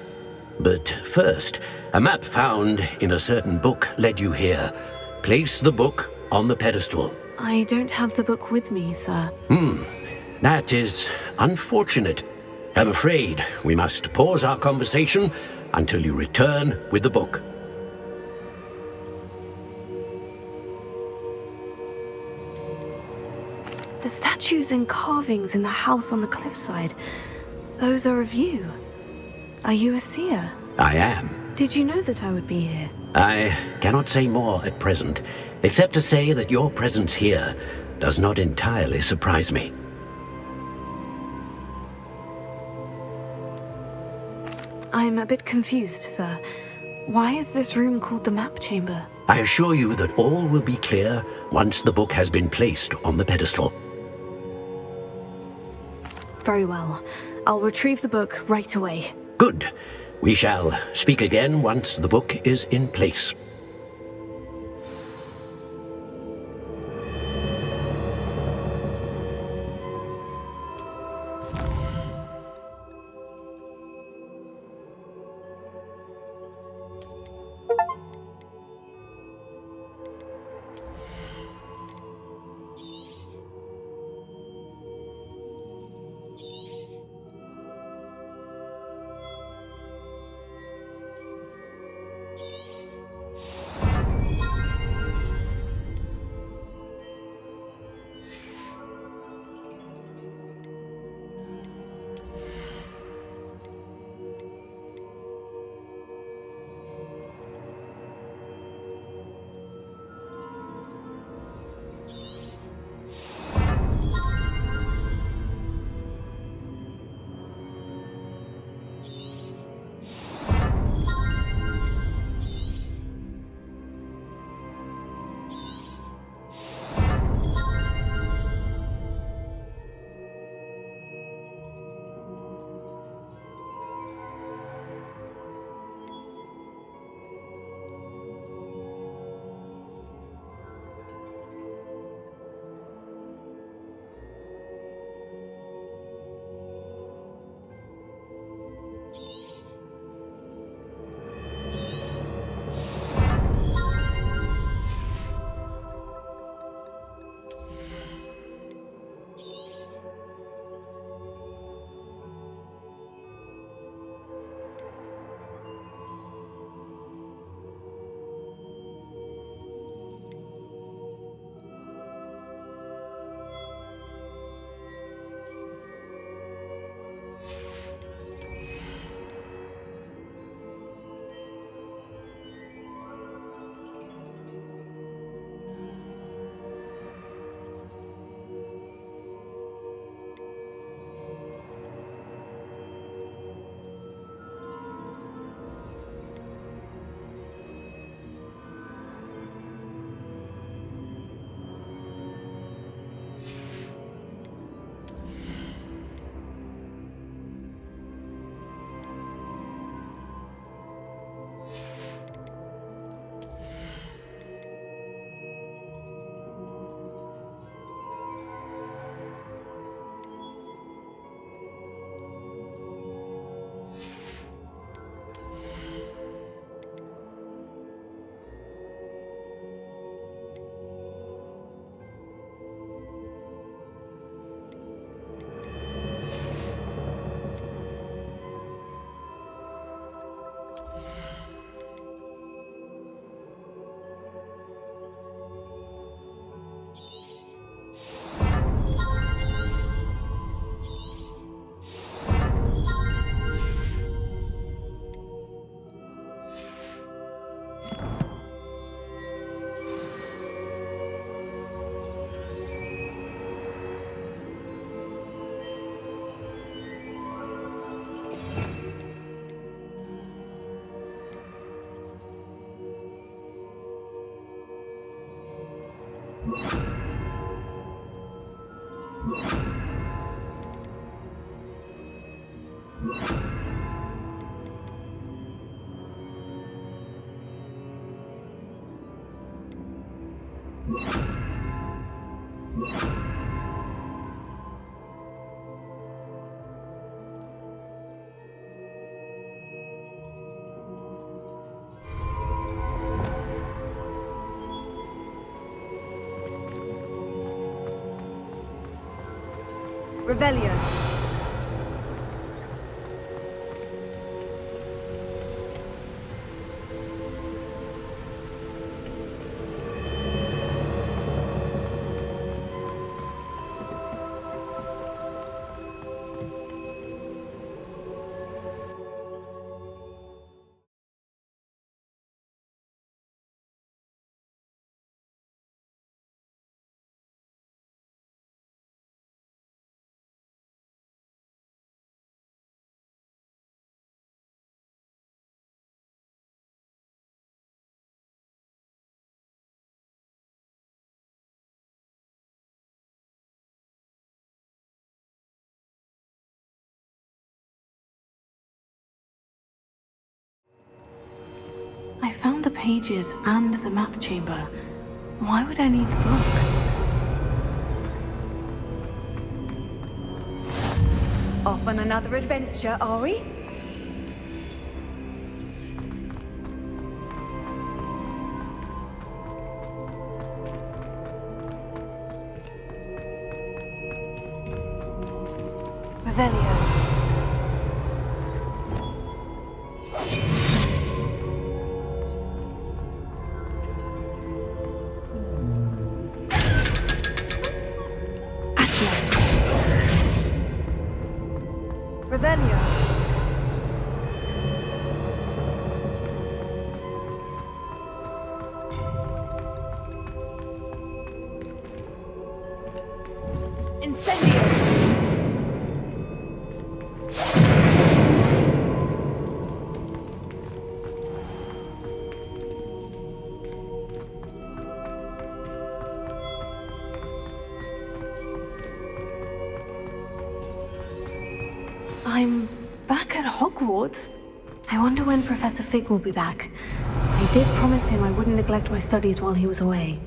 But first, a map found in a certain book led you here. Place the book on the pedestal. I don't have the book with me, sir. That is unfortunate. I'm afraid we must pause our conversation until you return with the book. The statues and carvings in the house on the cliffside, those are of you. Are you a seer? I am. Did you know that I would be here? I cannot say more at present, except to say that your presence here does not entirely surprise me. I'm a bit confused, sir. Why is this room called the map chamber? I assure you that all will be clear once the book has been placed on the pedestal. Very well. I'll retrieve the book right away. Good. We shall speak again once the book is in place. Revelio. I found the pages and the map chamber. Why would I need the book? Off on another adventure, are we? Revelio. Revelio. Incendio. I'm back at Hogwarts. I wonder when Professor Fig will be back. I did promise him I wouldn't neglect my studies while he was away.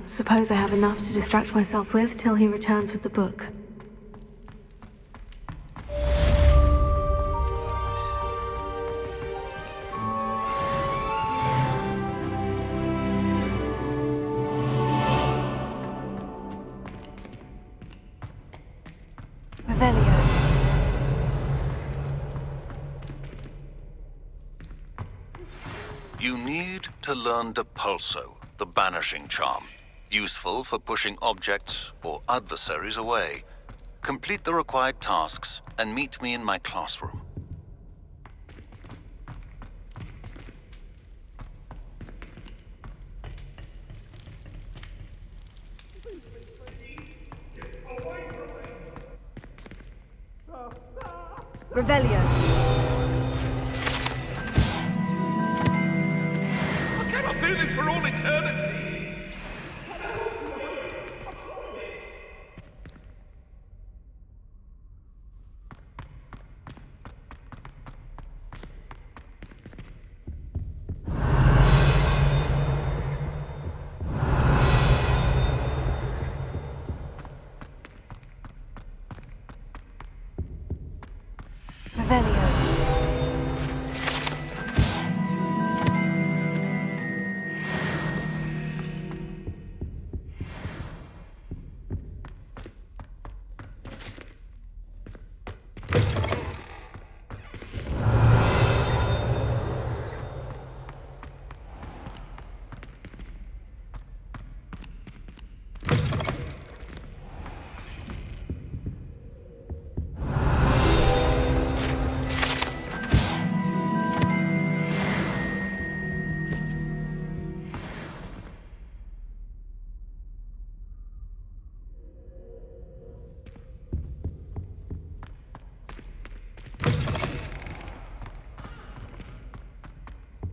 Suppose I have enough to distract myself with till he returns with the book. Revelio. You need to learn Depulso, the banishing charm. Useful for pushing objects or adversaries away. Complete the required tasks and meet me in my classroom. Revelio. I cannot do this for all eternity! Revelio.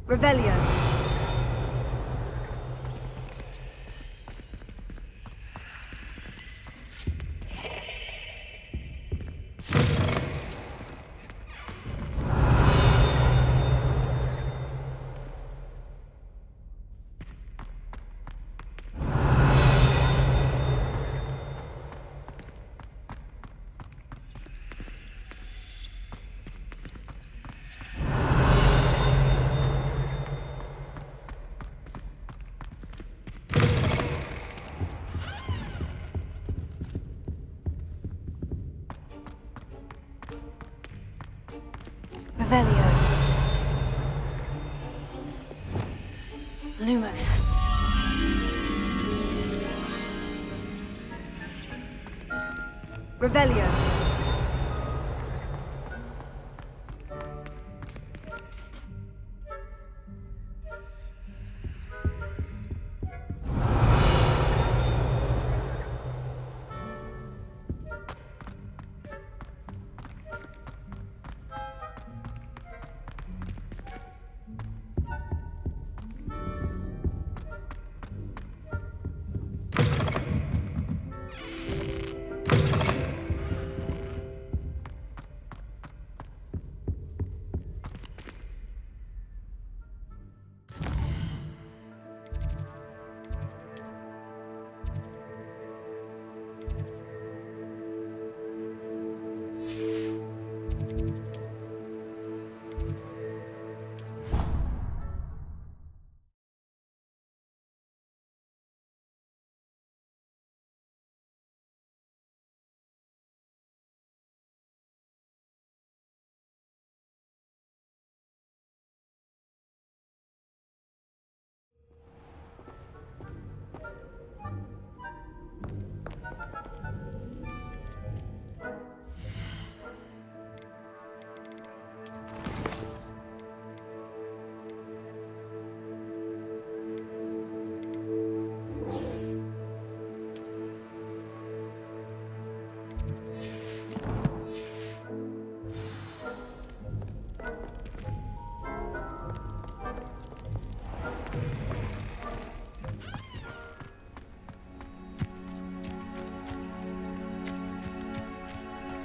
Revelio. Revelio. Lumos. Revelio.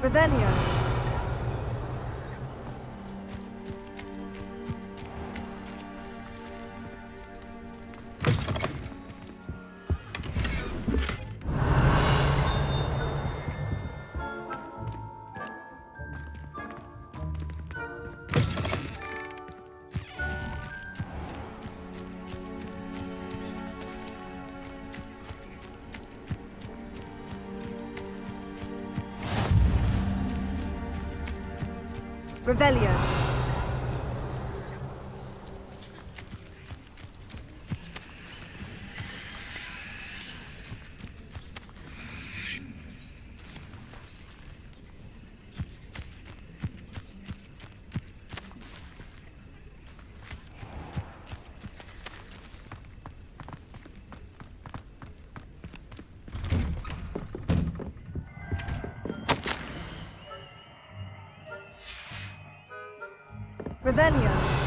Revelio. Revelio. Revelio.